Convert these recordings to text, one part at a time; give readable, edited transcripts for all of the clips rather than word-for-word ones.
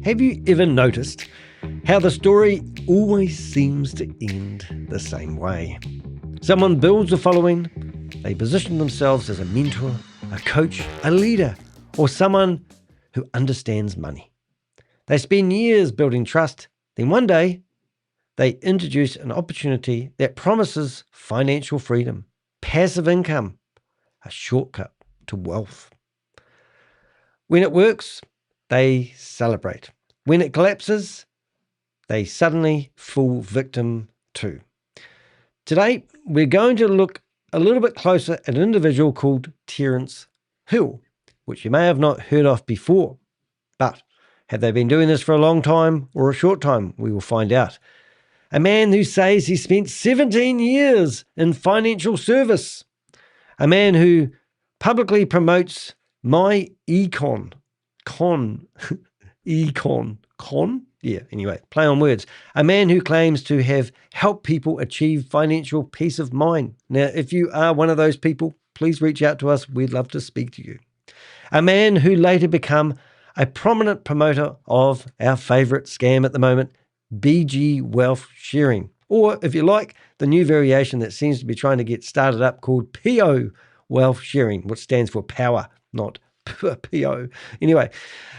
Have you ever noticed how the story always seems to end the same way? Someone builds a following, they position themselves as a mentor, a coach, a leader, or someone who understands money. They spend years building trust, then one day they introduce an opportunity that promises financial freedom, passive income, a shortcut to wealth. When it works, they celebrate. When it collapses, they suddenly fall victim to. Today, we're going to look a little bit closer at an individual called Tarence, which you may have not heard of before. But have they been doing this for a long time or a short time? We will find out. A man who says he spent 17 years in financial service. A man who publicly promotes myEcon. Anyway, play on words. A man who claims to have helped people achieve financial peace of mind. Now, if you are one of those people, please reach out to us. We'd love to speak to you. A man who later became a prominent promoter of our favourite scam at the moment, BG Wealth Sharing. Or, if you like, the new variation that seems to be trying to get started up called PO Wealth Sharing, which stands for power, not PO. Anyway,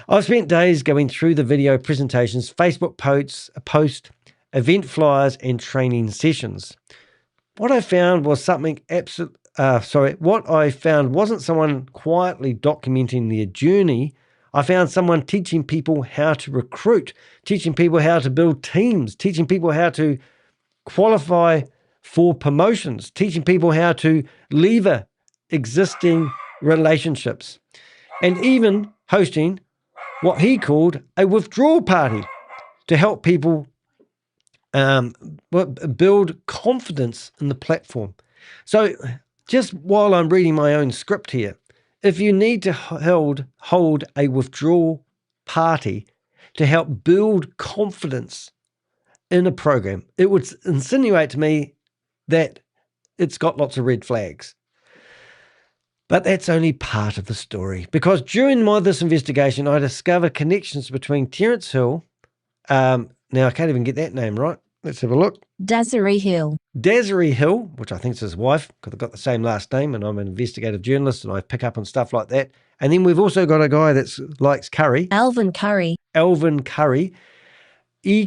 I've spent days going through the video presentations, Facebook posts, event flyers, and training sessions. What I found was what I found wasn't someone quietly documenting their journey. I found someone teaching people how to recruit, teaching people how to build teams, teaching people how to qualify for promotions, teaching people how to lever existing relationships, and even hosting what he called a withdrawal party to help people build confidence in the platform. So just while I'm reading my own script here, if you need to hold a withdrawal party to help build confidence in a program, it would insinuate to me that it's got lots of red flags. But that's only part of the story, because during this investigation, I discovered connections between Tarence Hill. Now, I can't even get that name right. Let's have a look. Desiree Hill, which I think is his wife, because they've got the same last name, and I'm an investigative journalist, and I pick up on stuff like that. And then we've also got a guy that likes curry. Alvin Curry,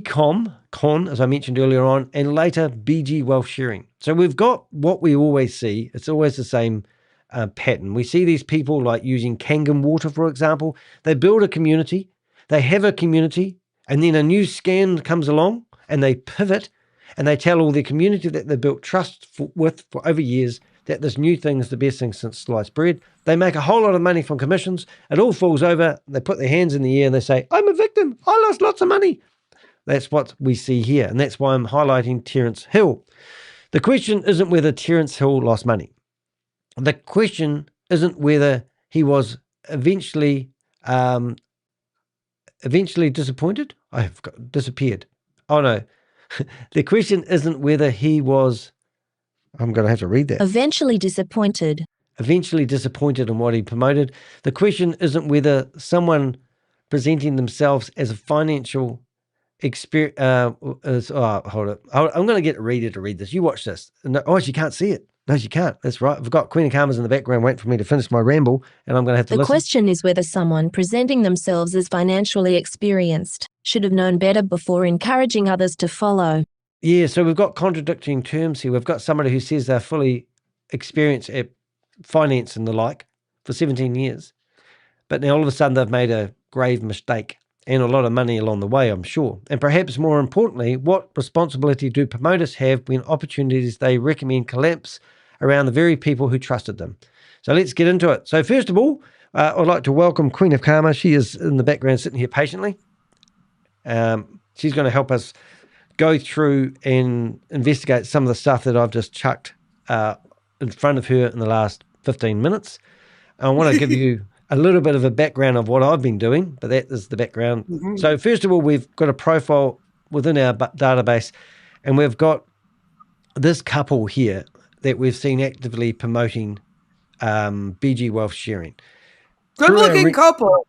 Con, as I mentioned earlier on, and later BG Wealth Sharing. So we've got what we always see. It's always the same pattern. We see these people like using Kangen water, for example. They build a community, they have a community, and then a new scam comes along and they pivot and they tell all their community that they've built trust with for over years that this new thing is the best thing since sliced bread. They make a whole lot of money from commissions. It all falls over. They put their hands in the air and they say, I'm a victim. I lost lots of money. That's what we see here. And that's why I'm highlighting Tarence Hill. The question isn't whether Tarence Hill lost money. The question isn't whether he was eventually disappointed. Disappeared. Oh, no. The question isn't whether he was, I'm going to have to read that. eventually disappointed In what he promoted. The question isn't whether someone presenting themselves as a financial experience. Hold it. I'm going to get a reader to read this. You watch this. No, she can't see it. No, she can't. That's right. I've got Queen of Karmas in the background waiting for me to finish my ramble, and I'm going to have to listen. The question is whether someone presenting themselves as financially experienced should have known better before encouraging others to follow. Yeah, so we've got contradicting terms here. We've got somebody who says they're fully experienced at finance and the like for 17 years, but now all of a sudden they've made a grave mistake and a lot of money along the way, I'm sure. And perhaps more importantly, what responsibility do promoters have when opportunities they recommend collapse around the very people who trusted them? So let's get into it. So first of all, I'd like to welcome Queen of Karma. She is in the background sitting here patiently. She's going to help us go through and investigate some of the stuff that I've just chucked in front of her in the last 15 minutes. I want to give you a little bit of a background of what I've been doing, but that is the background. Mm-hmm. So first of all, we've got a profile within our database, and we've got this couple here that we've seen actively promoting BG Wealth Sharing. Good-looking couple.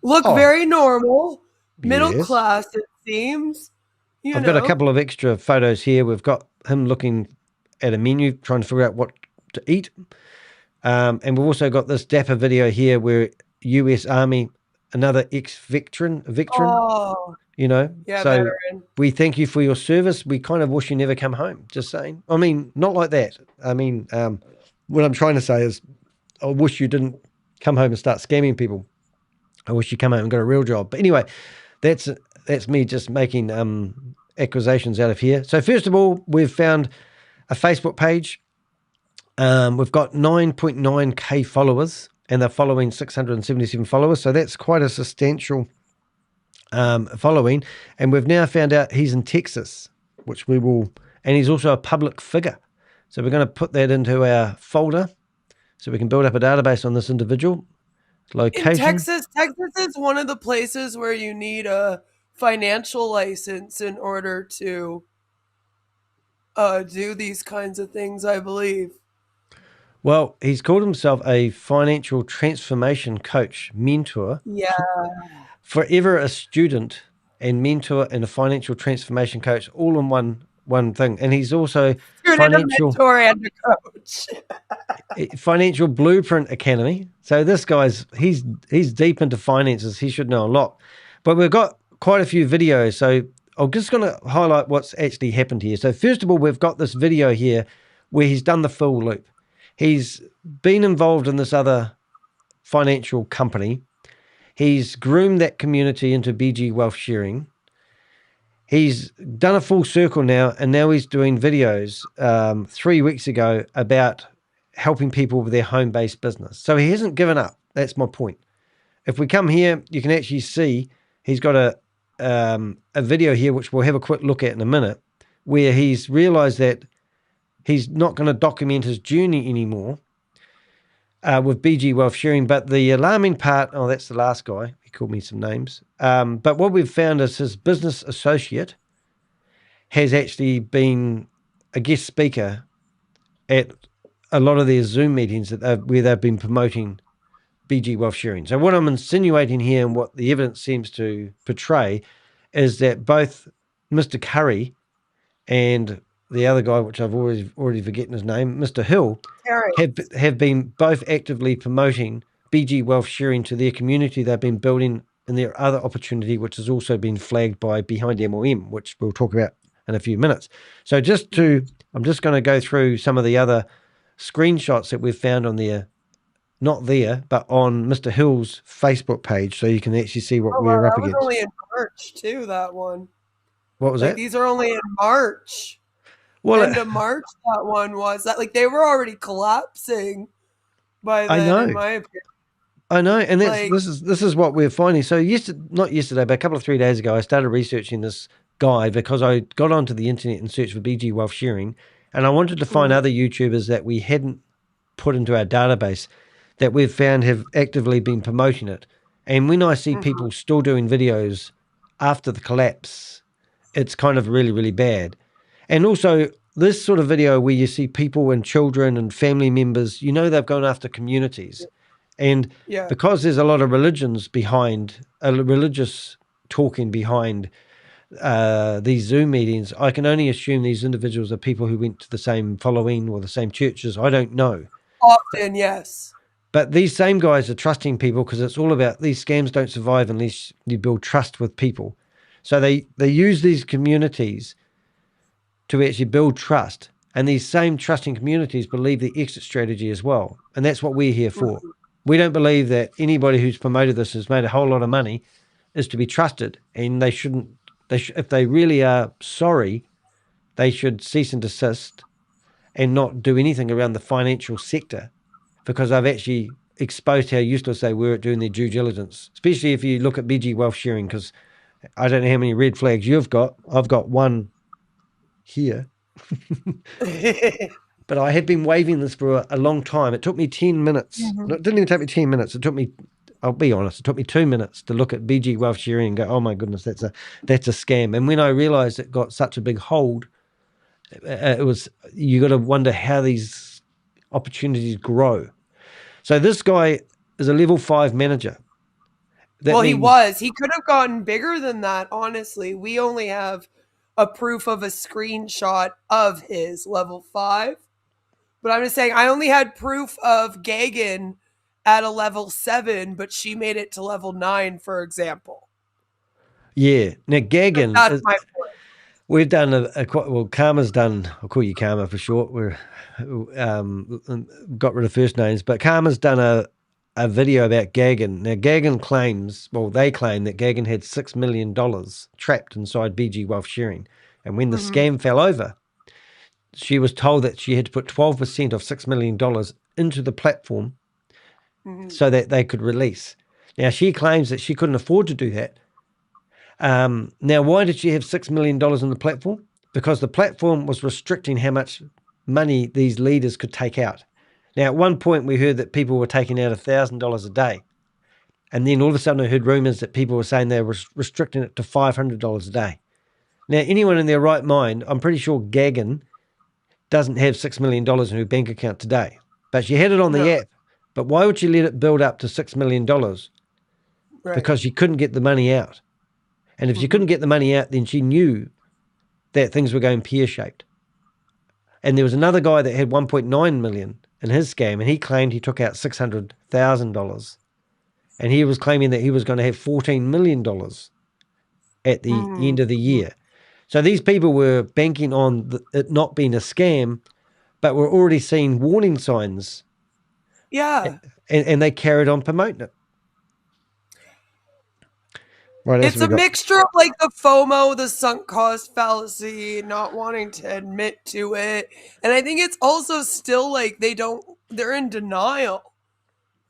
Look very normal. middle Yes. class, it seems. You I've got a know. couple of extra photos here. We've got him looking at a menu, trying to figure out what to eat. And we've also got this dapper video here where US Army, another veteran, Oh, you know. yeah, So veteran. we thank you for your service. We kind of wish you never come home. Just saying. I mean, not like that. I mean, what I'm trying to say is I wish you didn't come home and start scamming people. I wish you come home and got a real job. But anyway, that's me just making accusations out of here. So first of all, we've found a Facebook page. We've got 9.9K followers, and they're following 677 followers. So that's quite a substantial following. And we've now found out he's in Texas, which we will, and he's also a public figure. So we're going to put that into our folder so we can build up a database on this individual. In Location. Texas is one of the places where you need a financial license in order to do these kinds of things, I believe. Well, he's called himself a financial transformation coach, mentor, Yeah. forever a student and mentor and a financial transformation coach, all in one thing. And he's also Student, a mentor, and a coach. financial blueprint academy. So this guy's he's deep into finances. He should know a lot. But we've got quite a few videos. So I'm just going to highlight what's actually happened here. So first of all, we've got this video here where he's done the full loop. He's been involved in this other financial company. He's groomed that community into BG Wealth Sharing. He's done a full circle now, and now he's doing videos 3 weeks ago about helping people with their home-based business. So he hasn't given up. That's my point. If we come here, you can actually see he's got a video here, which we'll have a quick look at in a minute, where he's realized that he's not going to document his journey anymore with BG Wealth Sharing. But the alarming part, oh, that's the last guy. He called me some names. But what we've found is his business associate has actually been a guest speaker at a lot of their Zoom meetings where they've been promoting BG Wealth Sharing. So what I'm insinuating here and what the evidence seems to portray is that both Mr. Curry and the other guy, which I've already forgotten his name, Mr. Hill, Tarence. have been both actively promoting BG Wealth Sharing to their community they've been building in their other opportunity, which has also been flagged by Behind MOM, which we'll talk about in a few minutes. So I'm just going to go through some of the other screenshots that we've found on there, not there, but on Mr. Hill's Facebook page, so you can actually see what Oh wow, we're up that was against. only in March too. That one. What was Like that? these are only in March. Well, End of March. That one was that like they were already collapsing by I then, in know. my opinion. I know, and Like, this is what we're finding. So not yesterday, but a couple of 3 days ago, I started researching this guy because I got onto the internet and searched for BG Wealth Sharing, and I wanted to find mhm, other YouTubers that we hadn't put into our database that we've found have actively been promoting it. And when I see mhm, people still doing videos after the collapse, it's kind of really, really bad. And also, this sort of video where you see people and children and family members, they've gone after communities. And yeah. because there's a lot of religions behind, religious talking behind these Zoom meetings, I can only assume these individuals are people who went to the same following or the same churches. I don't know. Often, yes. But these same guys are trusting people because it's all about these scams don't survive unless you build trust with people. So they use these communities to actually build trust. And these same trusting communities believe the exit strategy as well. And that's what we're here for. Mhm. We don't believe that anybody who's promoted this has made a whole lot of money is to be trusted. And they shouldn't, if they really are sorry, they should cease and desist and not do anything around the financial sector because I've actually exposed how useless they were at doing their due diligence, especially if you look at BG Wealth Sharing, because I don't know how many red flags you've got. I've got one here. But I had been waving this for a long time. It took me 10 minutes. No, Mhm. it didn't even take me 10 minutes. It took me, I'll be honest, it took me 2 minutes to look at BG Wealth Sharing and go, oh my goodness, that's a scam. And when I realized it got such a big hold, you got to wonder how these opportunities grow. So this guy is a level 5 manager. That Well, he means, was. He could have gotten bigger than that, honestly. We only have a proof of a screenshot of his level 5. But I'm just saying, I only had proof of Gagan at a level 7, but she made it to level 9, for example. yeah. Now, Gagan, That's my point. we've done well, Karma's done, I'll call you Karma for short. We're got rid of first names, but Karma's done a video about Gagan. Now, Gagan claims, well, they claim that Gagan had $6 million trapped inside BG Wealth Sharing. And when the scam fell over, she was told that she had to put 12% of $6 million into the platform so that they could release. Now, she claims that she couldn't afford to do that. Now, why did she have $6 million in the platform? Because the platform was restricting how much money these leaders could take out. Now, at one point, we heard that people were taking out $1,000 a day. And then all of a sudden, I heard rumors that people were saying they were restricting it to $500 a day. Now, anyone in their right mind, I'm pretty sure Gagan doesn't have $6 million in her bank account today. But she had it on the app. But why would she let it build up to $6 million? Right. Because she couldn't get the money out. And if she couldn't get the money out, then she knew that things were going pear-shaped. And there was another guy that had 1.9 million in his scam, and he claimed he took out $600,000. And he was claiming that he was going to have $14 million at the end of the year. So these people were banking on it not being a scam, but were already seeing warning signs. Yeah. And they carried on promoting it. Right, it's a mixture of like the FOMO, the sunk cost fallacy, not wanting to admit to it. And I think it's also still like they're in denial,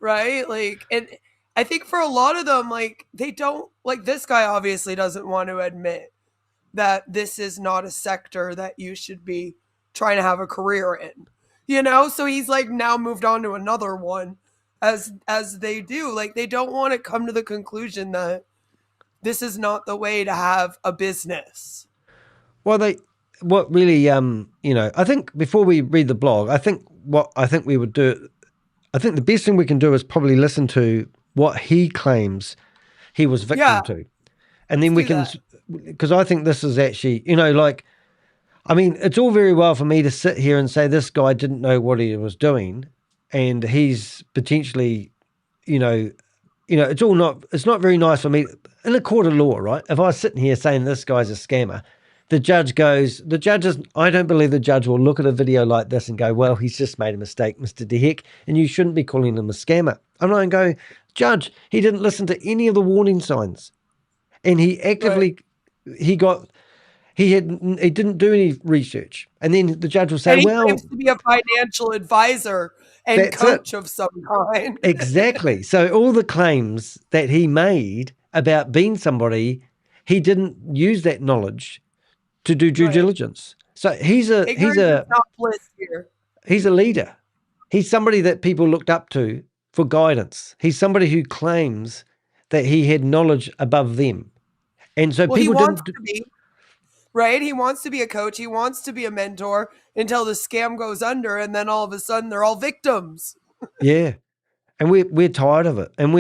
right? Like, and I think for a lot of them, like, they don't, like, this guy obviously doesn't want to admit that this is not a sector that you should be trying to have a career in, you know? So he's like now moved on to another one as they do. Like, they don't want to come to the conclusion that this is not the way to have a business. Well, what really, I think before we read the blog, I think we would do, I think the best thing we can do is probably listen to what he claims he was victim to. And then we can, because I think this is actually, it's all very well for me to sit here and say this guy didn't know what he was doing and he's potentially, it's not very nice for me in a court of law, right? If I was sitting here saying this guy's a scammer, I don't believe the judge will look at a video like this and go, well, he's just made a mistake, Mr. DeHeck, and you shouldn't be calling him a scammer. I'm not going to go, Judge, he didn't listen to any of the warning signs. And he actively, he didn't do any research. And then the judge will say, he claims to be a financial advisor and coach of some kind. Exactly. So all the claims that he made about being somebody, he didn't use that knowledge to do due diligence. So he's a leader. He's somebody that people looked up to for guidance. He's somebody who claims that he had knowledge above them. And so people wants to be, right? He wants to be a coach. He wants to be a mentor until the scam goes under, and then all of a sudden they're all victims. Yeah. And we're tired of it. And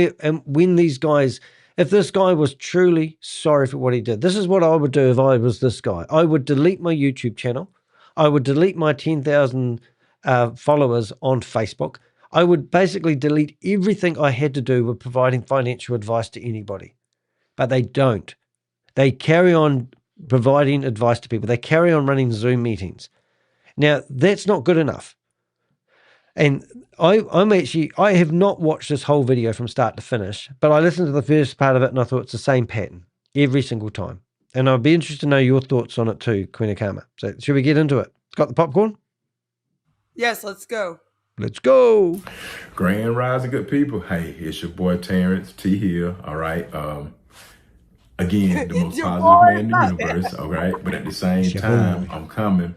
when these guys, if this guy was truly sorry for what he did, this is what I would do if I was this guy. I would delete my YouTube channel. I would delete my 10,000 followers on Facebook. I would basically delete everything I had to do with providing financial advice to anybody. But they don't. They carry on providing advice to people. They carry on running Zoom meetings. Now, that's not good enough. And I have not watched this whole video from start to finish, but I listened to the first part of it and I thought it's the same pattern every single time. And I'd be interested to know your thoughts on it too, Queen of Karma. So should we get into it? Got the popcorn? Yes, let's go. Let's go. Grand Rising, good people. Hey, it's your boy Tarence T here. All right. Again, the most positive man in the universe. All right. But at the same time, I'm coming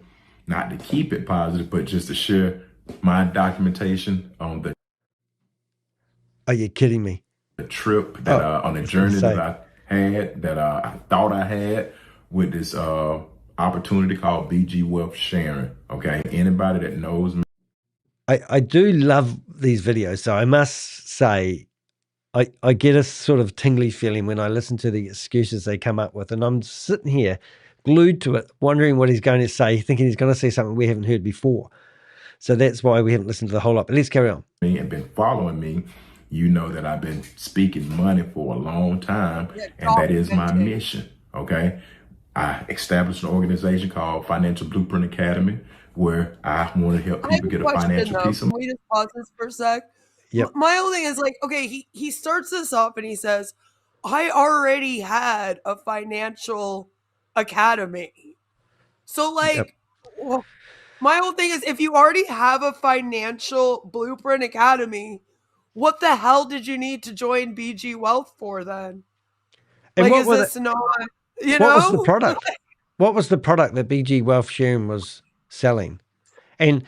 not to keep it positive, but just to share my documentation on the. Are you kidding me? The trip that on the journey that I had, that I thought I had with this opportunity called BG Wealth Sharing. Okay. Anybody that knows me. I do love these videos. So I must say, I get a sort of tingly feeling when I listen to the excuses they come up with, and I'm sitting here glued to it, wondering what he's going to say, thinking he's going to say something we haven't heard before. So that's why we haven't listened to the whole lot. But let's carry on. And been following me, you know that I've been speaking money for a long time, and that is my mission. Okay, I established an organization called Financial Blueprint Academy, where I want to help people get a financial piece of. Can we just pause this for a sec? Yep. My whole thing is like, okay, he starts this off and he says, I already had a financial academy. So like, well, my whole thing is, if you already have a financial blueprint academy, what the hell did you need to join BG Wealth for then? And like, is this not, you know? What was the product? What was the product that BG Wealth Sharing was selling? And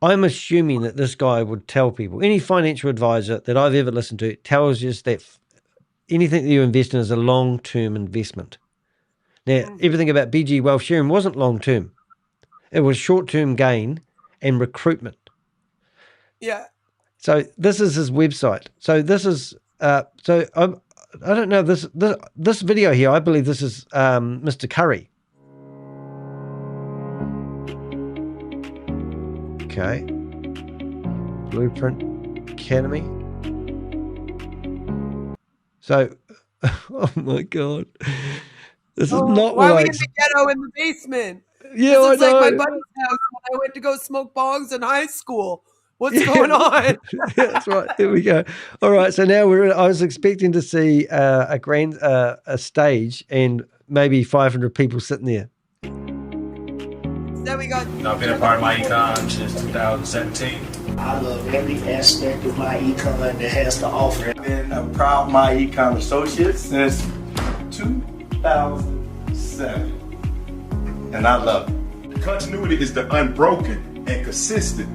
I'm assuming that this guy would tell people, any financial advisor that I've ever listened to tells us that anything that you invest in is a long-term investment. Now, everything about BG Wealth Sharing wasn't long-term. It was short-term gain and recruitment. Yeah. So this is his website. So this is, I don't know, this video here, I believe this is Mr. Curry. Okay. Blueprint Academy. So, oh my God. This is not why what are we in the ghetto in the basement? Yeah, this is like my buddy's house when I went to go smoke bongs in high school. What's going on? That's right. Here we go. All right. So now I was expecting to see a stage and maybe 500 people sitting there. There we go. I've been a part of myEcon since 2017. I love every aspect of myEcon that has to offer. I've been a proud myEcon associate since 2007, and I love it. The continuity is the unbroken and consistent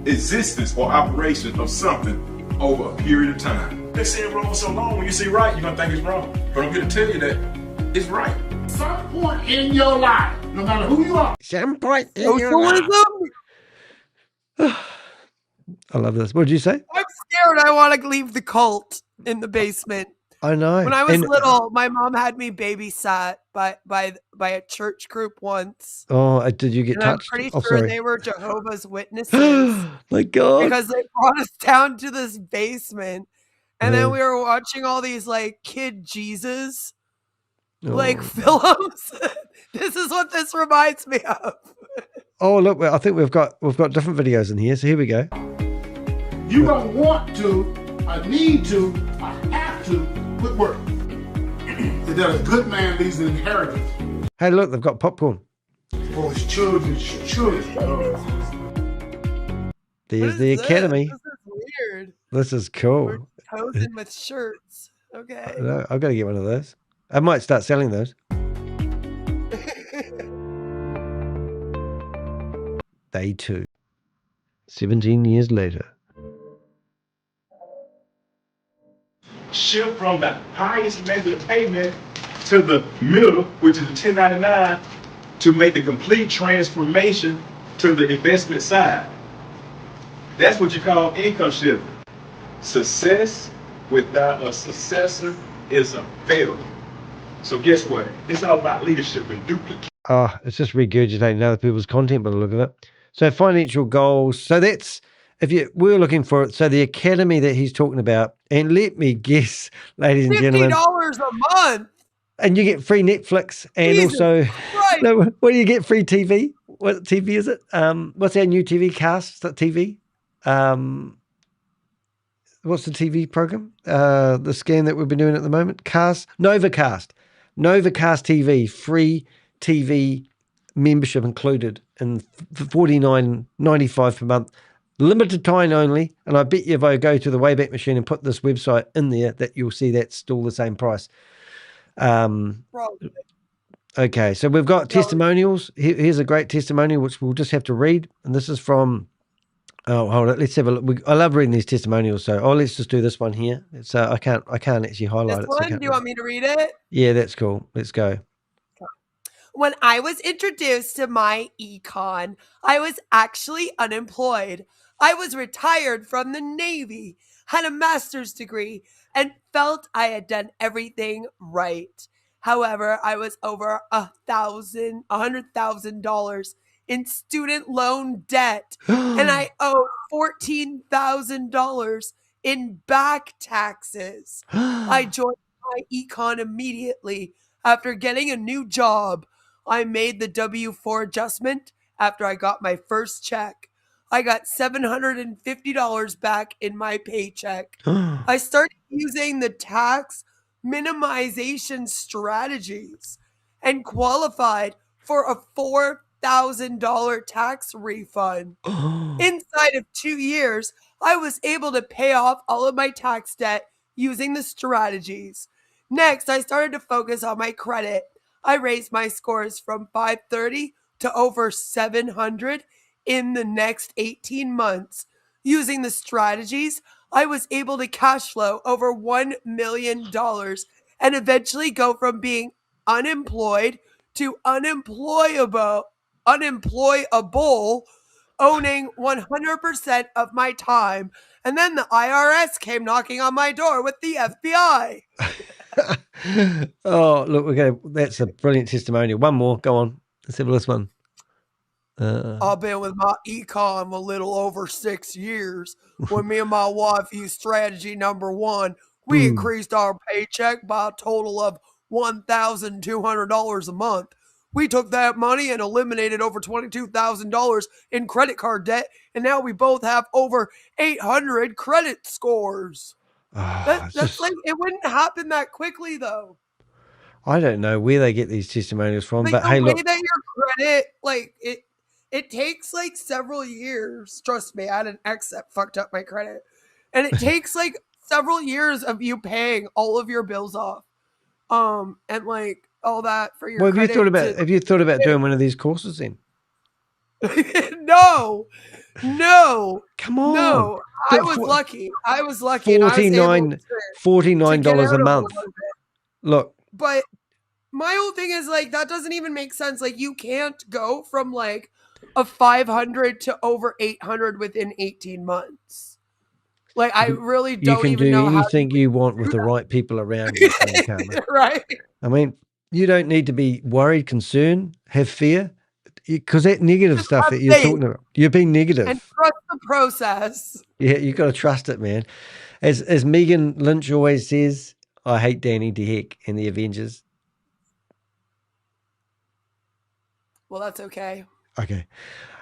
existence or operation of something over a period of time. Been saying wrong so long, when you see right, you're gonna think it's wrong. But I'm here to tell you that it's right. Some point in your life, no matter who you are. Some point in your life. I love this. What did you say? I'm scared. I want to leave the cult in the basement. I know. When I was little, my mom had me babysat by a church group once. Oh, did you get touched? I'm pretty sure they were Jehovah's Witnesses. My God. Because they brought us down to this basement. And then we were watching all these like kid Jesus like films. This is what this reminds me of. Oh, look, I think we've got different videos in here. So here we go. You don't want to, I need to, I have to quit work. That a good man leaves an inheritance. Hey, look, they've got popcorn. For his children's children. There's the academy. This is weird. This is cool. We're posing with shirts. Okay. I've got to get one of those. I might start selling those. Day 2. 17 years later. Shift from the highest method of payment to the middle, which is the 1099, to make the complete transformation to the investment side. That's what you call income shifting. Success without a successor is a failure. So guess what? It's all about leadership and duplicate. It's just regurgitating other people's content by the look of it. So financial goals. So that's, we're looking for it. So the academy that he's talking about, and let me guess, ladies and gentlemen. $50 a month. And you get free Netflix and Jesus also, Christ. no, what do you get? Free TV? What TV is it? What's our new TV cast? Is that TV? What's the TV program? The scan that we've been doing at the moment? Novacast TV, free TV membership included in $49.95 per month, limited time only. And I bet you if I go to the Wayback Machine and put this website in there, that you'll see that's still the same price. Okay, so we've got testimonials. Here's a great testimonial which we'll just have to read, and this is from. Oh, hold on. Let's have a look. I love reading these testimonials. So, let's just do this one here. It's I can't actually highlight this it. One? Do you want me to read it? Yeah, that's cool. Let's go. When I was introduced to myEcon, I was actually unemployed. I was retired from the Navy, had a master's degree, and felt I had done everything right. However, I was over $100,000 in student loan debt, and I owed $14,000 in back taxes. I joined myEcon immediately after getting a new job. I made the W-4 adjustment after I got my first check. I got $750 back in my paycheck. I started using the tax minimization strategies and qualified for a $4,000 tax refund. Inside of 2 years, I was able to pay off all of my tax debt using the strategies. Next, I started to focus on my credit. I raised my scores from 530 to over 700 in the next 18 months. Using the strategies, I was able to cash flow over $1 million and eventually go from being unemployed to unemployable, owning 100% of my time. And then the IRS came knocking on my door with the FBI. Oh, look, that's a brilliant testimonial. One more. Go on. Let's have this one. I've been with myEcon a little over 6 years. When me and my wife used strategy number 1, we increased our paycheck by a total of $1,200 a month. We took that money and eliminated over $22,000 in credit card debt, and now we both have over 800 credit scores. That's like, it wouldn't happen that quickly, though. I don't know where they get these testimonials from, Like, but the hey, way look. that your credit, like, it takes like several years. Trust me, I had an ex that fucked up my credit. And it takes like several years of you paying all of your bills off. And like all that for your Well, credit. have you thought about doing one of these courses then? No. Come on. No. I was lucky. And I was able to $49 a month. Look. But my whole thing is like, that doesn't even make sense. Like, you can't go from like a 500 to over 800 within 18 months. Like, I really don't even know how. You can do anything you want with the right people around you. Right. I mean, you don't need to be worried, concerned, have fear, because that negative stuff that you're talking about, you're being negative. And trust the process. Yeah, you got to trust it, man. As Megan Lynch always says, I hate Danny DeHeck and the Avengers. Well, that's okay. Okay.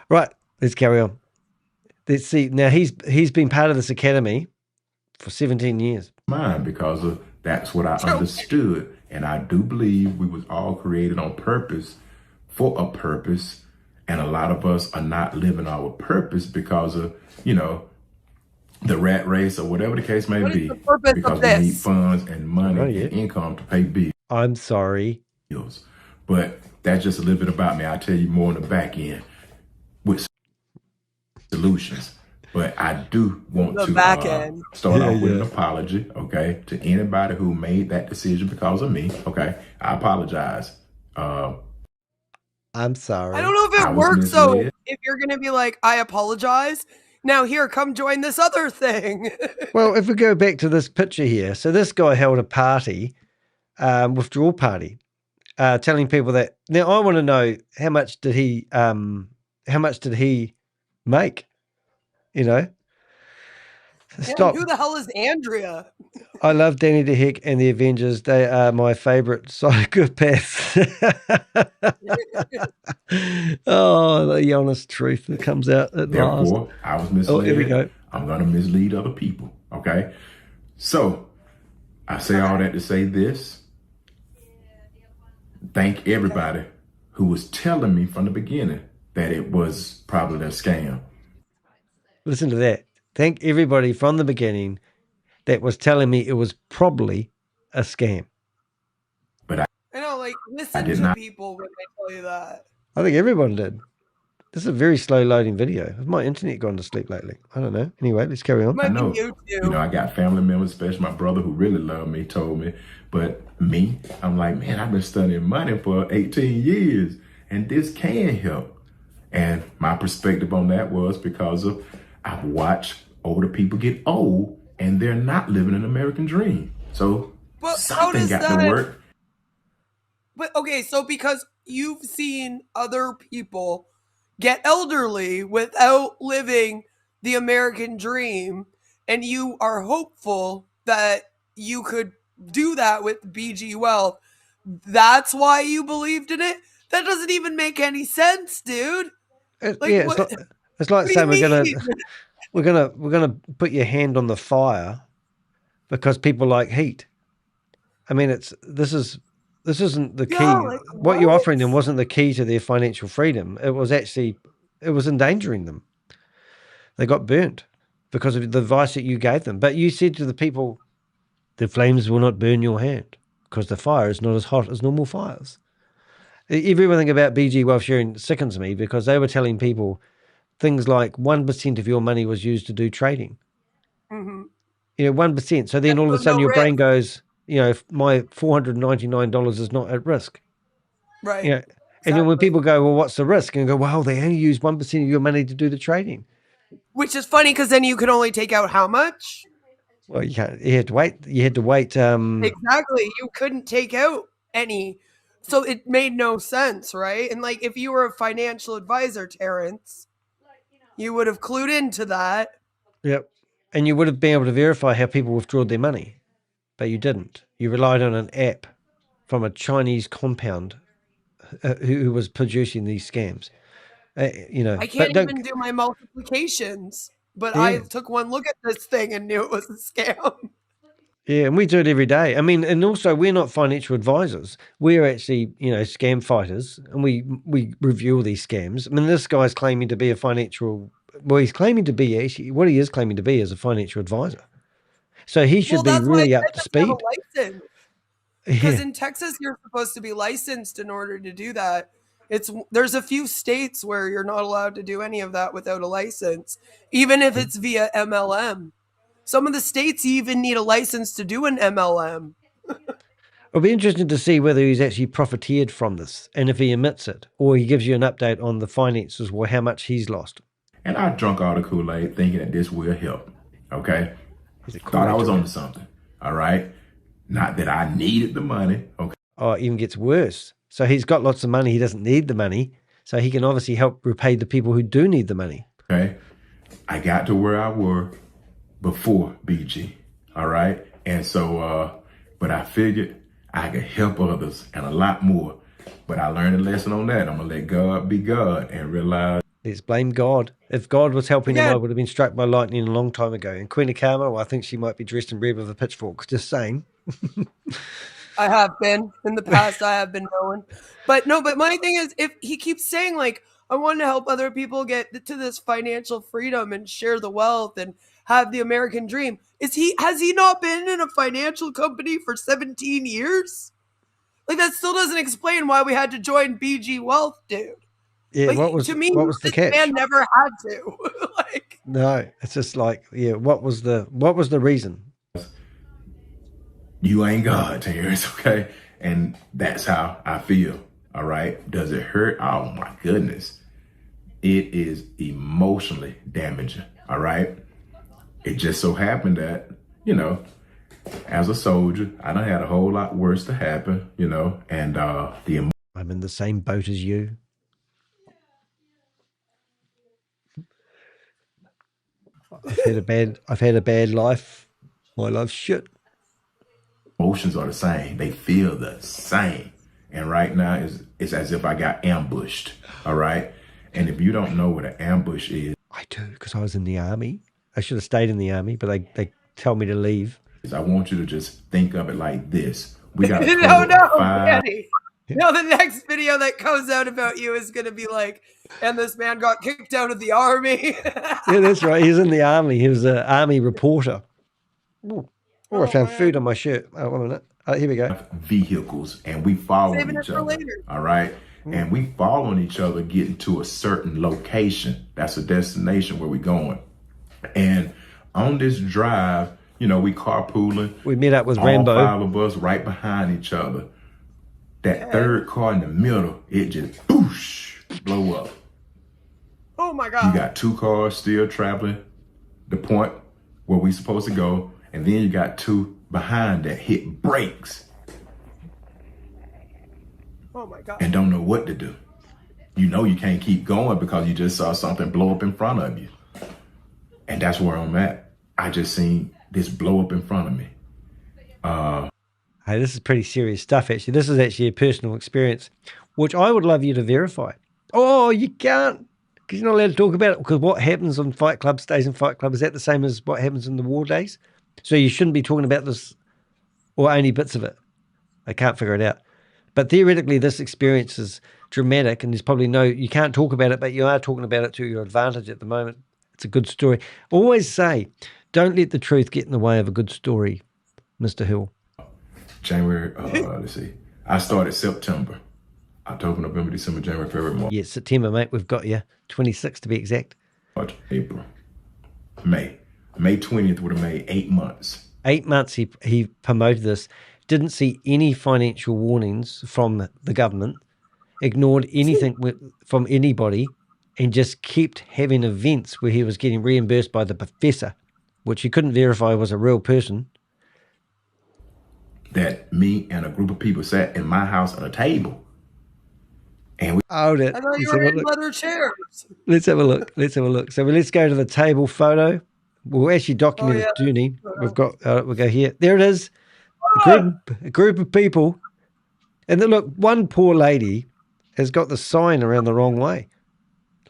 Right. Let's carry on. Let's see. Now, he's been part of this academy for 17 years. Mine, because that's what I understood. And I do believe we was all created on purpose for a purpose. And a lot of us are not living our purpose because of, the rat race or whatever the case may be. Because we need funds and money and income to pay bills. I'm sorry. But that's just a little bit about me. I'll tell you more on the back end with solutions. But I do want to start off with an apology, okay, to anybody who made that decision because of me. Okay, I apologize. I'm sorry. I don't know if it works, though, if you're going to be like, I apologize. Now, here, come join this other thing. Well, if we go back to this picture here. So this guy held a party, withdrawal party, telling people that. Now, I want to know how much did he make? Stop. Who the hell is Andrea? I love Danny DeHeck and the Avengers. They are my favorite psychopaths. Oh, the honest truth that comes out at last. Therefore, I was misled. Oh, here we go. I'm going to mislead other people. Okay. So I say all that to say this. Thank everybody who was telling me from the beginning that it was probably a scam. Listen to that. Thank everybody from the beginning that was telling me it was probably a scam. But I know, like, listen to people when they tell you that. I think everyone did. This is a very slow loading video. Has my internet gone to sleep lately? I don't know. Anyway, let's carry on. I know. I got family members, especially my brother who really loved me, told me. But me, I'm like, man, I've been studying money for 18 years and this can help. And my perspective on that was because of I've watched older people get old and they're not living an American dream. So something got to work. But okay, so because you've seen other people get elderly without living the American dream, and you are hopeful that you could do that with BG Wealth, that's why you believed in it? That doesn't even make any sense, dude. Yeah, it's like saying we're gonna put your hand on the fire because people like heat. I mean, this isn't the key. Like, what you're offering them wasn't the key to their financial freedom. It was endangering them. They got burnt because of the advice that you gave them. But you said to the people, the flames will not burn your hand because the fire is not as hot as normal fires. Everything about BG Wealth Sharing sickens me because they were telling people things like 1% of your money was used to do trading. Mm-hmm. 1%. So then all of a sudden your brain goes, if my $499 is not at risk. Right. Exactly. And then when people go, well, what's the risk? And go, well, they only use 1% of your money to do the trading. Which is funny because then you could only take out how much? Well, you can't. You had to wait. Exactly. You couldn't take out any. So it made no sense, right? And like if you were a financial advisor, Tarence, you would have clued into that. Yep. And you would have been able to verify how people withdrew their money, but you didn't. You relied on an app from a Chinese compound who was producing these scams. I can't even do my multiplications, but I took one look at this thing and knew it was a scam. Yeah, and we do it every day. I mean, and also we're not financial advisors. We're actually, scam fighters, and we review all these scams. I mean, this guy's claiming to be a financial. Well, he's claiming to be actually what he is claiming to be as a financial advisor. So he should be really up to speed. Because in Texas, you're supposed to be licensed in order to do that. There's a few states where you're not allowed to do any of that without a license, even if it's via MLM. Some of the states even need a license to do an MLM. It'll be interesting to see whether he's actually profiteered from this and if he admits it or he gives you an update on the finances or how much he's lost. And I drunk all the Kool-Aid thinking that this will help. Okay. Thought I was onto something. All right. Not that I needed the money. Okay. Oh, it even gets worse. So he's got lots of money. He doesn't need the money. So he can obviously help repay the people who do need the money. Okay. I got to where I were before BG. All right. And so, but I figured I could help others and a lot more. But I learned a lesson on that. I'm going to let God be God and realize. Let's blame God. If God was helping him, I would have been struck by lightning a long time ago. And Queen of Karma, well, I think she might be dressed in red with a pitchfork. Just saying. I have been. In the past, I have been known. But my thing is, if he keeps saying, like, I want to help other people get to this financial freedom and share the wealth and have the American dream, has he not been in a financial company for 17 years? Like, that still doesn't explain why we had to join BG Wealth, dude. Yeah, like, what was the catch? Man never had to. No, it's just like, what was the reason? You ain't God, Terence, okay? And that's how I feel, all right? Does it hurt? Oh, my goodness. It is emotionally damaging, all right? It just so happened that, as a soldier, I done had a whole lot worse to happen, and I'm in the same boat as you. I've had a bad life. My life's shit. Emotions are the same. They feel the same. And right now it's as if I got ambushed. All right. And if you don't know what an ambush is. I do, because I was in the army. I should have stayed in the army, but they tell me to leave. I want you to just think of it like this. We got Danny. No, the next video that comes out about you is going to be like, and this man got kicked out of the army. Yeah, that's right. He's in the army. He was an army reporter. I found food on my shirt. Oh, 1 minute. Here we go. Vehicles, and we follow each other. All right. And we follow each other getting to a certain location. That's a destination where we're going. And on this drive, we carpooling. We met up with all Rambo. 5 of us right behind each other. That third car in the middle, it just boosh, blow up. Oh my God. You got 2 cars still traveling the point where we supposed to go. And then you got two behind that hit brakes. Oh my God. And don't know what to do. You know you can't keep going because you just saw something blow up in front of you. And that's where I'm at. I just seen this blow up in front of me. Hey, this is pretty serious stuff, actually. This is actually a personal experience, which I would love you to verify. Oh, you can't, because you're not allowed to talk about it, because what happens on Fight Club stays in Fight Club. Is that the same as what happens in the war days? So you shouldn't be talking about this or only bits of it. I can't figure it out. But theoretically, this experience is dramatic, and there's probably you can't talk about it, but you are talking about it to your advantage at the moment. It's a good story. Always say, don't let the truth get in the way of a good story, Mr. Hill. January, let's see. I started September, October, November, December, January, February, March. Yeah, September, mate. We've got you. 26 to be exact. March, April, May. May 20th would have made 8 months. 8 months he promoted this. Didn't see any financial warnings from the government. Ignored anything from anybody. And just kept having events where he was getting reimbursed by the professor, which he couldn't verify was a real person. That me and a group of people sat in my house at a table. And we I thought you were in leather chairs. Let's have a look. So let's go to the table photo. We'll actually document the journey. We've got, we'll go here. There it is. A group of people. And then look, one poor lady has got the sign around the wrong way.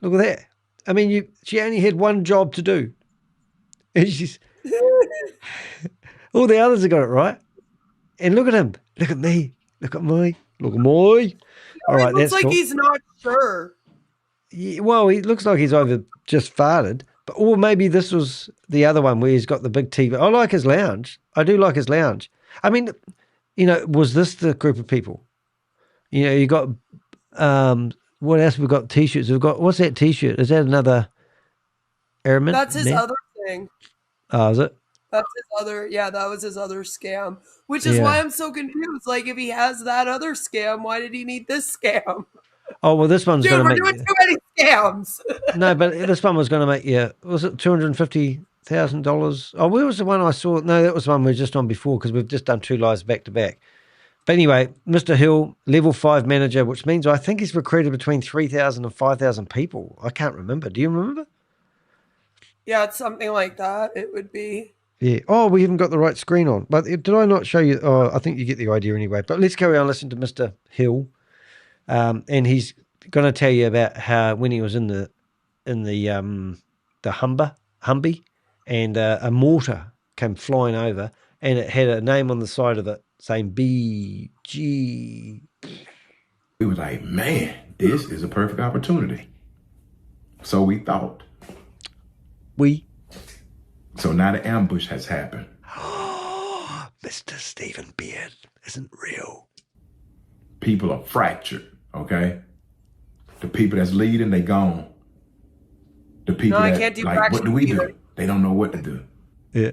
Look at that. I mean, she only had one job to do. And she's, all the others have got it right. And look at him. Look at me. Look at me. Look at me. All right, looks that's like cool. he's not sure. Yeah, well, he looks like he's either just farted, or maybe this was the other one where he's got the big TV. I like his lounge. I do like his lounge. I mean, was this the group of people? You got, what else? We've got T-shirts. We've got, what's that T-shirt? Is that another Airman? That's his other thing. Oh, is it? That's his other, that was his other scam, which is why I'm so confused. Like, if he has that other scam, why did he need this scam? Oh, well, this one's going to make... Dude, we're doing too many scams. No, but this one was going to make was it $250,000? Oh, where was the one I saw? No, that was the one we were just on before, because we've just done 2 lives back to back. But anyway, Mr. Hill, level 5 manager, which means I think he's recruited between 3,000 and 5,000 people. I can't remember. Do you remember? Yeah, it's something like that. It would be... Yeah. Oh, we haven't got the right screen on. But did I not show you? Oh, I think you get the idea anyway. But let's carry on listening to Mr. Hill. And he's going to tell you about how when he was in the Humvee, and a mortar came flying over, and it had a name on the side of it saying BG. We was like, man, this is a perfect opportunity. So we thought. So now the ambush has happened. Mr. Stephen Beard isn't real. People are fractured, okay? The people that's leading, they gone. The people I that, can't do like, what do we either. do? They don't know what to do. Yeah.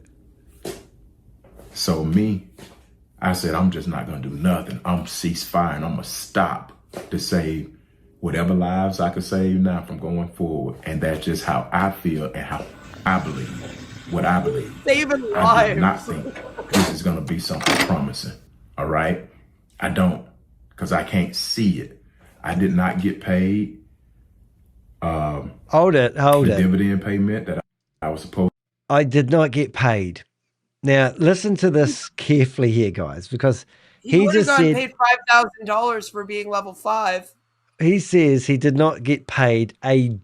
So I said, I'm just not going to do nothing. I'm ceasefire and I'm going to stop to save whatever lives I could save now from going forward. And that's just how I feel and how I believe. What I believe. Saving I lives. do not think this is going to be something promising. All right? I don't, because I can't see it. I did not get paid. Hold it. The dividend payment that I was supposed. I did not get paid. Now, listen to this carefully here, guys, because he would have just gotten said paid $5,000 for being level 5. he says he did not get paid a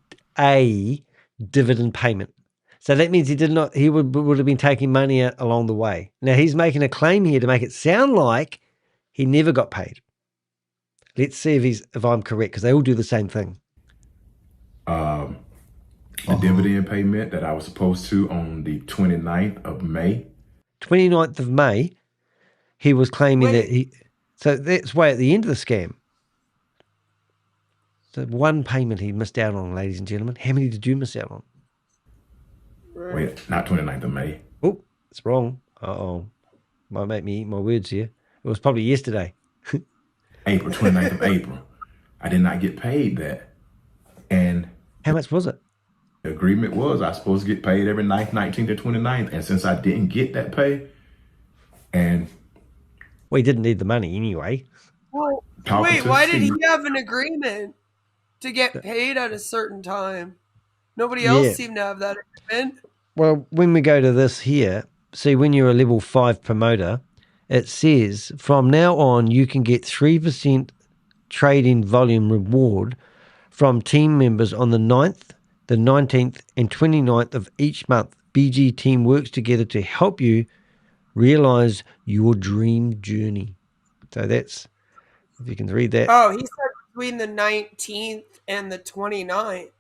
dividend payment. So that means he would have been taking money out along the way. Now he's making a claim here to make it sound like he never got paid. Let's see if I'm correct, because they all do the same thing. The dividend payment that I was supposed to on the 29th of May. 29th of May, he was claiming so that's way at the end of the scam. So one payment he missed out on, ladies and gentlemen. How many did you miss out on? Wait, not 29th of May. Oh, it's wrong. Uh-oh. Might make me eat my words here. It was probably yesterday. April, 29th of April. I did not get paid that. And how much was it? The agreement was I was supposed to get paid every 9th, 19th, and 29th. And since I didn't get that pay, and we didn't need the money anyway. Well, wait, why did he have an agreement to get paid at a certain time? Nobody else seemed to have that agreement. Well, when we go to this here, see, when you're a level 5 promoter, it says from now on you can get 3% trading volume reward from team members on the 9th, the 19th, and 29th of each month. BG team works together to help you realize your dream journey. So that's, if you can read that. Oh, he said between the 19th and the 29th,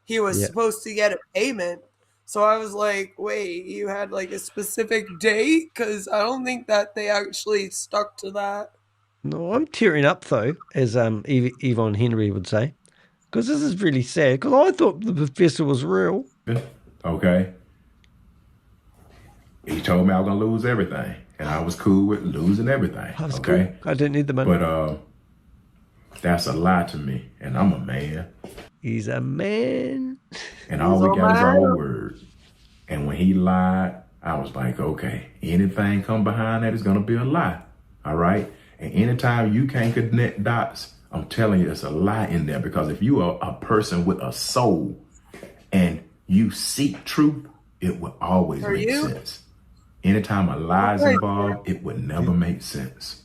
he was supposed to get a payment. So I was like, wait, you had like a specific date? Because I don't think that they actually stuck to that. No, I'm tearing up though, as Yvonne Henry would say, because this is really sad, because I thought the professor was real. Okay. He told me I was going to lose everything, and I was cool with losing everything. I was okay. Cool. I didn't need the money. But that's a lie to me, and I'm a man. He's a man. And all we got is our word. And when he lied, I was like, okay, anything come behind that is going to be a lie. All right? And anytime you can't connect dots, I'm telling you, it's a lie in there. Because if you are a person with a soul and you seek truth, it will always make sense. Anytime a lie is involved, it would never make sense.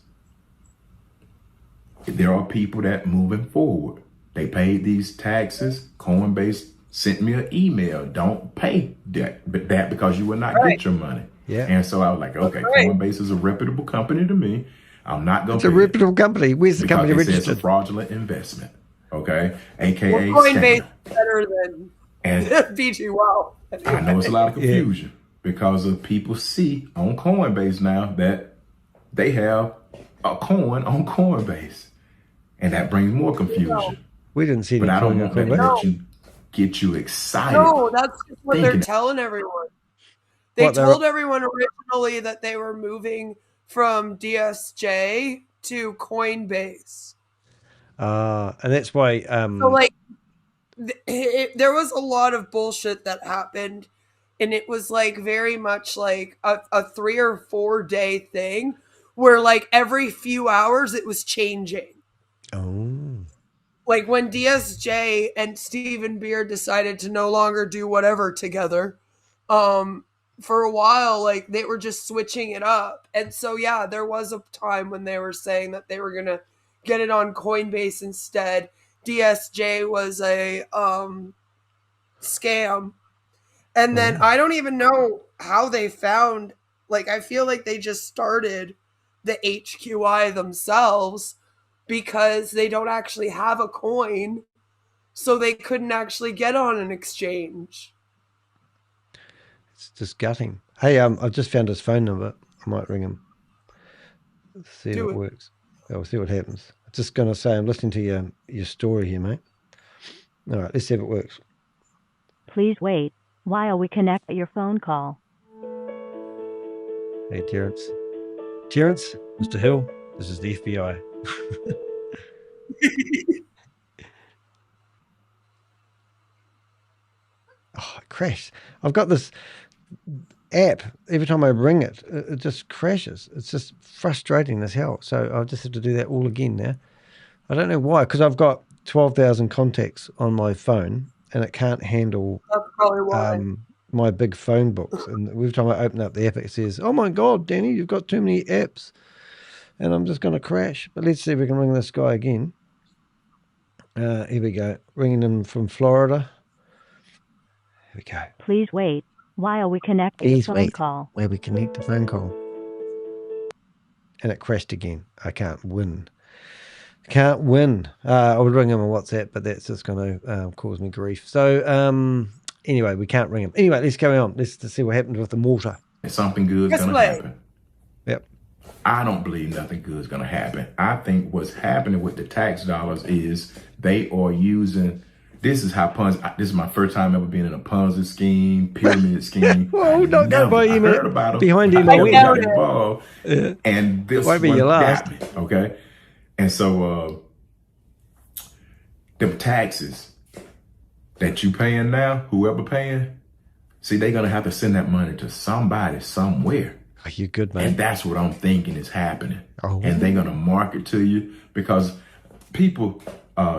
There are people that moving forward. They paid these taxes. Coinbase sent me an email. Don't pay that because you will not get your money. Yeah. And so I was like, okay, Coinbase is a reputable company to me. I'm not going to. It's a reputable company. Where's the company registered? It's a fraudulent investment. Okay. AKA Coinbase better than BG. Wow. I know it's a lot of confusion because of people see on Coinbase now that they have a coin on Coinbase. And that brings more confusion. We didn't see but I don't want that to get you excited. No, that's just what they're telling everyone. They told everyone originally that they were moving from DSJ to Coinbase. And that's why... so, like, there was a lot of bullshit that happened, and it was, like, very much like a 3 or 4 day thing where, like, every few hours it was changing. Oh. Like when DSJ and Stephen Beard decided to no longer do whatever together, for a while, like they were just switching it up. And so, yeah, there was a time when they were saying that they were going to get it on Coinbase instead. DSJ was a scam. And then I don't even know how they found, like, I feel like they just started the HQI themselves because they don't actually have a coin, so they couldn't actually get on an exchange. It's just gutting. Hey, I've just found his phone number. I might ring him. See if it works. We'll see what happens. I'm just going to say I'm listening to your story here, mate. All right, let's see if it works. Please wait while we connect your phone call. Hey, Tarence. Tarence, Mr. Hill, this is the FBI. Oh, it crashed. I've got this app. Every time I ring it, it just crashes. It's just frustrating as hell. So I'll just have to do that all again now. I don't know why, because I've got 12,000 contacts on my phone and it can't handle my big phone books. And every time I open up the app, it says, oh my God, Danny, you've got too many apps. And I'm just going to crash. But let's see if we can ring this guy again. Here we go. Ringing him from Florida. Here we go. Please wait while we connect your phone call. While we connect the phone call. And it crashed again. I can't win. I would ring him on WhatsApp, but that's just going to cause me grief. So anyway, we can't ring him. Anyway, let's carry on. Let's see what happens with the mortar. Something good is going to happen. Yep. I don't believe nothing good is going to happen. I think what's happening with the tax dollars is they are using, this is my first time ever being in a Ponzi scheme, pyramid scheme. Oh, don't go by him. I heard about them. Behind him. Got involved. Yeah. And this one got me, okay? And so them taxes, that you paying now, whoever paying, see, they're going to have to send that money to somebody somewhere. Are you good, man? And that's what I'm thinking is happening. Oh. And they're going to market to you because people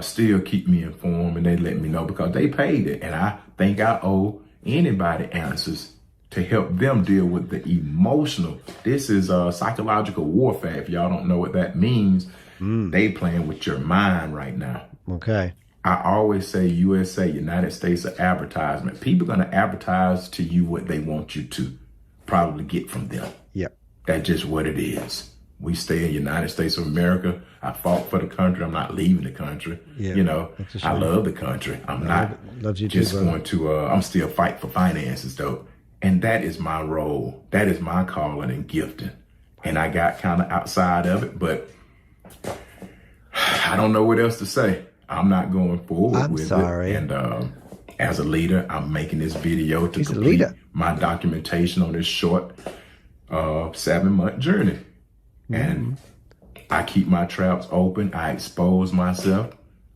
still keep me informed and they let me know because they paid it. And I think I owe anybody answers to help them deal with the emotional. This is psychological warfare. If y'all don't know what that means, they playing with your mind right now. Okay. I always say USA, United States of advertisement. People are going to advertise to you what they want you to probably get from them. Yep. That's just what it is. We stay in United States of America. I fought for the country. I'm not leaving the country. Yeah, you know, I love the country. I'm not just going to, I'm still fight for finances though. And that is my role. That is my calling and gifting. And I got kind of outside of it, but I don't know what else to say. I'm not going forward with it. And as a leader, I'm making this video to complete my documentation on this short 7-month journey. And I keep my traps open. I expose myself.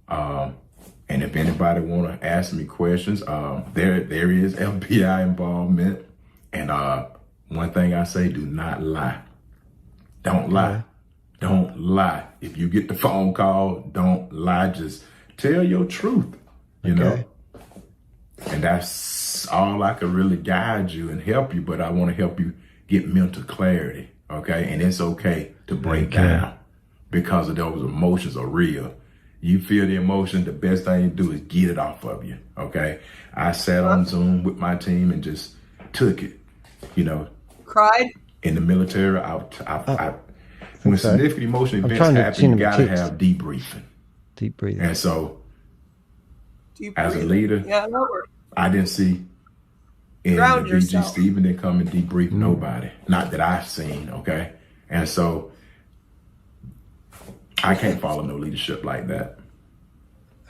And if anybody want to ask me questions, there is FBI involvement. And one thing I say, do not lie. Don't lie. Don't lie. If you get the phone call, don't lie. Just tell your truth, you know. And that's all I can really guide you and help you. But I want to help you get mental clarity, okay? And it's okay to break down because of those emotions are real. You feel the emotion, the best thing you do is get it off of you, okay? I sat on Zoom with my team and just took it, you know. Cried? In the military, when significant emotional events happen, you gotta have debriefing. Deep breathing. And so, as a leader, I didn't see in the VG Stephen didn't come and debrief nobody. Not that I've seen, okay? And so, I can't follow no leadership like that.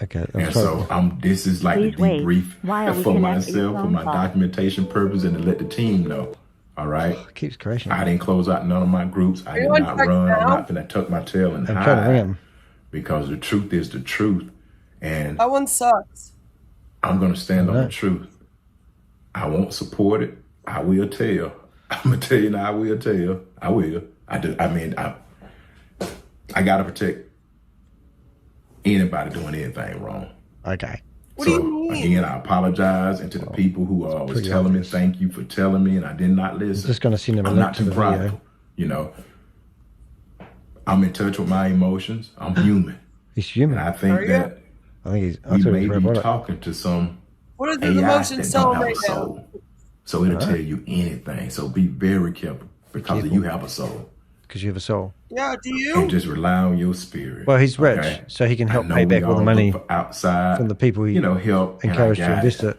Okay. And so this is like the debrief for myself, for my documentation purpose, and to let the team know. All right. Oh, keeps crashing. I didn't close out none of my groups. I did not run. I'm not gonna tuck my tail and hide because the truth is the truth. And that one sucks. I'm gonna stand on the truth. I won't support it. I will tell. I'm gonna tell you now. I will tell. I will. I do. I mean, I gotta protect anybody doing anything wrong. Okay. What do you mean? Again, I apologize, and to the people who was telling me, thank you for telling me, and I did not listen. I'm just going to send them a link to the video. You know, I'm in touch with my emotions. I'm human. He's human. And I think that we may be talking to some what are the emotions telling right now? So it'll tell you anything. So be very careful because you have a soul. Because you have a soul. Yeah, do you? And just rely on your spirit. Well, he's rich, so he can help pay back all the money outside from the people he help encouraged to invest it.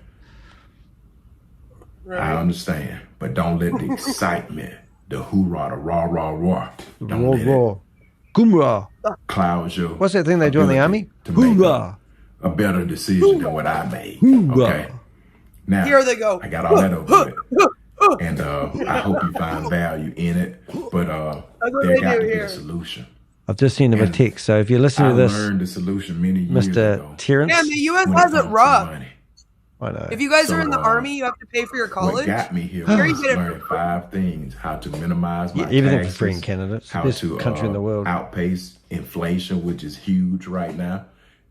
Right. I understand, but don't let the excitement, the hoorah, the rah, don't let it Gumrah. cloud your. What's that thing they do in the army? Hoorah. A better decision than what I made. Okay. Now, here they go. I got all that over with. And I hope you find value in it, but there got to be a solution. I've just seen him a text, so if you listen to this, I learned the solution many years Mr. ago. Terence. Man, the U.S. has it rough. I know. If you guys are in the army, you have to pay for your college. What got me here was learning 5 things: how to minimize my taxes, for free in Canada. It's how the best to country in the world. Outpace inflation, which is huge right now,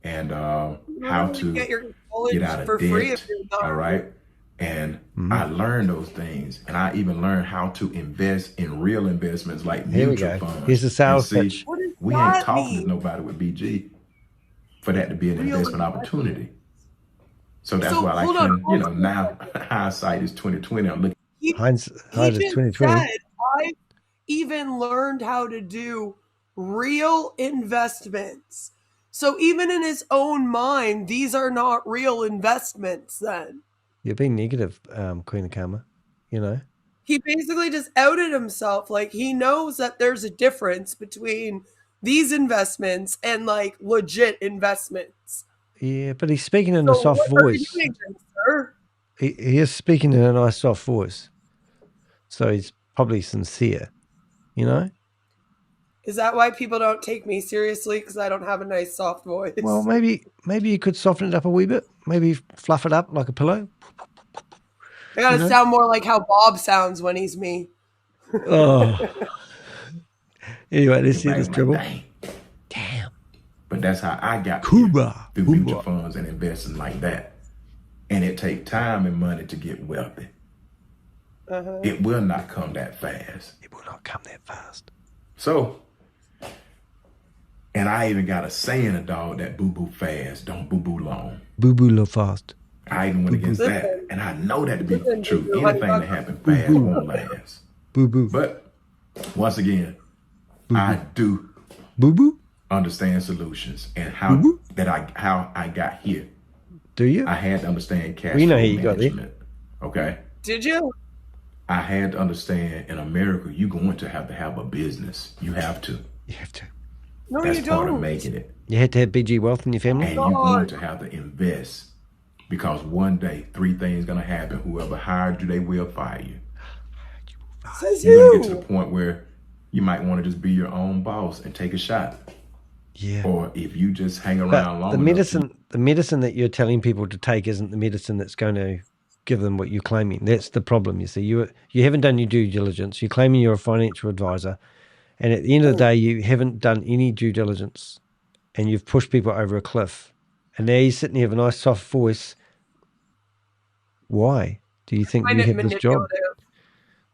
and how to get out of debt. All right. And I learned those things, and I even learned how to invest in real investments like mutual funds. Here's the sales pitch. We ain't talking to nobody with BG for that to be an investment opportunity. So that's why I can, now hindsight is 2020. I'm looking. Hindsight is 2020. I even learned how to do real investments. So even in his own mind, these are not real investments then. You're being negative, Queen of Karma, He basically just outed himself. Like, he knows that there's a difference between these investments and, like, legit investments. Yeah, but he's speaking in a soft voice. What are you doing, sir? He is speaking in a nice soft voice. So he's probably sincere, Is that why people don't take me seriously? Because I don't have a nice soft voice. Well, maybe you could soften it up a wee bit. Maybe fluff it up like a pillow. I gotta sound more like how Bob sounds when he's me. Oh. Anyway, let's see this dribble. Damn. But that's how I got Cuba. through mutual funds and investing like that. And it takes time and money to get wealthy. It will not come that fast. It will not come that fast. So, and I even got a saying, dog, that boo-boo fast, don't boo-boo long. Boo-boo low fast. I even went against that. And I know that to be true. Anything that happens fast won't last. Boo-boo. But, once again, I do boo-boo understand solutions and how I got here. Do you? I had to understand cash We know flow how you got management. Okay? Did you? I had to understand in America, you're going to have a business. You have to. You have to. No, That's you part don't. of making it. You had to have BG wealth in your family? And you're going to have to invest because one day, 3 things going to happen. Whoever hired you, they will fire you. Says You're going to get to the point where you might want to just be your own boss and take a shot. Yeah. Or if you just hang around long the enough. the medicine that you're telling people to take isn't the medicine that's going to give them what you're claiming. That's the problem. You see, you haven't done your due diligence. You're claiming you're a financial advisor, and at the end of the day, you haven't done any due diligence, and you've pushed people over a cliff. And now you're sitting here with a nice soft voice. Why do you think you have this job?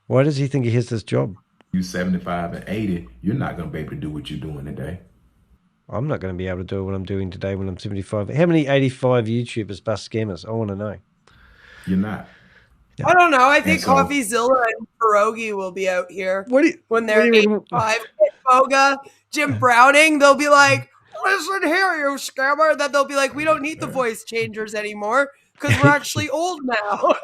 Why does he think he has this job? You're 75 and 80, you're not going to be able to do what you're doing today. I'm not going to be able to do what I'm doing today when I'm 75. How many 85 YouTubers bust scammers? I want to know. You're not. Yeah. I don't know. I think CoffeeZilla and Pierogi will be out here when they're 85. Boga, Jim Browning, they'll be like, listen here, you scammer. Then they'll be like, we don't need the voice changers anymore because we're actually old now.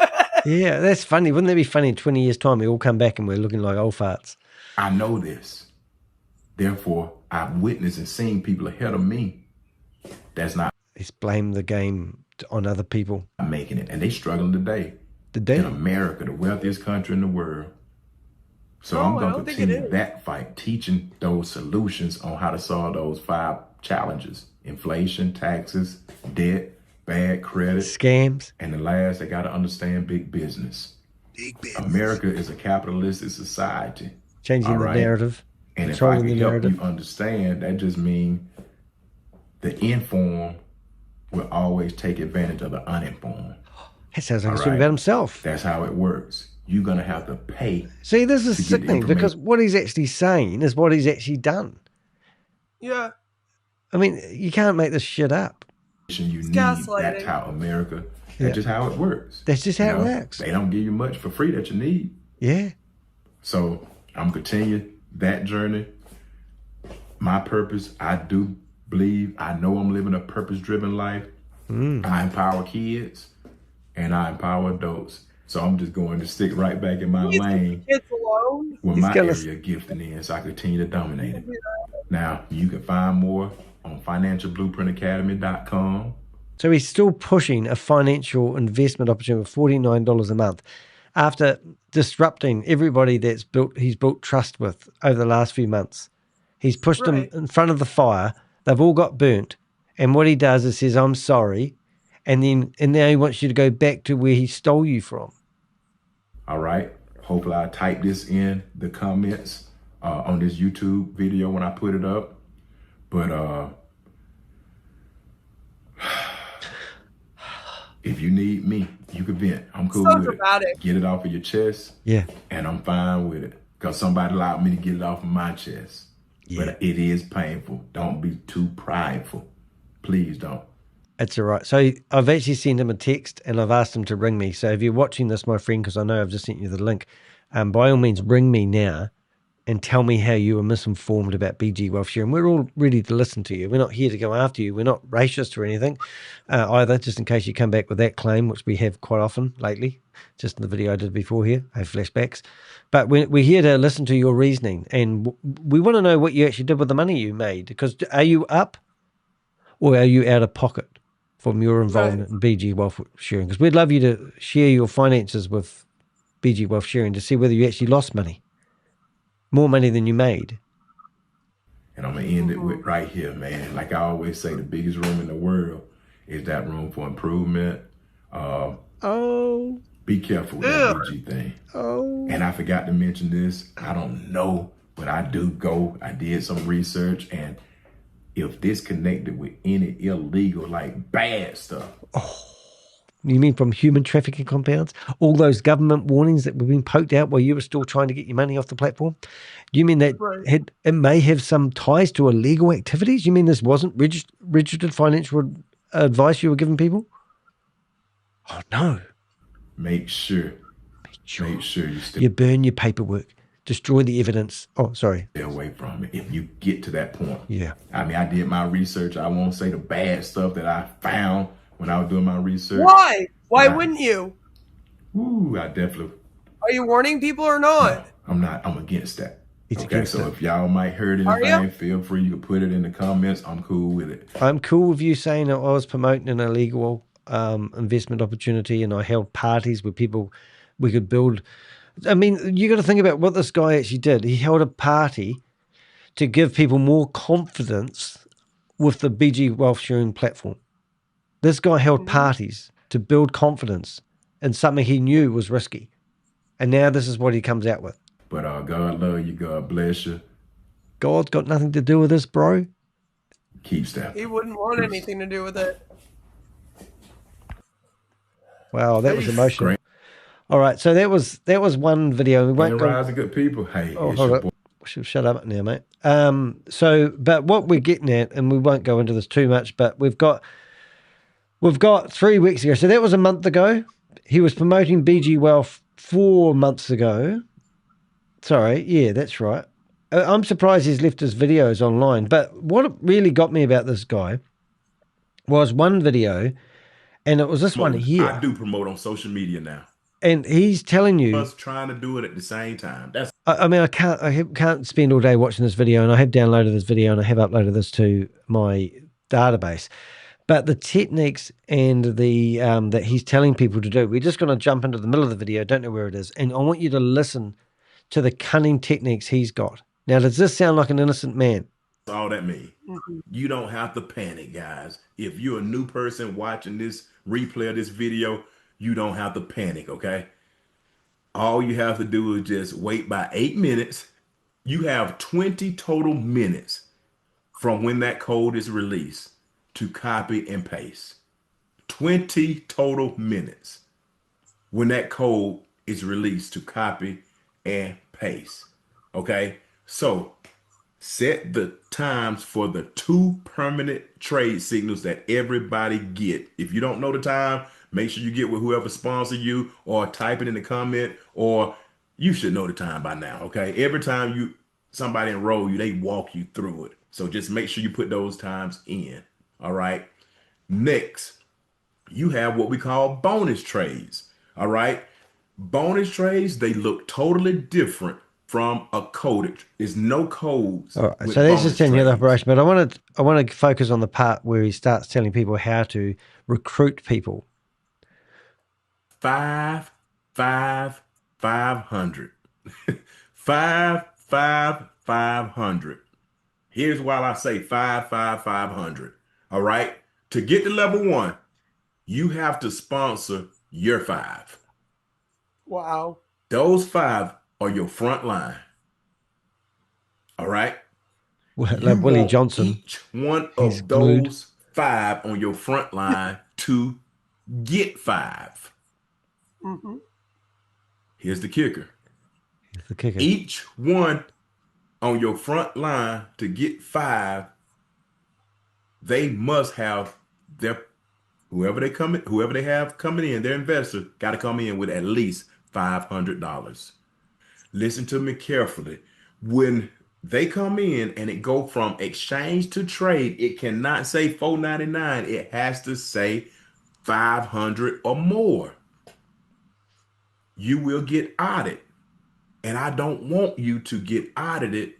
Yeah, that's funny. Wouldn't that be funny in 20 years' time? We all come back and we're looking like old farts. I know this. Therefore, I've witnessed and seen people ahead of me. That's not. He's blamed the game on other people. Making it. And they struggling today. Today? In America, the wealthiest country in the world. So I'm going to continue that fight, teaching those solutions on how to solve those 5 challenges. Inflation, taxes, debt, bad credit. Scams. And the last, they got to understand big business. Big business. America is a capitalistic society. Changing the narrative. And if I can help you understand, that just means the informed will always take advantage of the uninformed. That sounds like he's talking about himself. That's how it works. You're going to have to pay. See, this is sickening because what he's actually saying is what he's actually done. Yeah. I mean, you can't make this shit up. You need, that's how America, that's just how it works. That's just how it works. They don't give you much for free that you need. Yeah. So I'm continuing that journey. My purpose, I do believe, I know I'm living a purpose-driven life. I empower kids and I empower adults. So I'm just going to stick right back in my lane where my area of gifting is, so I continue to dominate it. Now, you can find more on financialblueprintacademy.com. So he's still pushing a financial investment opportunity of $49 a month after disrupting everybody he's built trust with over the last few months. He's pushed them in front of the fire. They've all got burnt. And what he does is says, I'm sorry. And now he wants you to go back to where he stole you from. All right. Hopefully I type this in the comments on this YouTube video when I put it up. But if you need me, you can vent. I'm cool with it. Get it off of your chest. Yeah. And I'm fine with it. Because somebody allowed me to get it off of my chest. Yeah. But it is painful. Don't be too prideful. Please don't. It's all right. So I've actually sent him a text and I've asked him to ring me. So if you're watching this, my friend, because I know I've just sent you the link, by all means, ring me now and tell me how you were misinformed about BG Wealth Sharing. We're all ready to listen to you. We're not here to go after you. We're not racist or anything either, just in case you come back with that claim, which we have quite often lately, just in the video I did before here. I have flashbacks. But we're here to listen to your reasoning. And we want to know what you actually did with the money you made. Because are you up or are you out of pocket from your involvement in BG Wealth Sharing? Because we'd love you to share your finances with BG Wealth Sharing to see whether you actually lost money. More money than you made. And I'm gonna end it with right here, man. Like I always say, the biggest room in the world is that room for improvement. Be careful with that BG thing. And I forgot to mention this. I don't know, but I do go. I did some research, and if this connected with any illegal, like bad stuff. You mean from human trafficking compounds? All those government warnings that were being poked out while you were still trying to get your money off the platform? You mean that it may have some ties to illegal activities? You mean this wasn't registered financial advice you were giving people? Oh, no. Make sure you burn your paperwork, destroy the evidence. Oh, sorry. Stay away from it if you get to that point. Yeah. I mean, I did my research. I won't say the bad stuff that I found when I was doing my research. Why? Why wouldn't you? I definitely. Are you warning people or not? No, I'm not. I'm against that. It's okay, so if y'all might heard anything, feel free. You can put it in the comments. I'm cool with it. I'm cool with you saying that I was promoting an illegal investment opportunity, and I held parties where we could build. I mean, you got to think about what this guy actually did. He held a party to give people more confidence with the BG Wealth Sharing platform. This guy held parties to build confidence in something he knew was risky. And now this is what he comes out with. But God love you. God bless you. God's got nothing to do with this, bro. Keep stepping. He wouldn't want anything to do with it. Wow, that was emotional. Great. All right, so that was one video. We won't go. Rise of good people. Hey, shut up now, mate. But what we're getting at, and we won't go into this too much, but we've got 3 weeks ago. So that was a month ago. He was promoting BG Wealth 4 months ago. Sorry, yeah, that's right. I'm surprised he's left his videos online. But what really got me about this guy was one video, and it was this one here. I do promote on social media now. And he's telling you, us trying to do it at the same time. That's. I mean, I can't spend all day watching this video, and I have downloaded this video and I have uploaded this to my database. But the techniques and the that he's telling people to do, we're just going to jump into the middle of the video. Don't know where it is, and I want you to listen to the cunning techniques he's got. Now, does this sound like an innocent man? That's all that means. You don't have to panic, guys. If you're a new person watching this replay of this video, you don't have to panic, okay? All you have to do is just wait by 8 minutes. You have 20 total minutes from when that code is released to copy and paste. 20 total minutes when that code is released to copy and paste, okay? So set the times for the 2 permanent trade signals that everybody get. If you don't know the time, make sure you get with whoever sponsors you, or type it in the comment, or you should know the time by now, okay? Every time somebody enroll you, they walk you through it. So just make sure you put those times in, all right? Next, you have what we call bonus trades, all right? Bonus trades, they look totally different from a coded. There's no codes. All right, so that's just telling you the operation, but I want to focus on the part where he starts telling people how to recruit people. 5, 5, 500. 5, 5, 500. Here's why I say 5, 5, 500. All right. To get to level 1, you have to sponsor your 5. Wow. Those 5 are your front line. All right. Like Willie Johnson. Each one of those 5 on your front line to get 5. Here's the kicker. Each one on your front line to get 5, they must have whoever they have coming in, their investor got to come in with at least $500. Listen to me carefully. When they come in and it go from exchange to trade, it cannot say $4.99. It has to say 500 or more. You will get audited. And I don't want you to get audited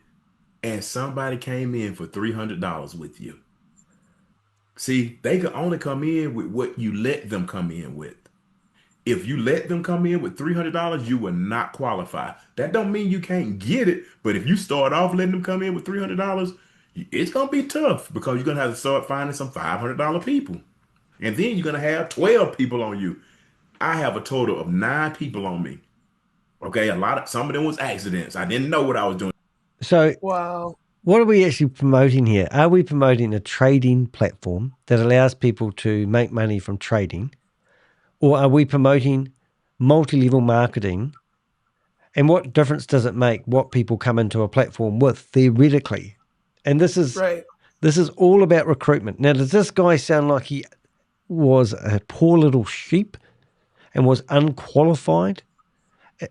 and somebody came in for $300 with you. See, they can only come in with what you let them come in with. If you let them come in with $300, you will not qualify. That don't mean you can't get it, but if you start off letting them come in with $300, It's gonna be tough because you're gonna have to start finding some $500 people, and then you're gonna have 12 people on you. I have a total of 9 people on me. Okay, some of them was accidents. I didn't know what I was doing. So, Wow. what are we actually promoting here? Are we promoting a trading platform that allows people to make money from trading, or are we promoting multi-level marketing? And what difference does it make what people come into a platform with theoretically? And this is Right. all about recruitment. Now, does this guy sound like he was a poor little sheep and was unqualified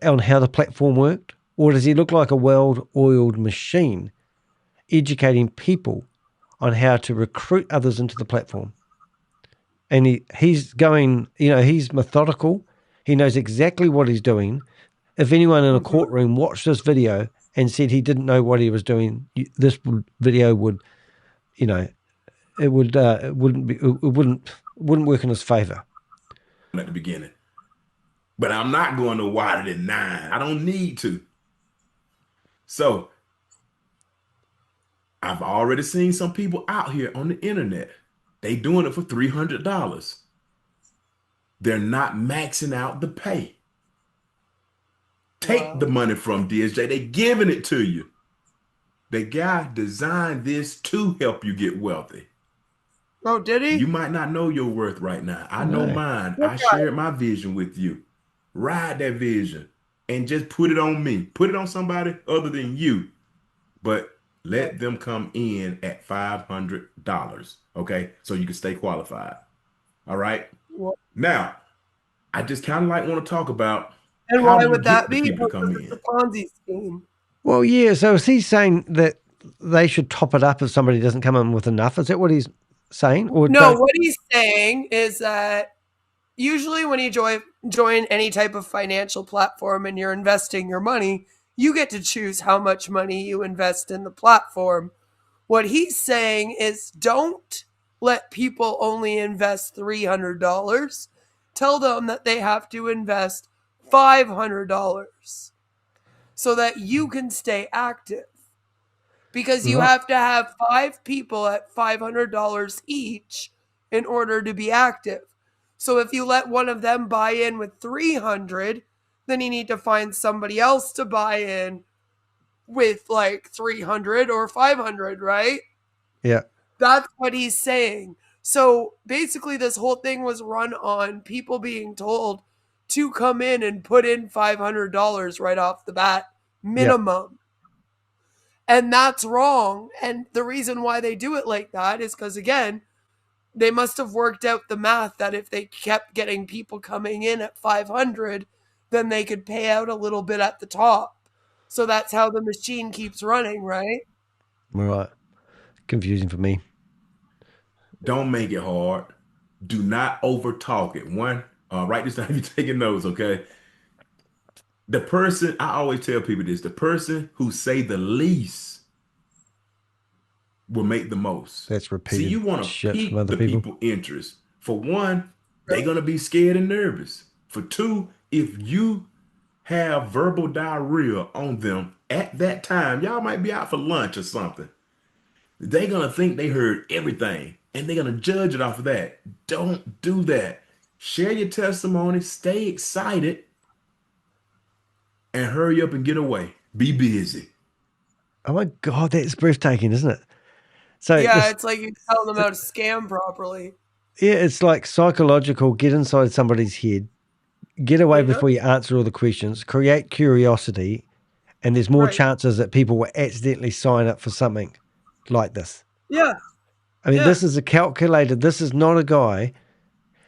on how the platform worked? Or does he look like a well-oiled machine educating people on how to recruit others into the platform? And he's going, he's methodical. He knows exactly what he's doing. If anyone in a courtroom watched this video and said he didn't know what he was doing, this video would, it wouldn't work in his favor. At the beginning, but I'm not going no wider than 9. I don't need to. So I've already seen some people out here on the internet. They doing it for $300. They're not maxing out the pay. Take the money from DSJ. They giving it to you. The guy designed this to help you get wealthy. Oh, did he? You might not know your worth right now. I know mine. I shared my vision with you. Ride that vision and just put it on me. Put it on somebody other than you. But let them come in at $500. Okay? So you can stay qualified. All right? Now, I just kind of want to talk about and how why do you would get that the be? people to come in. The Ponzi scheme. Well, yeah. So is he saying that they should top it up if somebody doesn't come in with enough? Is that what he's saying? Or no, what he's saying is that usually when you join any type of financial platform and you're investing your money, you get to choose how much money you invest in the platform. What he's saying is don't let people only invest $300. Tell them that they have to invest $500 so that you can stay active. Because you have to have 5 people at $500 each in order to be active. So if you let one of them buy in with 300, then you need to find somebody else to buy in with like 300 or 500, right? Yeah. That's what he's saying. So basically this whole thing was run on people being told to come in and put in $500 right off the bat minimum. Yep. And that's wrong. And the reason why they do it like that is because, again, they must have worked out the math that if they kept getting people coming in at 500, then they could pay out a little bit at the top. So that's how the machine keeps running, right? Right. Confusing for me. Don't make it hard. Do not over talk it. One, write this down if you're taking notes, okay? The person, I always tell people this, the person who say the least will make the most. That's repeated. See, you want to pique the people interest. For one, they're going to be scared and nervous. For two, if you have verbal diarrhea on them at that time, y'all might be out for lunch or something. They're going to think they heard everything and they're going to judge it off of that. Don't do that. Share your testimony, stay excited, and hurry up and get away. Be busy. Oh my God, that's breathtaking, isn't it? So yeah, it's like you tell them how to scam properly. Yeah, it's like psychological, get inside somebody's head, get away before you answer all the questions, create curiosity, and there's more chances that people will accidentally sign up for something like this. Yeah. I mean, this is this is not a guy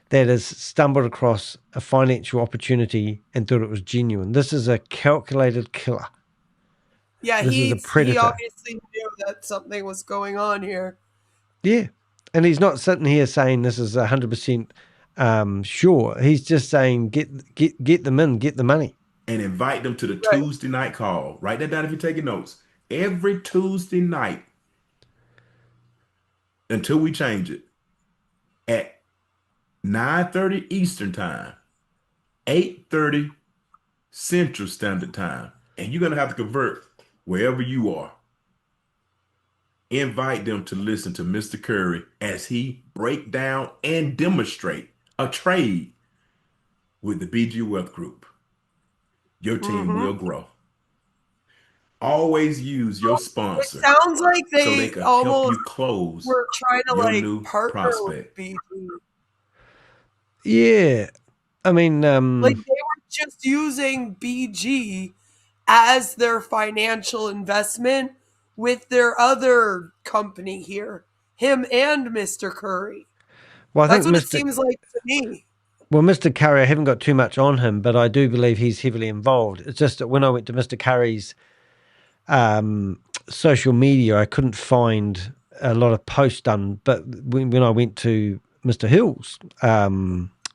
that has stumbled across a financial opportunity and thought it was genuine. This is a calculated killer. Yeah, he obviously knew that something was going on here. Yeah. And he's not sitting here saying this is 100% sure. He's just saying get them in, get the money. And invite them to the Tuesday night call. Write that down if you're taking notes. Every Tuesday night until we change it at 9:30 Eastern Time, 8:30 Central Standard Time. And you're going to have to convert wherever you are. Invite them to listen to Mr. Curry as he break down and demonstrate a trade with the BG Wealth Group. Your team will grow. Always use your It sponsor sounds like so they they can help almost you close were trying to your like new partner with prospect. BG. Yeah. I mean, Like they were just using BG as their financial investment with their other company here, him and Mr. Curry. well, I That's think what it seems like to me. Well, Mr. Curry, I haven't got too much on him, but I do believe he's heavily involved. It's just that when I went to Mr. Curry's social media, I couldn't find a lot of posts done. But when I went to Mr. Hill's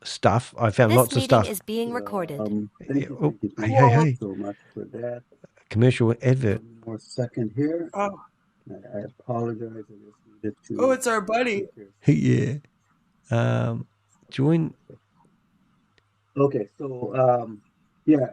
stuff, I found lots of stuff. This meeting is being recorded. Thank you Hey. so much for that. Commercial advert. One more second here. Oh, I apologize. I just needed to. oh, it's our buddy. Yeah. Join. Okay, so yeah.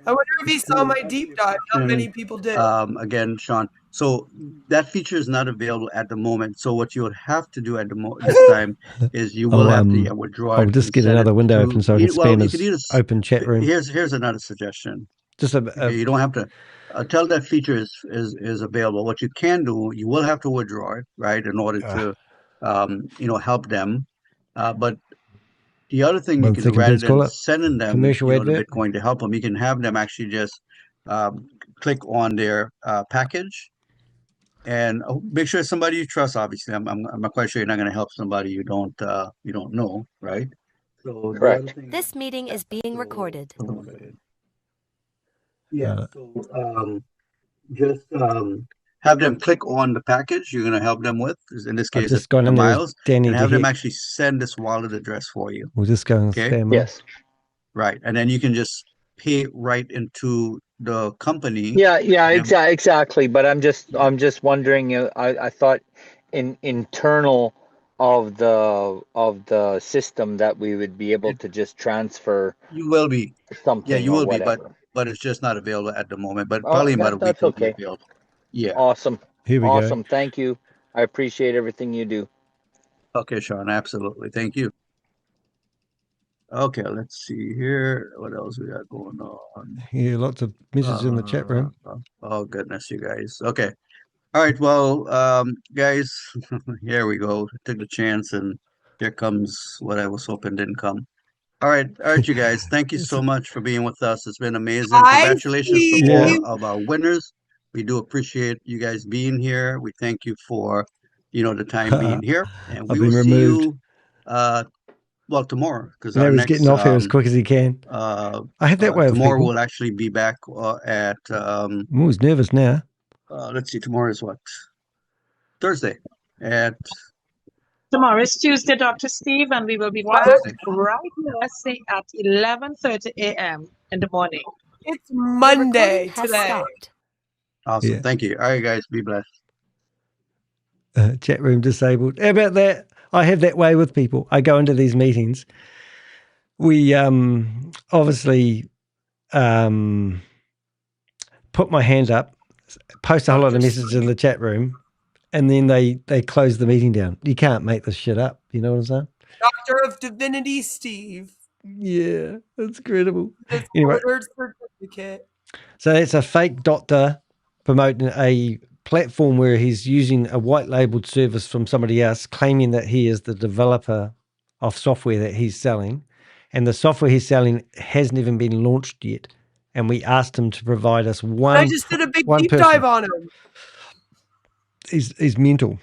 I wonder if he saw my deep dive. Not many people did. Again, Sean. So that feature is not available at the moment. So what you would have to do at this time is you will have to withdraw. I'll just get another window open so I can spam his open chat room. Here's another suggestion. Just you don't have to tell that feature is available. What you can do, you will have to withdraw it, right, in order to help them. But the other thing you can do, rather than sending them the Bitcoin to help them, you can have them actually just click on their package and make sure it's somebody you trust. Obviously, I'm not quite sure you're not going to help somebody you don't know, right? So correct. This meeting is being recorded. Yeah. So just have them click on the package you're going to help them with. In this case, it's Miles, and have them actually send this wallet address for you. We'll just go and spam. Yes. Right, and then you can just pay right into the company. Yeah, exactly. But I'm just wondering. I thought internal of the system that we would be able to just transfer. You will be something. Yeah, you will whatever. be, but it's just not available at the moment. But probably about a week. That's okay. Available. Yeah. Awesome. Here we go. Thank you. I appreciate everything you do. Okay, Sean. Absolutely. Thank you. Okay, let's see here. What else we got going on? Yeah, lots of messages in the chat room. Oh goodness, you guys. Okay. All right. Well, guys, here we go. Took the chance, and here comes what I was hoping didn't come. All right, you guys. Thank you so much for being with us. It's been amazing. Congratulations to all of our winners. We do appreciate you guys being here. We thank you for, the time being here, and we will see you. Well, tomorrow, because our next getting off here as quick as he can. I had that way. Tomorrow we'll actually be back at. He's nervous now. Let's see. Tomorrow is what? Thursday. Tomorrow is Tuesday, Dr. Steve, and we will be back right here at 11:30 a.m. in the morning. It's Monday today. Awesome. Yeah. Thank you. All right, guys. Be blessed. Chat room disabled. How about that? I have that way with people. I go into these meetings. We obviously put my hand up, post a whole lot of messages in the chat room, and then they close the meeting down. You can't make this shit up. You know what I'm saying? Doctor of Divinity Steve. Yeah, that's incredible. Anyway, certificate. So it's a fake doctor promoting a platform where he's using a white labeled service from somebody else, claiming that he is the developer of software that he's selling, and the software he's selling hasn't even been launched yet. And we asked him to provide us one. I just did a big deep dive on him. He's mental.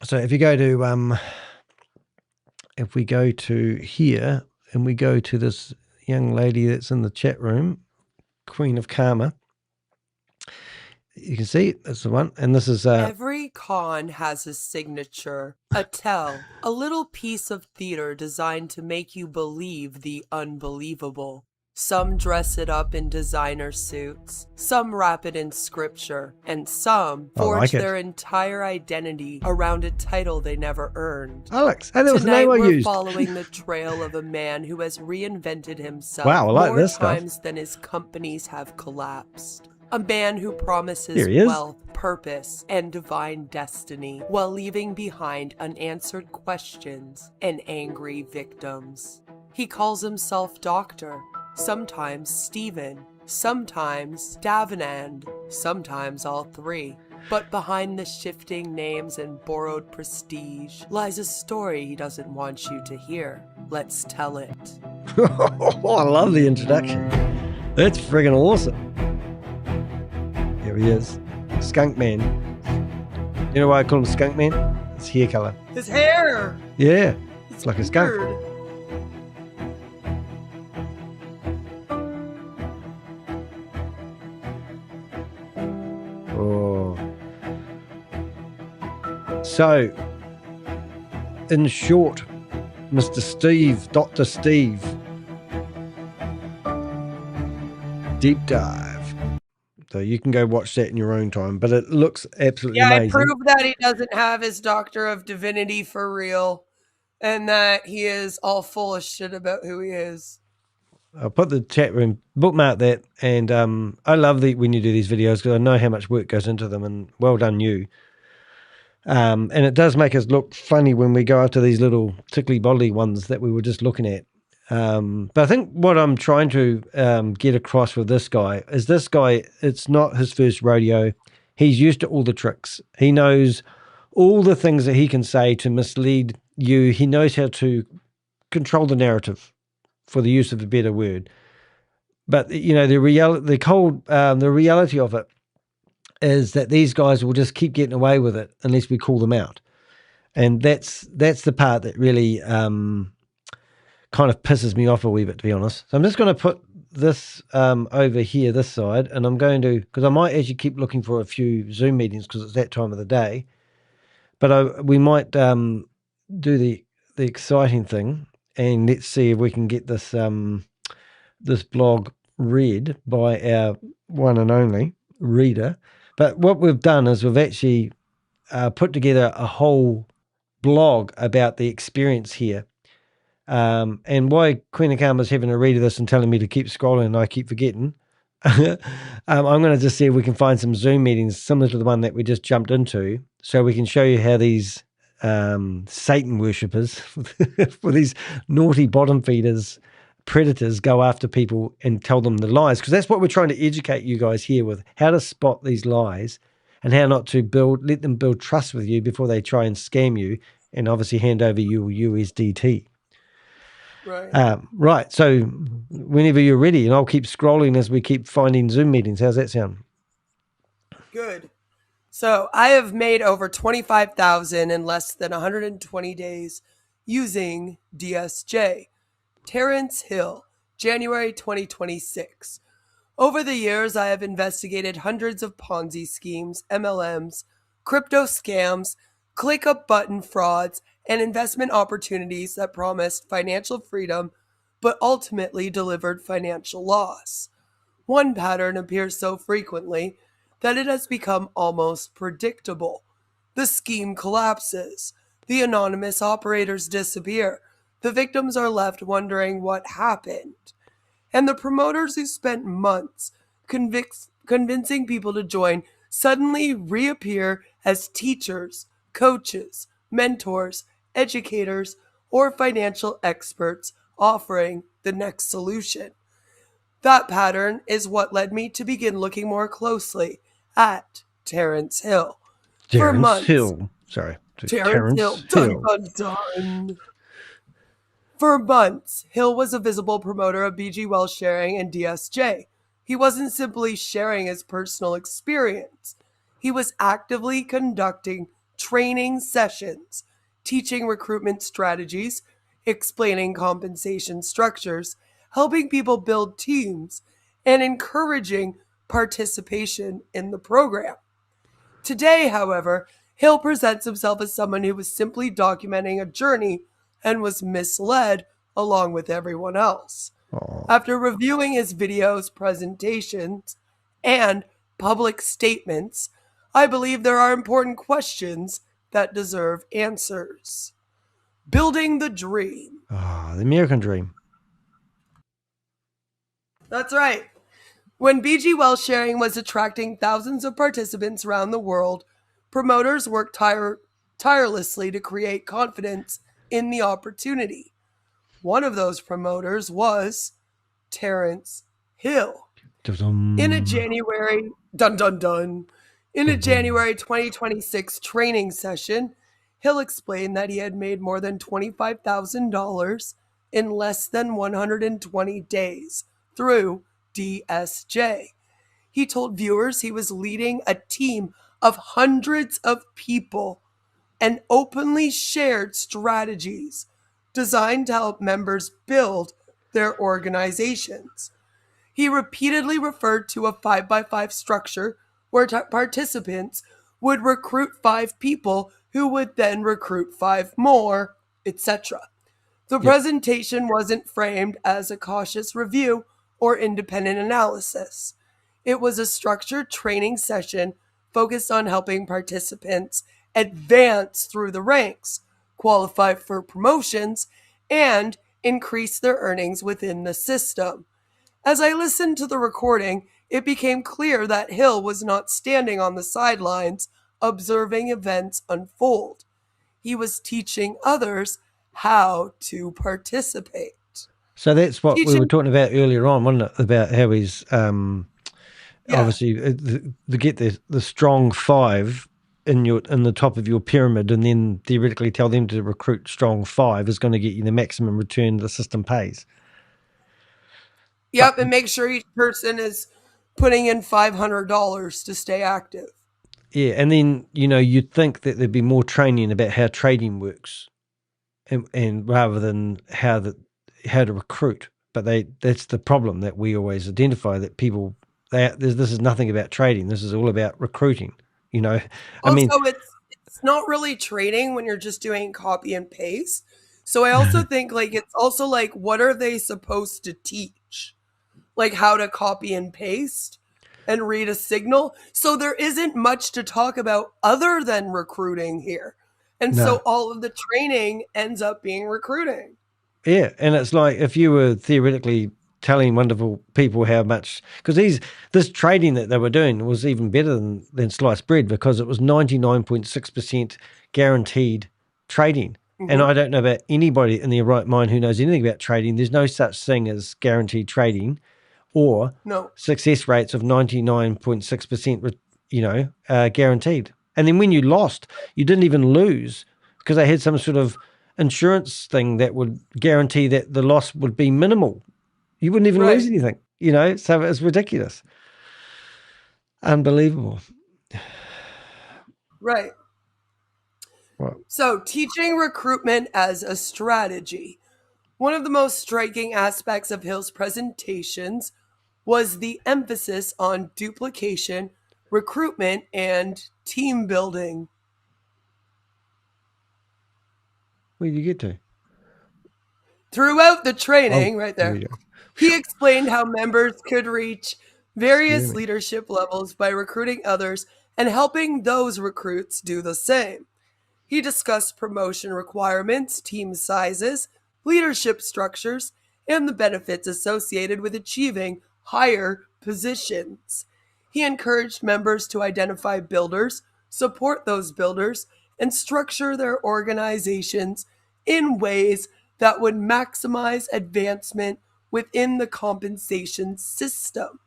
So if you go to if we go to here and we go to this young lady that's in the chat room, Queen of Karma. You can see that's the one, and this is every con has a signature, a tell, a little piece of theater designed to make you believe the unbelievable. Some dress it up in designer suits, some wrap it in scripture, and some forge their entire identity around a title they never earned. Alex, that was the name I used. We're following the trail of a man who has reinvented himself more times than his companies have collapsed. A man who promises Here he is. wealth, purpose, and divine destiny while leaving behind unanswered questions and angry victims. He calls himself Doctor, sometimes Stephen, sometimes Davenand, sometimes all three. But behind the shifting names and borrowed prestige lies a story he doesn't want you to hear. Let's tell it. I love the introduction. That's friggin' awesome. Here he is. Skunk Man. You know why I call him Skunk Man? It's hair color. His hair! Yeah. It's like a skunk. Weird. Oh. So, in short, Mr. Steve, Dr. Steve, deep dive. So you can go watch that in your own time, but it looks absolutely amazing. I proved that he doesn't have his Doctor of Divinity for real, and that he is all full of shit about who he is. I'll put the chat room, bookmark that, and I love when you do these videos because I know how much work goes into them, and well done you. And it does make us look funny when we go after these little tickly bodily ones that we were just looking at. But I think what I'm trying to get across with this guy is it's not his first rodeo. He's used to all the tricks. He knows all the things that he can say to mislead you. He knows how to control the narrative, for the use of a better word. But, you know, the reality of it is that these guys will just keep getting away with it unless we call them out. And that's the part that really kind of pisses me off a wee bit, to be honest. So I'm just going to put this over here, this side, and I'm going to, because I might actually keep looking for a few Zoom meetings because it's that time of the day. But we might do the exciting thing, and let's see if we can get this this blog read by our one and only reader. But what we've done is we've actually put together a whole blog about the experience here. And why Queen of Karma's having a read of this and telling me to keep scrolling and I keep forgetting, I'm going to just see if we can find some Zoom meetings similar to the one that we just jumped into so we can show you how these Satan worshippers, for these naughty bottom feeders, predators go after people and tell them the lies, because that's what we're trying to educate you guys here with, how to spot these lies and how not to let them build trust with you before they try and scam you and obviously hand over your USDT. Right. So whenever you're ready, and I'll keep scrolling as we keep finding Zoom meetings. How's that sound? Good. So I have made over 25,000 in less than 120 days using DSJ. Tarence Hill, January 2026. Over the years, I have investigated hundreds of Ponzi schemes, MLMs, crypto scams, click-a-button frauds, and investment opportunities that promised financial freedom but ultimately delivered financial loss. One pattern appears so frequently that it has become almost predictable. The scheme collapses. The anonymous operators disappear. The victims are left wondering what happened. And the promoters who spent months convincing people to join suddenly reappear as teachers, coaches, mentors, educators, or financial experts offering the next solution. That pattern is what led me to begin looking more closely at Tarence Hill. Tarence Hill. Tarence Hill. Dun, dun, dun. For months, Hill was a visible promoter of BG Wealth Sharing and DSJ. He wasn't simply sharing his personal experience. He was actively conducting training sessions, teaching recruitment strategies, explaining compensation structures, helping people build teams, and encouraging participation in the program. Today, however, Hill presents himself as someone who was simply documenting a journey and was misled along with everyone else. After reviewing his videos, presentations, and public statements, I believe there are important questions that deserve answers. Building the dream. The American dream. That's right. When BG Well sharing was attracting thousands of participants around the world, promoters worked tirelessly to create confidence in the opportunity. One of those promoters was Tarence Hill. In a January, in a January 2026 training session, Hill explained that he had made more than $25,000 in less than 120 days through DSJ. He told viewers he was leading a team of hundreds of people and openly shared strategies designed to help members build their organizations. He repeatedly referred to a 5x5 structure where participants would recruit 5 people who would then recruit 5 more, etc. The presentation wasn't framed as a cautious review or independent analysis. It was a structured training session focused on helping participants advance through the ranks, qualify for promotions, and increase their earnings within the system. As I listened to the recording, it became clear that Hill was not standing on the sidelines observing events unfold. He was teaching others how to participate. So that's what we were talking about earlier on, wasn't it? About how he's obviously to get the strong 5 in the top of your pyramid, and then theoretically tell them to recruit strong 5 is going to get you the maximum return the system pays. Yep, and make sure each person is putting in $500 to stay active. Yeah, and then, you'd think that there'd be more training about how trading works and rather than how to recruit. But that's the problem that we always identify, that people, this is nothing about trading. This is all about recruiting, It's not really trading when you're just doing copy and paste. So I also think it's also what are they supposed to teach? Like how to copy and paste and read a signal. So there isn't much to talk about other than recruiting here. And so all of the training ends up being recruiting. Yeah, and it's like if you were theoretically telling wonderful people how much, because this trading that they were doing was even better than sliced bread, because it was 99.6% guaranteed trading. Mm-hmm. And I don't know about anybody in their right mind who knows anything about trading. There's no such thing as guaranteed trading or success rates of 99.6%, guaranteed. And then when you lost, you didn't even lose, because they had some sort of insurance thing that would guarantee that the loss would be minimal. You wouldn't even lose anything, so it's ridiculous. Unbelievable. Right. So teaching recruitment as a strategy. One of the most striking aspects of Hill's presentations was the emphasis on duplication, recruitment, and team building. Where did you get to? Throughout the training, right there, he explained how members could reach various leadership levels by recruiting others and helping those recruits do the same. He discussed promotion requirements, team sizes, leadership structures, and the benefits associated with achieving higher positions. He encouraged members to identify builders, support those builders, and structure their organizations in ways that would maximize advancement within the compensation system.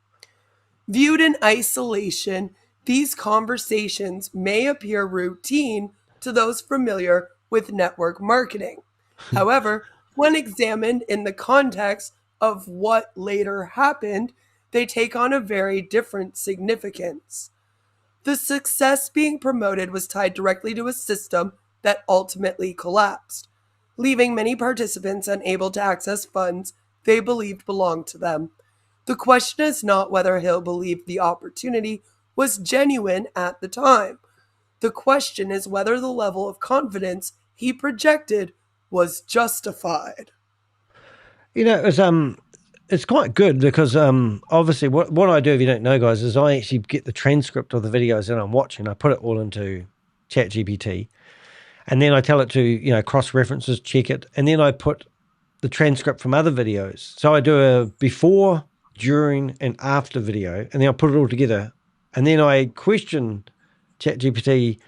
Viewed in isolation, these conversations may appear routine to those familiar with network marketing. However, when examined in the context of what later happened, they take on a very different significance. The success being promoted was tied directly to a system that ultimately collapsed, leaving many participants unable to access funds they believed belonged to them. The question is not whether Hill believed the opportunity was genuine at the time. The question is whether the level of confidence he projected was justified. It's quite good because obviously what I do, if you don't know, guys, is I actually get the transcript of the videos that I'm watching. I put it all into ChatGPT, and then I tell it to cross-references, check it, and then I put the transcript from other videos. So I do a before, during and after video, and then I put it all together. And then I question ChatGPT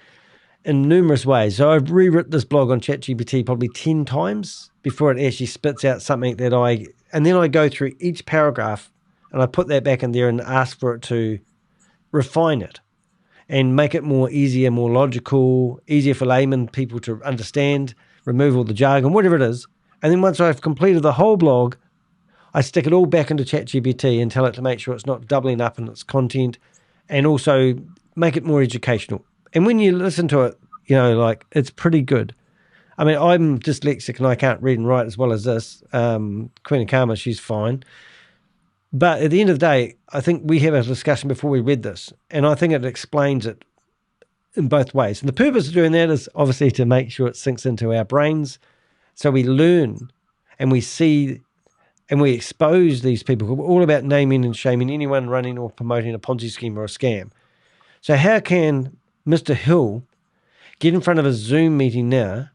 in numerous ways. So I've rewritten this blog on ChatGPT probably 10 times before it actually spits out something and then I go through each paragraph and I put that back in there and ask for it to refine it and make it more easier, more logical, easier for layman people to understand, remove all the jargon, whatever it is. And then once I've completed the whole blog, I stick it all back into ChatGPT and tell it to make sure it's not doubling up in its content and also make it more educational. And when you listen to it, it's pretty good. I mean, I'm dyslexic and I can't read and write as well as this. Queen of Karma, she's fine. But at the end of the day, I think we have a discussion before we read this, and I think it explains it in both ways. And the purpose of doing that is obviously to make sure it sinks into our brains so we learn and we see and we expose these people. We're all about naming and shaming anyone running or promoting a Ponzi scheme or a scam. So how can Mr. Hill get in front of a Zoom meeting now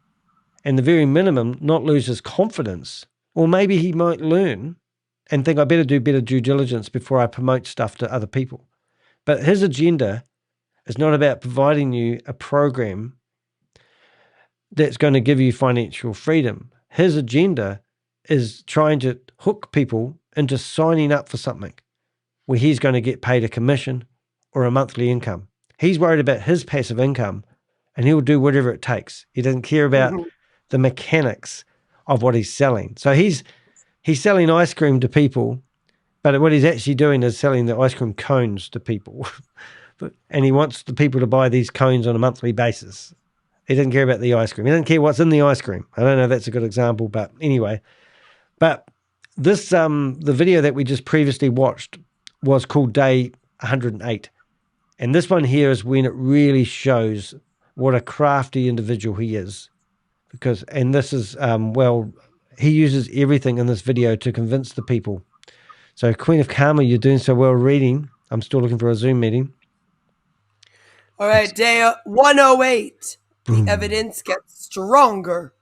and the very minimum not lose his confidence? Or maybe he might learn and think I better do better due diligence before I promote stuff to other people. But his agenda is not about providing you a program that's going to give you financial freedom. His agenda is trying to hook people into signing up for something where he's going to get paid a commission or a monthly income. He's worried about his passive income and he'll do whatever it takes. He doesn't care about the mechanics of what he's selling. So he's selling ice cream to people, but what he's actually doing is selling the ice cream cones to people. And he wants the people to buy these cones on a monthly basis. He doesn't care about the ice cream. He doesn't care what's in the ice cream. I don't know if that's a good example, but anyway. But this, the video that we just previously watched was called Day 108. And this one here is when it really shows what a crafty individual he is. And this is, he uses everything in this video to convince the people. So Queen of Karma, you're doing so well reading. I'm still looking for a Zoom meeting. All right, day 108. The evidence gets stronger.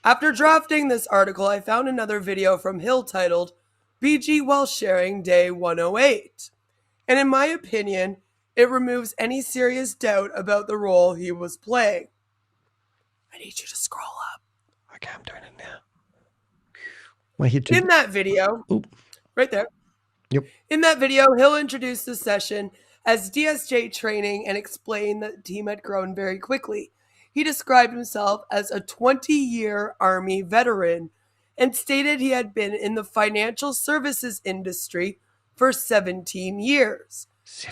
After drafting this article, I found another video from Hill titled BG while sharing day 108. And in my opinion, it removes any serious doubt about the role he was playing. I need you to scroll up. Okay, I'm doing it now. In that video, right there. Yep. In that video, Hill introduced the session as DSJ training and explained that the team had grown very quickly. He described himself as a 20-year Army veteran and stated he had been in the financial services industry for 17 years.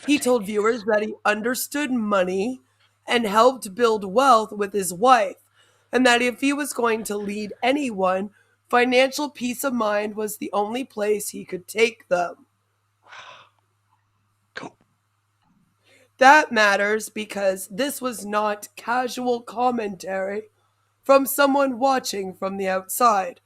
He told viewers that he understood money and helped build wealth with his wife, and that if he was going to lead anyone, financial peace of mind was the only place he could take them. Cool. That matters because this was not casual commentary from someone watching from the outside.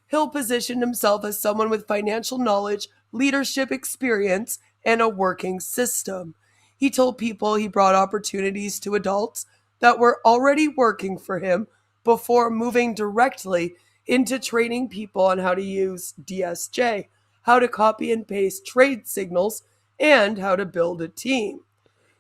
Hill positioned himself as someone with financial knowledge, leadership experience, and a working system. He told people he brought opportunities to adults that were already working for him before moving directly into training people on how to use DSJ, how to copy and paste trade signals, and how to build a team.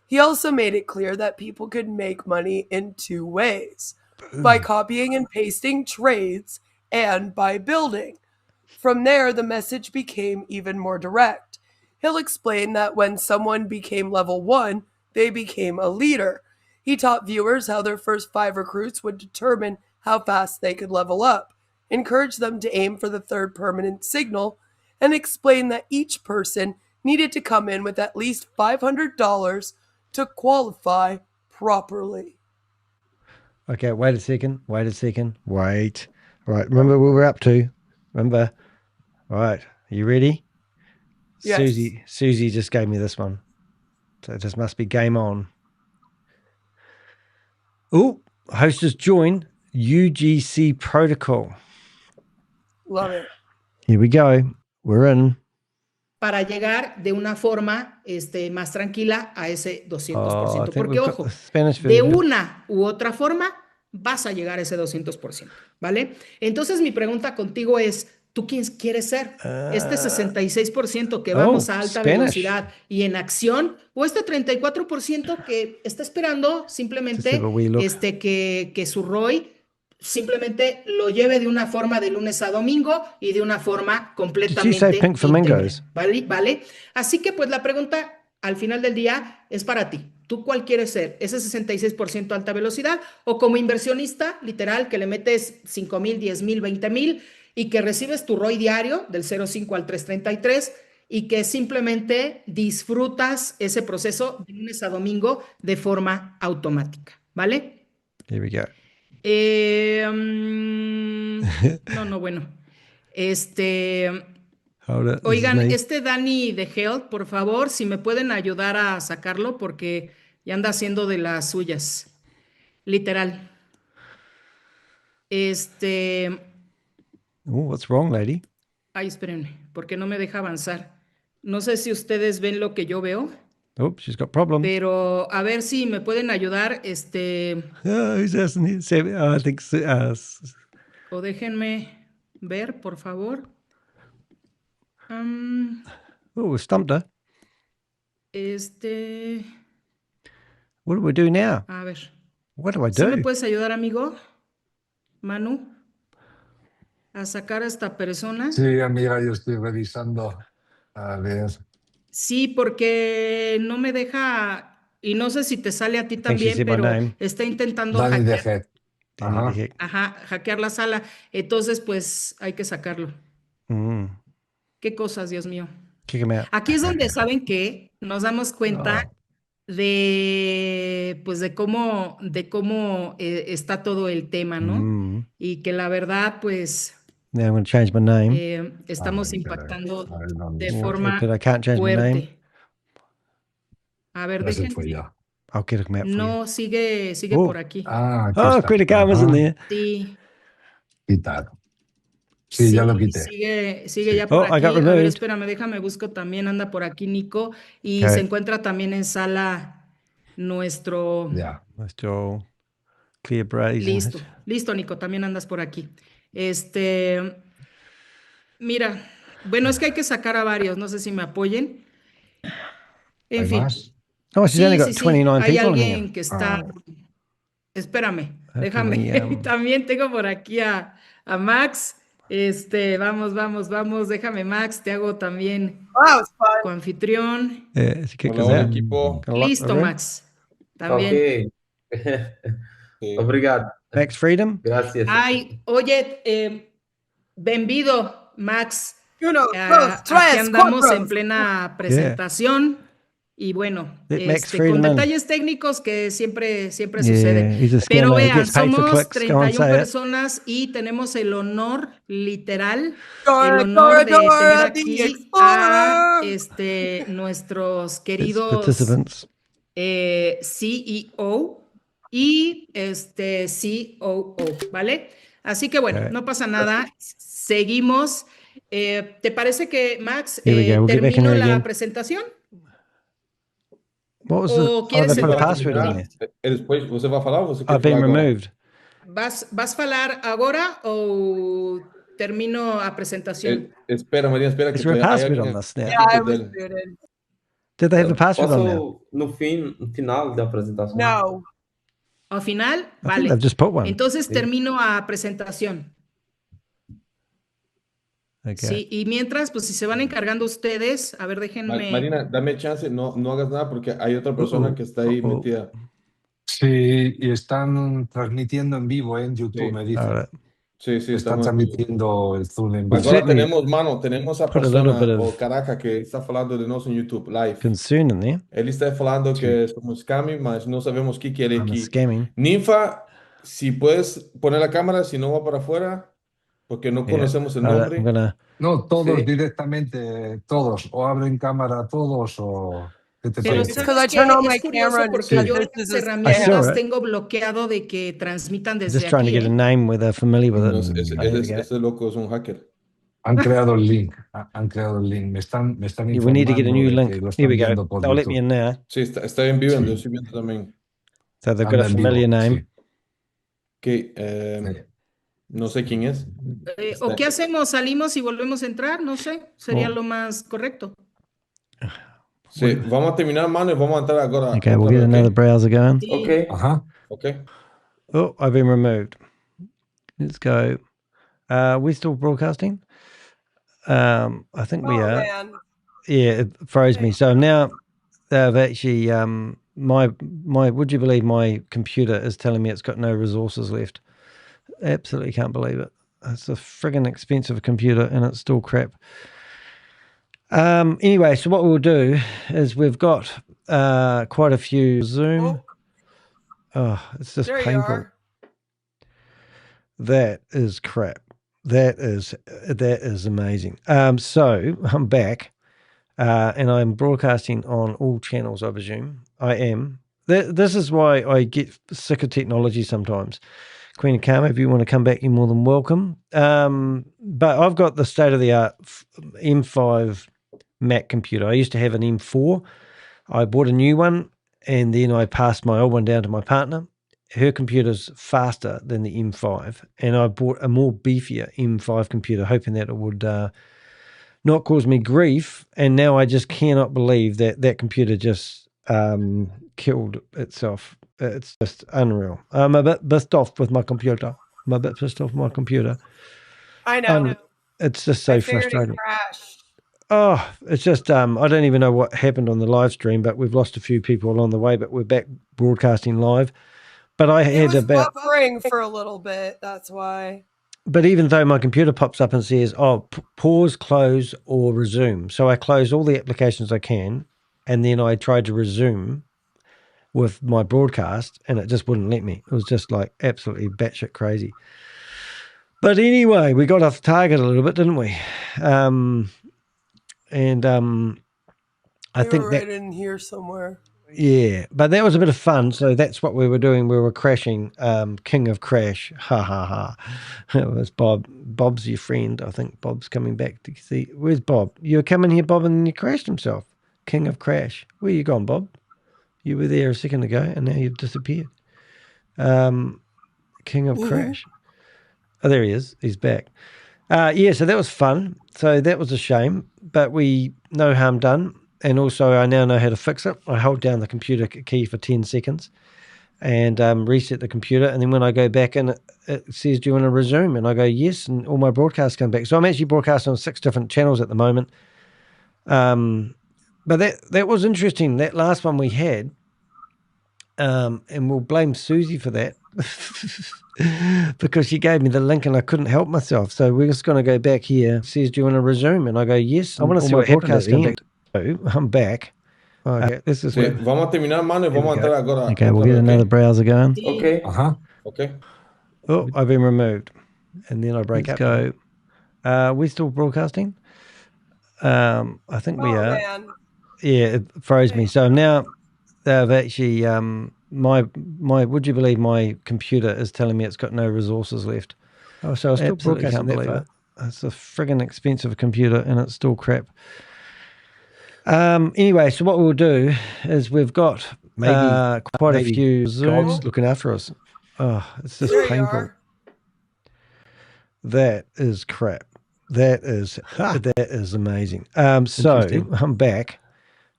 He also made it clear that people could make money in two ways, by copying and pasting trades and by building. From there, the message became even more direct. Hill explained that when someone became level 1, they became a leader. He taught viewers how their first 5 recruits would determine how fast they could level up, encouraged them to aim for the 3rd permanent signal, and explained that each person needed to come in with at least $500 to qualify properly. Okay, wait a second. Right, remember what we're up to. Remember. All right, are you ready? Yes. Susie just gave me this one. So it just must be game on. Oh, host has joined UGC protocol. Love it. Here we go. We're in. Para llegar de una forma más tranquila a ese 200%. Porque, ojo, de una u otra forma vas a llegar a ese 200%, ¿vale? Entonces, mi pregunta contigo es, ¿tú quién quieres ser? ¿Este 66% que vamos a alta velocidad y en acción? ¿O este 34% que está esperando simplemente que su ROI simplemente lo lleve de una forma de lunes a domingo y de una forma completamente íntegra? ¿Vale? Así que pues la pregunta al final del día es para ti. ¿Tú cuál quieres ser? ¿Ese 66% alta velocidad o como inversionista, literal, que le metes 5,000, 10,000, 20,000 y que recibes tu ROI diario del 0,5 al 3,33 y que simplemente disfrutas ese proceso de lunes a domingo de forma automática? ¿Vale? Here we go. No, bueno. Hold it. Oigan, Dani de Health, por favor, si me pueden ayudar a sacarlo porque ya anda haciendo de las suyas. Literal. What's wrong, lady? Ay, espérenme, porque no me deja avanzar. No sé si ustedes ven lo que yo veo. Oh, she's got problems. Pero a ver si me pueden ayudar, who's asking? I think. O déjenme ver, por favor. We stumped her. What do we do now? A ver. What do I do? ¿Sí me puedes ayudar, amigo? Manu, a sacar a esta persona. Sí, amiga, yo estoy revisando. A ver. Sí, porque no me deja, y no sé si te sale a ti también, pero está intentando Dani de hackear. Head. Ajá, hackear la sala. Entonces, pues hay que sacarlo. Qué cosas, Dios mío. Kick him out. Aquí es donde saben que nos damos cuenta de cómo está todo el tema, ¿no? Y que la verdad, pues Now I'm going to change my name. estamos impactando de forma But I can't change my name. fuerte. A ver, déjenme. I'll get him out for you. No, sigue por aquí. Aquí está. Critical wasn't there. Sí. Quitado. Sí, ya lo quité. Sigue ya por aquí. I got removed. A ver, espérame, déjame busco también, anda por aquí Nico. Y se encuentra también en sala nuestro Clear Brazen. Listo, Nico, también andas por aquí. Mira, bueno, es que hay que sacar a varios, no sé si me apoyen. En fin. Más? Oh, she's only got 29 hay people alguien que está... Espérame, déjame. También tengo por aquí a Max. Vamos, déjame, Max, te hago también coanfitrión. Hola, equipo. Listo, Max. También. Obrigado. Max Freedom. Gracias. Ay, oye, bienvenido, Max. Aquí andamos en plena presentación. Y bueno, con detalles técnicos que siempre suceden. Pero vean, somos 31 personas y tenemos el honor, literal, de tener aquí a nuestros queridos CEO y COO, ¿vale? Así que bueno, no pasa nada, seguimos. ¿Te parece que, Max, termino la presentación? What was they put a password in there? Depois você vai falar ou você quer I've been falar agora? removed. ¿Vas falar agora o termino a presentación? Espera, Maria, espera. Is there a password on this now? Yeah, I was muted. Did they have the password on there? No final da apresentação. No. ¿Al final? I think Vale. they've just put one. Entonces termino a presentación. Okay. Sí, y mientras, pues si se van encargando ustedes, a ver, déjenme. Marina, dame chance, no hagas nada porque hay otra persona que está ahí metida. Sí, y están transmitiendo en vivo en YouTube, me dicen. Sí, están transmitiendo el Zoom en vivo. Agora tenemos a persona, o Caraca, que está falando de nós em YouTube, live. Concern in there. Ele está falando que somos scamming, mas não sabemos o que ele I'm aqui. scamming. Ninfa, si puedes poner la cámara, si no va para afuera, porque no conocemos el nombre. No, todos directamente, todos. O abren cámara todos o... Pero es curioso porque yo las herramientas tengo bloqueado de que transmitan desde Just trying aquí. to get a name where they're familiar with it. Ese loco es un hacker. Han creado el link. Me están informando. We need to get a new link. Here we go. They'll let me in now. Sí, está en vivo, yo estoy viendo también. So they've got a familiar name. Okay. No sé quién es. ¿O qué hacemos? ¿Salimos y volvemos a entrar? No sé, sería lo más correcto. Sí, vamos a terminar, mano, y vamos a entrar ahora. Okay, we'll get another browser going. Okay. Ajá. Okay. Oh, I've been removed. Let's go. We're still broadcasting? I think we are. Man. Yeah, it froze me. So now they've actually my would you believe my computer is telling me it's got no resources left. Absolutely can't believe it. It's a friggin' expensive computer and it's still crap. Anyway, so what we'll do is we've got quite a few Zoom. Oh, it's just There painful. you are. That is crap. That is amazing. So I'm back, and I'm broadcasting on all channels, I presume. I am. This is why I get sick of technology sometimes. Queen of Karma, if you want to come back, you're more than welcome. But I've got the state-of-the-art M5 Mac computer. I used to have an M4. I bought a new one, and then I passed my old one down to my partner. Her computer's faster than the M5, and I bought a more beefier M5 computer, hoping that it would not cause me grief. And now I just cannot believe that computer just killed itself. It's just unreal. I'm a bit pissed off with my computer. I know. It's just so I figured frustrating. it crashed. Oh, it's just I don't even know what happened on the live stream, but we've lost a few people along the way, but we're back broadcasting live. But I had about buffering for a little bit. That's why. But even though my computer pops up and says, "Oh, pause, close, or resume," so I closed all the applications I can, and then I tried to resume with my broadcast, and it just wouldn't let me. It was just like absolutely batshit crazy. But anyway, we got off target a little bit, didn't we? I think right in here somewhere. Yeah, but that was a bit of fun. So that's what we were doing. We were crashing King of Crash. Ha, ha, ha. It was Bob. Bob's your friend. I think Bob's coming back to see. Where's Bob? You were coming here, Bob, and then you crashed himself. King of Crash. Where you gone, Bob? You were there a second ago, and now you've disappeared. King of Crash. Oh, there he is. He's back. Yeah, so that was fun. So that was a shame, but no harm done. And also, I now know how to fix it. I hold down the computer key for 10 seconds and reset the computer. And then when I go back in, it says, "Do you want to resume?" And I go, "Yes." And all my broadcasts come back. So I'm actually broadcasting on 6 different channels at the moment. But that was interesting. That last one we had, and we'll blame Susie for that because she gave me the link and I couldn't help myself. So we're just going to go back here. It says, "Do you want to resume?" And I go, "Yes." I want to see what happened at the end. I'm back. Okay, this is Sí, vamos a terminar, mano, y vamos a entrar ahora. Okay, we'll get another browser going. Okay. Ajá. Okay. Oh, I've been removed. And then I break up. Go. We're still broadcasting? I think we are. Man. Yeah, it froze me. So now they've actually my would you believe my computer is telling me it's got no resources left. Oh, so I still broadcasting that far. It's a friggin' expensive computer and it's still crap. Anyway, so what we'll do is we've got quite a few Zooms looking after us. Oh, it's just painful. That is crap. That is amazing. So I'm back,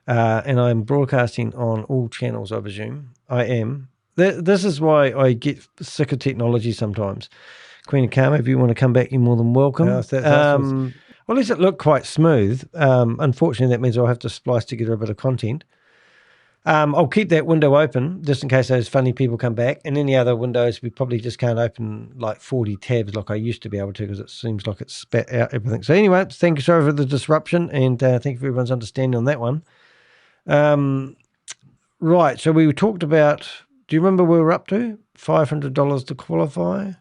and I'm broadcasting on all channels, I presume. I am. This is why I get sick of technology sometimes. Queen of Karma, if you want to come back, you're more than welcome. Well, at least it looked quite smooth. Unfortunately, that means I'll have to splice together a bit of content. I'll keep that window open just in case those funny people come back. And any other windows, we probably just can't open like 40 tabs like I used to be able to because it seems like it's spat out everything. So anyway, thank you sorry for the disruption and thank you for everyone's understanding on that one. Right, so we talked about, do you remember where we were up to? $500 to qualify?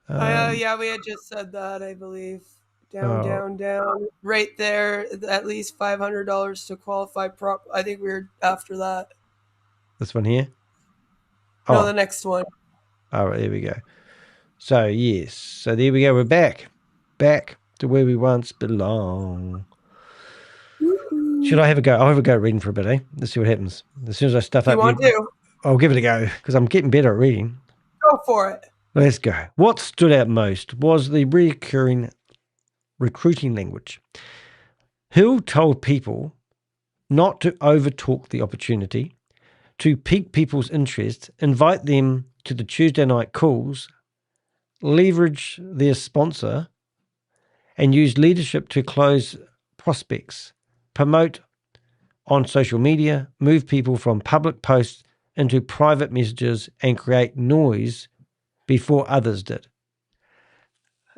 Yeah, we had just said that, I believe. Down. Right there, at least $500 to qualify. I think we were after that. This one here? No, the next one. All right, there we go. So, yes. So, there we go. We're back. Back to where we once belong. Should I have a go? I'll have a go reading for a bit, eh? Let's see what happens. As soon as I stuff up. You want to? I'll give it a go because I'm getting better at reading. Go for it. Let's go. What stood out most was the recurring recruiting language. Hill told people not to overtalk the opportunity, to pique people's interest, invite them to the Tuesday night calls, leverage their sponsor, and use leadership to close prospects, promote on social media, move people from public posts into private messages, and create noise before others did.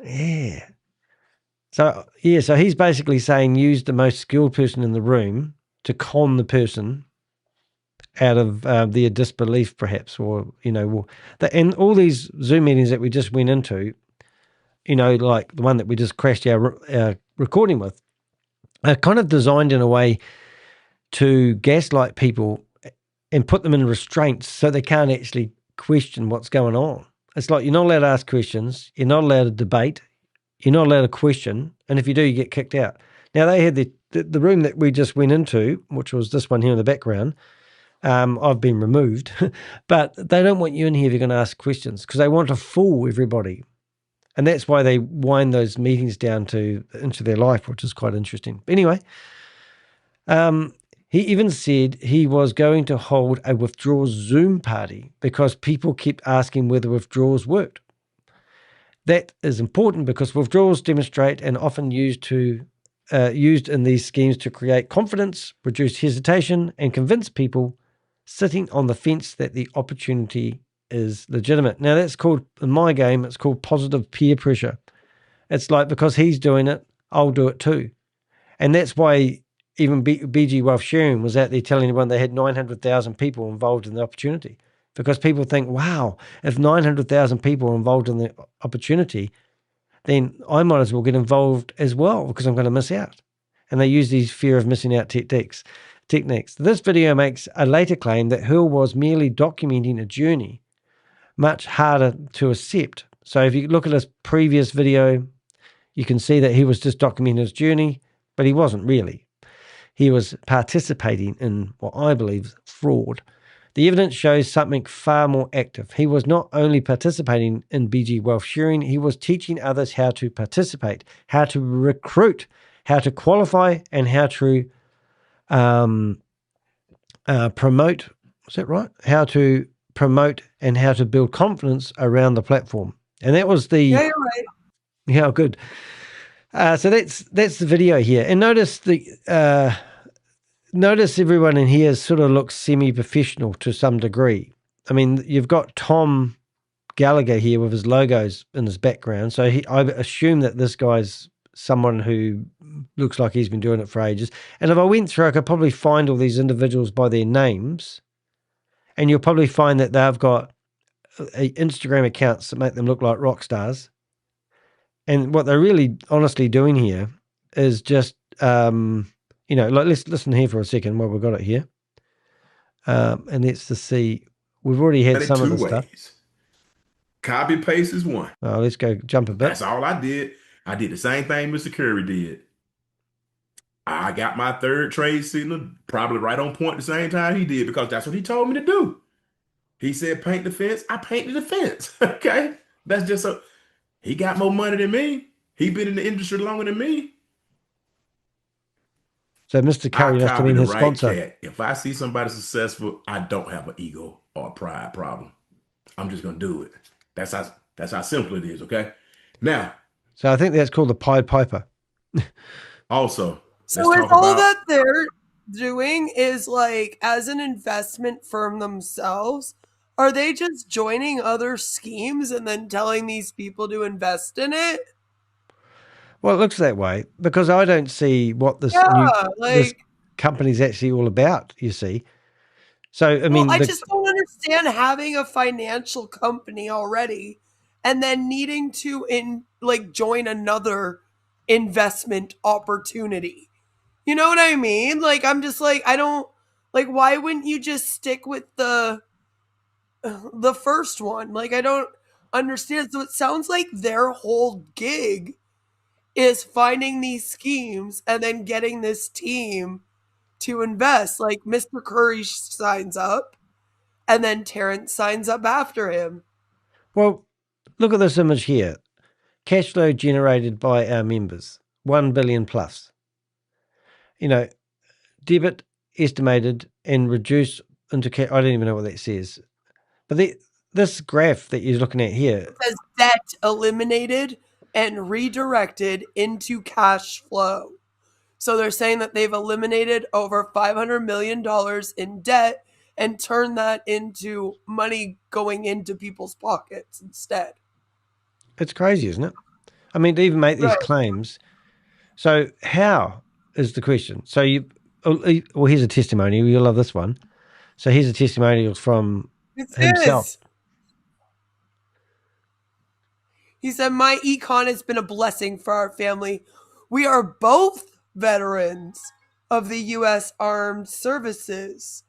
Yeah. So he's basically saying use the most skilled person in the room to con the person out of their disbelief, perhaps, or, and all these Zoom meetings that we just went into, like the one that we just crashed our recording with, are kind of designed in a way to gaslight people and put them in restraints so they can't actually question what's going on. It's like you're not allowed to ask questions, you're not allowed to debate, you're not allowed to question, and if you do, you get kicked out. Now, they had the room that we just went into, which was this one here in the background. I've been removed, but they don't want you in here if you're going to ask questions because they want to fool everybody. And that's why they wind those meetings down into their life, which is quite interesting. Anyway, he even said he was going to hold a withdrawals Zoom party because people kept asking whether withdrawals worked. That is important because withdrawals demonstrate and often used in these schemes to create confidence, reduce hesitation, and convince people sitting on the fence that the opportunity is legitimate. Now, that's called, in my game, it's called positive peer pressure. It's like, because he's doing it, I'll do it too. And that's why even BG Wealth Sharing was out there telling everyone they had 900,000 people involved in the opportunity, because people think, wow, if 900,000 people are involved in the opportunity, then I might as well get involved as well because I'm going to miss out. And they use these fear of missing out techniques. This video makes a later claim that Hill was merely documenting a journey, much harder to accept. So if you look at his previous video, you can see that he was just documenting his journey, but he wasn't really. He was participating in what I believe is fraud. The evidence shows something far more active. He was not only participating in BG Wealth Sharing, he was teaching others how to participate, how to recruit, how to qualify, and how to promote. Is that right? How to promote and how to build confidence around the platform. And that was the... Yeah, you're right. Yeah, good. So that's the video here. And notice notice everyone in here sort of looks semi-professional to some degree. I mean, you've got Tom Gallagher here with his logos in his background. So I assume that this guy's someone who looks like he's been doing it for ages. And if I went through, I could probably find all these individuals by their names. And you'll probably find that they've got Instagram accounts that make them look like rock stars. And what they're really honestly doing here is just, like, let's listen here for a second while we've got it here. And let's just see. We've already had some of the stuff. Copy paste is one. Oh, let's go jump a bit. That's all I did. I did the same thing Mr. Curry did. I got my third trade signal probably right on point the same time he did, because that's what he told me to do. He said paint the fence. I painted the fence. Okay? That's just so... He got more money than me. He been in the industry longer than me. So Mr. Curry must have been his sponsor. Cat. If I see somebody successful, I don't have an ego or a pride problem. I'm just gonna do it. That's how simple it is. Okay. Now. So I think that's called the Pied Piper. Also. So is all that they're doing is, like, as an investment firm themselves, are they just joining other schemes and then telling these people to invest in it? Well, it looks that way because I don't see what this this company's actually all about, you see. So, I mean... I just don't understand having a financial company already and then needing to join another investment opportunity. You know what I mean? Like, I'm just like, I don't... Like, why wouldn't you just stick with the first one? Like, I don't understand. So it sounds like their whole gig is finding these schemes and then getting this team to invest. Like, Mr. Curry signs up and then Tarence signs up after him. Well, look at this image here. Cash flow generated by our members, 1 billion plus. Debit estimated and reduced into cash. I don't even know what that says. But this graph that you're looking at here. It says debt eliminated and redirected into cash flow. So they're saying that they've eliminated over $500 million in debt and turned that into money going into people's pockets instead. It's crazy, isn't it? I mean, to even make these claims. So how is the question? So here's a testimonial. You'll love this one. So here's a testimonial from himself. He said, myEcon has been a blessing for our family. We are both veterans of the U.S. Armed Services.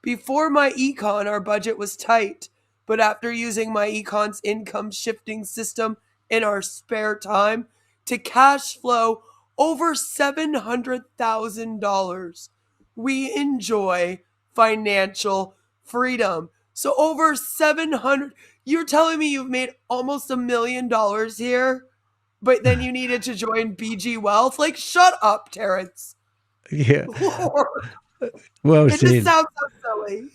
Before myEcon, our budget was tight, but after using myEcon's income shifting system in our spare time to cash flow over $700,000, we enjoy financial freedom. So over 700, you're telling me you've made almost $1 million here, but then you needed to join BG Wealth? Like, shut up, Tarence. Yeah. Lord. Well it said. just sounds so silly.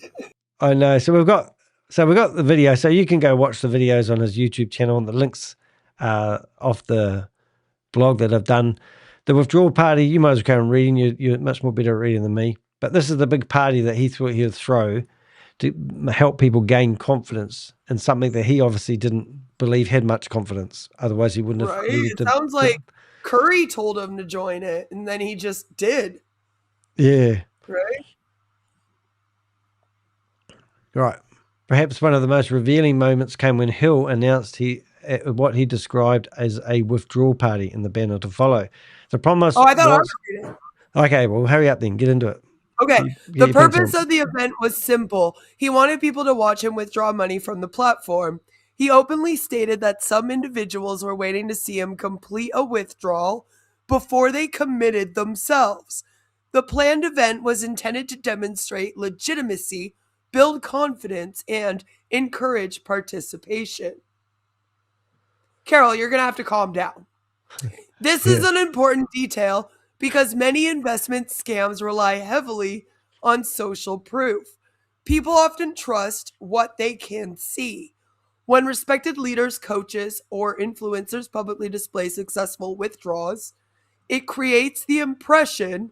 I know. So we've got the video. So you can go watch the videos on his YouTube channel, and the links off the blog that I've done. The withdrawal party, you might as well carry on reading. You're much more better at reading than me. But this is the big party that he thought he would throw to help people gain confidence in something that he obviously didn't believe had much confidence. Otherwise, he wouldn't have needed to. It sounds like Curry told him to join it, and then he just did. Yeah. Right? Right. Perhaps one of the most revealing moments came when Hill announced what he described as a withdrawal party in the banner to follow. The promise I thought I was reading. Okay, well, hurry up then. Get into it. Okay. The purpose of the event was simple. He wanted people to watch him withdraw money from the platform. He openly stated that some individuals were waiting to see him complete a withdrawal before they committed themselves. The planned event was intended to demonstrate legitimacy, build confidence, and encourage participation. Carol, you're going to have to calm down. This is an important detail because many investment scams rely heavily on social proof. People often trust what they can see. When respected leaders, coaches, or influencers publicly display successful withdrawals, it creates the impression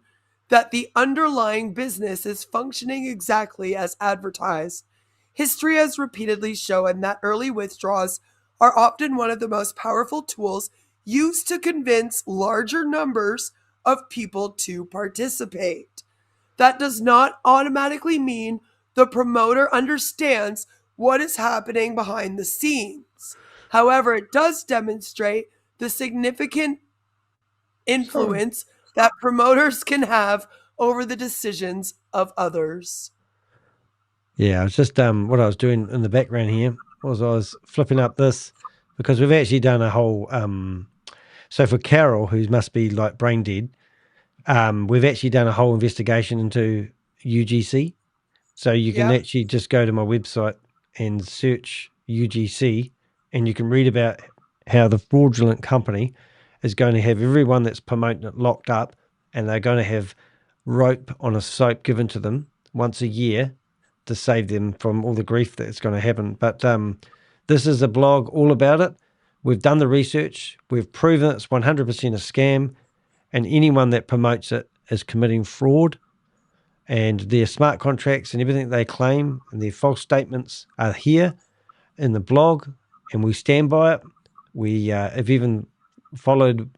that the underlying business is functioning exactly as advertised. History has repeatedly shown that early withdrawals are often one of the most powerful tools used to convince larger numbers of people to participate. That does not automatically mean the promoter understands what is happening behind the scenes. However, it does demonstrate the significant influence that promoters can have over the decisions of others. Yeah, it's just what I was doing in the background here was I was flipping up this because we've actually done a whole so for Carol, who must be like brain dead, we've actually done a whole investigation into UGC. So you can actually just go to my website and search UGC, and you can read about how the fraudulent company is going to have everyone that's promoting it locked up, and they're going to have rope on a soap given to them once a year to save them from all the grief that's going to happen. But this is a blog all about it. We've done the research. We've proven it's 100% a scam, and anyone that promotes it is committing fraud. And their smart contracts and everything they claim and their false statements are here in the blog, and we stand by it. We have even followed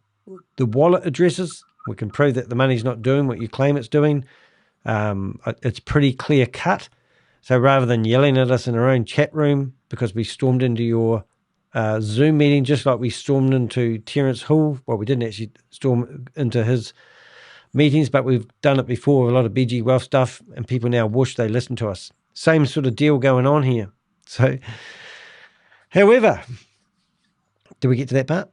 the wallet addresses. We can prove that the money's not doing what you claim it's doing. It's pretty clear cut. So rather than yelling at us in our own chat room because we stormed into your Zoom meeting, just like we stormed into Terence Hill, well, we didn't actually storm into his meetings, but we've done it before with a lot of BG Wealth stuff, and people now wish they listened to us. Same sort of deal going on here. So, however, do we get to that part?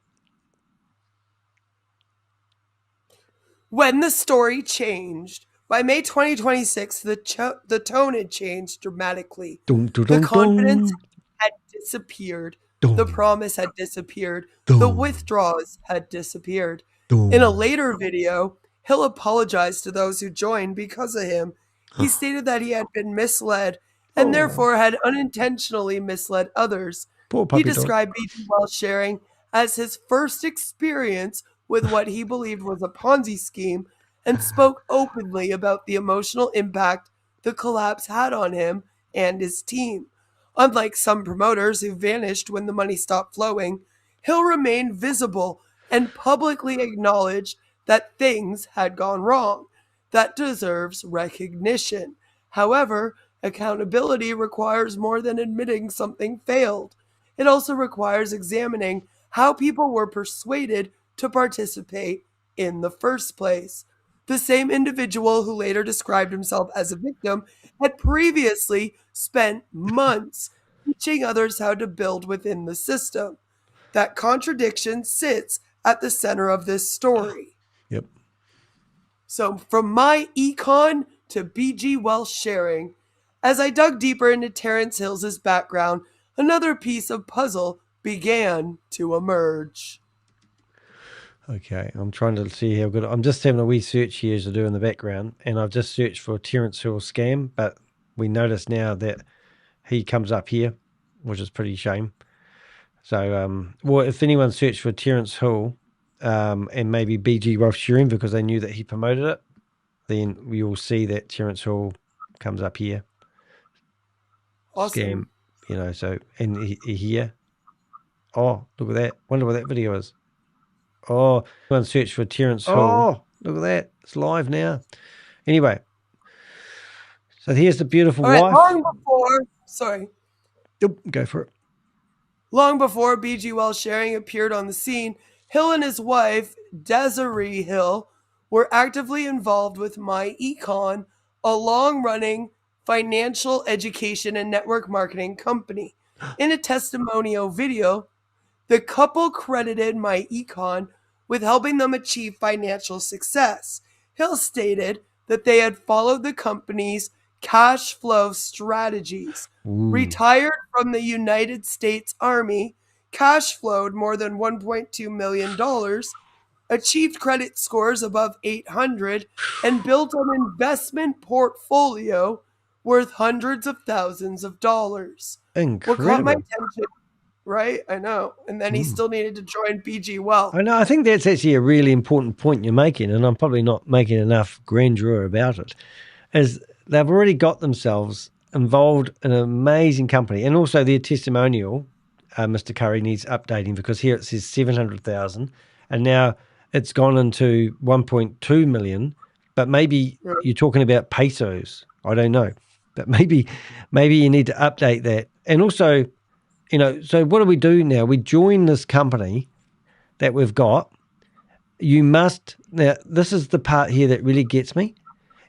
When the story changed, by May 2026, the tone had changed dramatically. Dun, dun, the dun, confidence dun. had disappeared. The promise had disappeared. The withdrawals had disappeared. In a later video, Hill apologized to those who joined because of him. He stated that he had been misled and therefore had unintentionally misled others. Poor He puppy dog. described BG Well sharing as his first experience with what he believed was a Ponzi scheme and spoke openly about the emotional impact the collapse had on him and his team. Unlike some promoters who vanished when the money stopped flowing, Hill remained visible and publicly acknowledged that things had gone wrong. That deserves recognition. However, accountability requires more than admitting something failed. It also requires examining how people were persuaded to participate in the first place. The same individual who later described himself as a victim had previously spent months teaching others how to build within the system. That contradiction sits at the center of this story. Yep. So from myEcon to BG Wealth sharing, as I dug deeper into Tarence Hill's background, another piece of puzzle began to emerge. Okay, I'm trying to see how good. I'm just having a wee search here to do in the background, and I've just searched for Tarence Hill scam, but we notice now that he comes up here, which is pretty shame. So, well, if anyone searched for Tarence Hill and maybe BG Wealth sharing because they knew that he promoted it, then we will see that Tarence Hill comes up here. Awesome. Scam, you know. So, and here, oh, look at that! Wonder what that video is. Oh, go and search for Tarence Hill. Oh, look at that. It's live now. Anyway, so here's the beautiful wife. Long before, Go for it. Long before BG Well sharing appeared on the scene, Hill and his wife, Desiree Hill, were actively involved with myEcon, a long-running financial education and network marketing company. In a testimonial video, the couple credited myEcon with helping them achieve financial success. Hill stated that they had followed the company's cash flow strategies. Retired from the United States Army, cash flowed more than $1.2 million, achieved credit scores above 800, and built an investment portfolio worth hundreds of thousands of dollars. Incredible. What caught my attention, right? I know. And then he still needed to join BG Wealth. I know. I think that's actually a really important point you're making, and I'm probably not making enough grandeur about it, is they've already got themselves involved in an amazing company. And also their testimonial, Mr. Curry, needs updating because here it says 700,000 and now it's gone into 1.2 million, but maybe you're talking about pesos. I don't know, but maybe you need to update that. And also, you know, so what do we do now? We join this company that we've got. You must, now this is the part here that really gets me.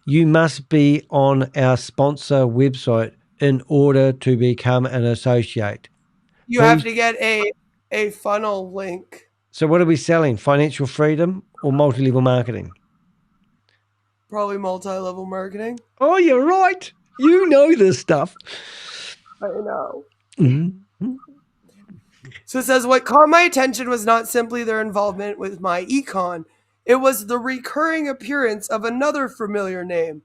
You must be on our sponsor website in order to become an associate. You have to get a funnel link. So what are we selling? Financial freedom or multi-level marketing? Probably multi-level marketing. Oh, you're right. You know this stuff. I know. Mm-hmm. So it says, what caught my attention was not simply their involvement with myEcon. It was the recurring appearance of another familiar name,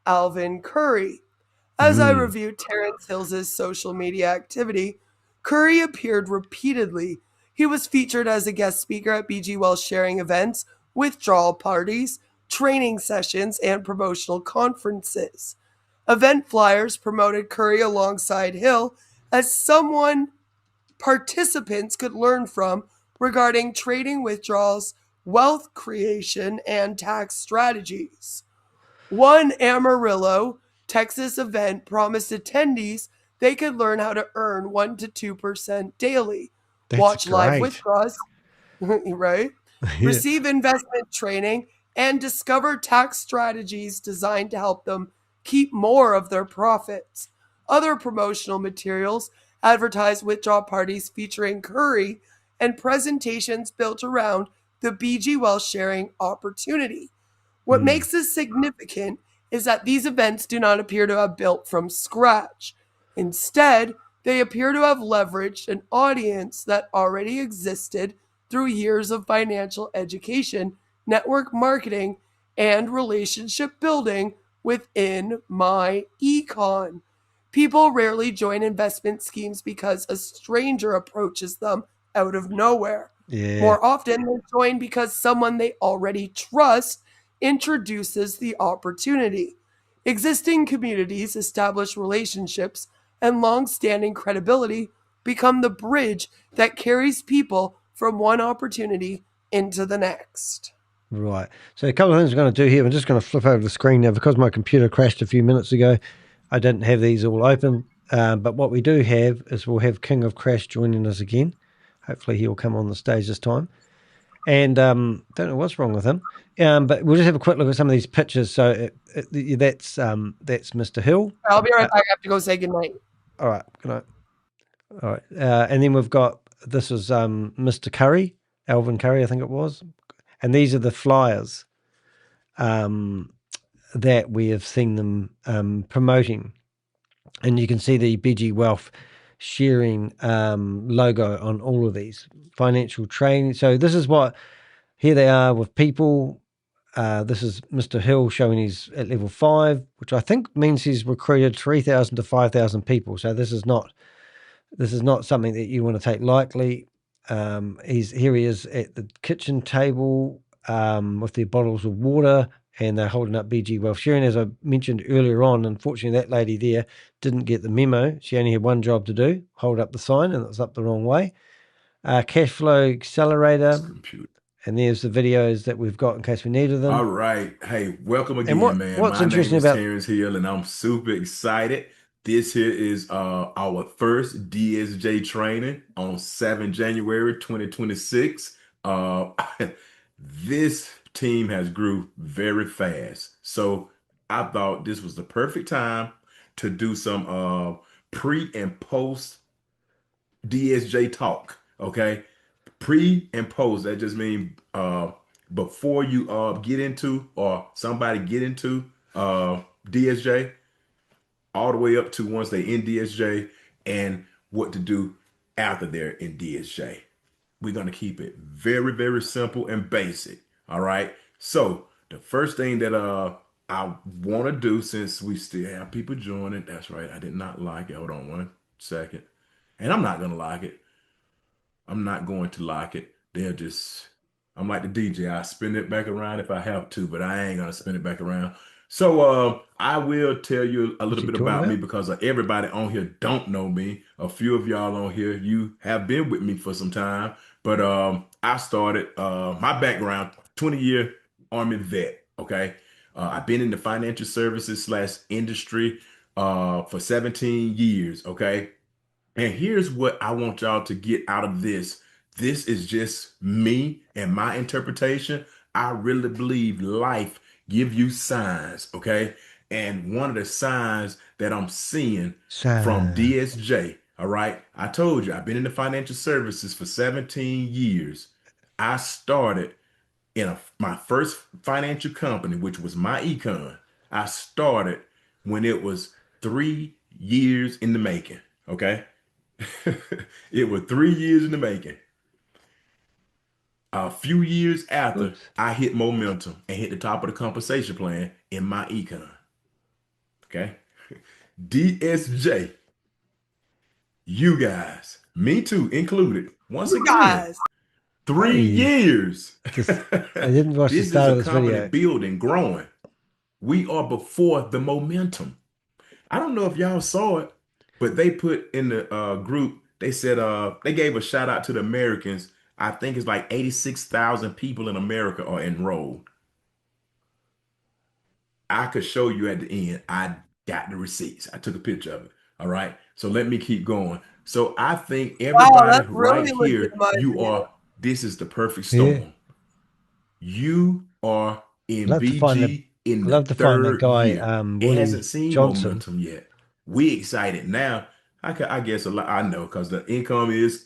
Alvin Curry. As I reviewed Tarence Hill's social media activity, Curry appeared repeatedly. He was featured as a guest speaker at BG Wealth sharing events, withdrawal parties, training sessions, and promotional conferences. Event flyers promoted Curry alongside Hill as someone participants could learn from regarding trading withdrawals, wealth creation, and tax strategies. One Amarillo, Texas event promised attendees they could learn how to earn 1 to 2% daily, watch live withdrawals, right? Receive investment training, and discover tax strategies designed to help them keep more of their profits. Other promotional materials advertised withdrawal parties featuring Curry and presentations built around the BG Wealth sharing opportunity. What makes this significant is that these events do not appear to have built from scratch. Instead, They appear to have leveraged an audience that already existed through years of financial education, network marketing, and relationship building within myEcon. People rarely join investment schemes because a stranger approaches them out of nowhere. Yeah. More often, they join because someone they already trust introduces the opportunity. Existing communities, established relationships, and long-standing credibility become the bridge that carries people from one opportunity into the next. Right. So a couple of things we're going to do here. I'm just going to flip over the screen now because my computer crashed a few minutes ago. I didn't have these all open. But what we do have is we'll have King of Crash joining us again. Hopefully he'll come on the stage this time. And don't know what's wrong with him. But we'll just have a quick look at some of these pictures. So that's Mr. Hill. I'll be right back. I have to go say goodnight. All right. Good night. All right. And then we've got, this is Mr. Curry, Alvin Curry, I think it was. And these are the flyers that we have seen them promoting. And you can see the BG Wealth sharing logo on all of these financial training. So this is what, here they are with people. This is Mr. Hill showing he's at level 5, which I think means he's recruited 3,000 to 5,000 people. So this is not something that you want to take lightly. Here he is at the kitchen table with their bottles of water, and they're holding up BG Wealth Sharing. As I mentioned earlier on, unfortunately, that lady there didn't get the memo. She only had one job to do, hold up the sign, and it was up the wrong way. Cash Flow Accelerator. And there's the videos that we've got in case we needed them. All right. Hey, welcome again, man. What's My interesting name is about Tarence Hill, and I'm super excited. This here is our first DSJ training on 7 January 2026. This team has grew very fast. So I thought this was the perfect time to do some pre and post DSJ talk. Okay. Pre and post, that just means before you get into, or somebody get into DSJ, all the way up to once they in DSJ, and what to do after they're in DSJ. We're going to keep it very, very simple and basic. All right. So the first thing that I want to do, since we still have people joining, that's right, I did not like it. Hold on one second. And I'm not going to like it. I'm not going to like it. I'm like the DJ. I spin it back around if I have to, but I ain't going to spin it back around. So I will tell you a little bit about me, because everybody on here don't know me. A few of y'all on here, you have been with me for some time. But I started my background, 20-year Army vet. Okay. I've been in the financial services / industry for 17 years. Okay. And here's what I want y'all to get out of this. This is just me and my interpretation. I really believe life give you signs, okay? And one of the signs that I'm seeing from DSJ, all right? I told you, I've been in the financial services for 17 years. I started in my first financial company, which was myEcon. I started when it was 3 years in the making, okay? It was 3 years in the making. A few years after, I hit momentum and hit the top of the compensation plan in myEcon. Okay. DSJ, you guys, me too included, once again, 3 years. I didn't watch This the start of is this a company video. building, growing. We are before the momentum. I don't know if y'all saw it, but they put in the group, they said they gave a shout out to the Americans. I think it's like 86,000 people in America are enrolled. I could show you at the end. I got the receipts. I took a picture of it. All right. So let me keep going. So I think everybody right here, this is the perfect storm. You are in BG in the third year. It hasn't seen momentum yet. We excited now. I guess a lot. I know, because the income is,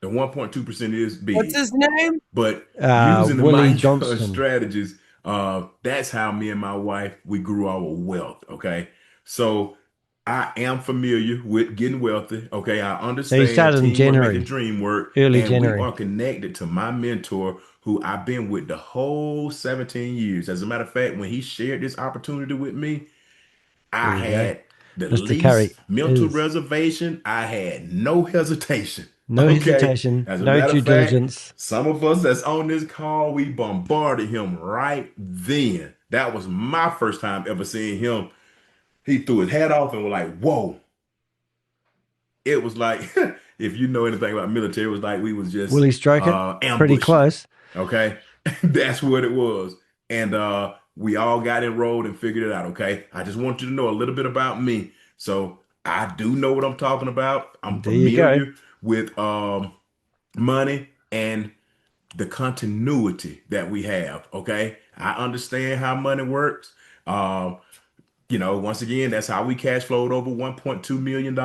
the 1.2% is big. What's his name? But using the Willie myEcon strategies, that's how me and my wife, we grew our wealth. Okay. So I am familiar with getting wealthy. Okay, I So you understand started in teamwork making January, dream work, early and we January. are connected to my mentor, who I've been with the whole 17 years. As a matter of fact, when he shared this opportunity with me, I There you go. had the Mr. Curry least mental is reservation. I had no hesitation. no Okay. hesitation, As a no matter due of fact, diligence. some of us that's on this call, we bombarded him right then. That was my first time ever seeing him. He threw his hat off and was like, whoa. It was like, if you know anything about military, it was like we was just Willie Stroker, pretty ambushing. close. Okay. That's what it was. And we all got enrolled and figured it out. Okay. I just want you to know a little bit about me. So I do know what I'm talking about. I'm There you go. familiar with money and the continuity that we have. Okay. I understand how money works. Once again, that's how we cash flowed over $1.2 million.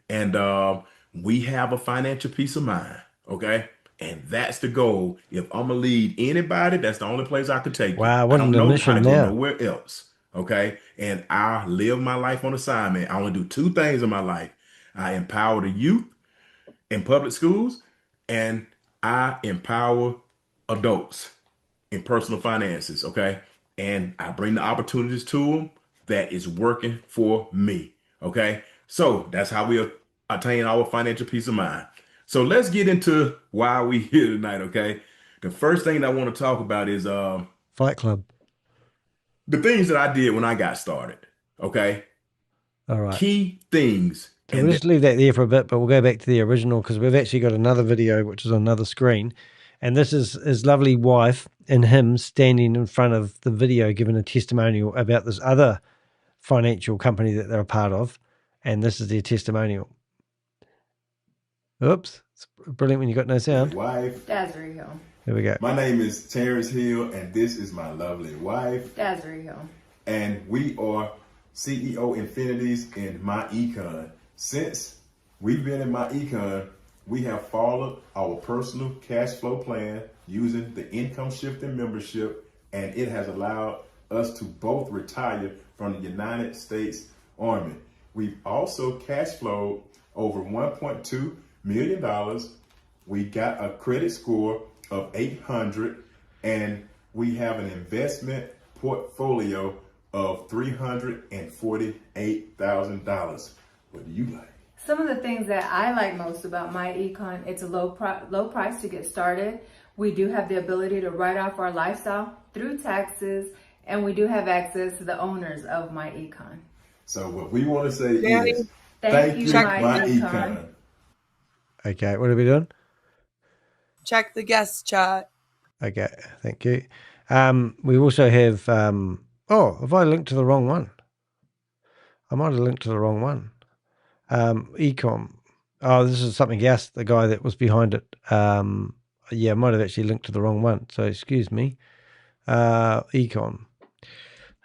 And we have a financial peace of mind. Okay. And that's the goal. If I'm gonna lead anybody, that's the only place I could take you. Wow, I what don't an know how to admission go now. nowhere else. Okay. And I live my life on assignment. I only do two things in my life. I empower the youth in public schools, and I empower adults in personal finances. Okay. And I bring the opportunities to them that is working for me. Okay. So that's how we attain our financial peace of mind. So let's get into why we here tonight. Okay. The first thing that I want to talk about is Fight Club. the things that I did when I got started. Okay. All right. Key things. So we'll just leave that there for a bit, but we'll go back to the original because we've actually got another video which is on another screen. And this is his lovely wife and him standing in front of the video giving a testimonial about this other financial company that they're a part of. And this is their testimonial. Oops. It's brilliant when you got no sound. Wife. Desiree Hill. Here we go. My name is Terence Hill, and this is my lovely wife. Desiree Hill. And we are CEO Infinities in myEcon. Since we've been in myEcon, we have followed our personal cash flow plan using the income shifting membership, and it has allowed us to both retire from the United States Army. We've also cash flowed over $1.2 million. We got a credit score of 800, and we have an investment portfolio of $348,000. What do you like? Some of the things that I like most about myEcon, it's a low price to get started. We do have the ability to write off our lifestyle through taxes, and we do have access to the owners of myEcon. So what we want to say is thank you, myEcon. Okay, what are we doing? Check the guest chat. Okay, thank you. We also have, have I linked to the wrong one? I might have linked to the wrong one. Ecom. Oh, this is something else, the guy that was behind it. Yeah, I might have actually linked to the wrong one. So excuse me. Econ.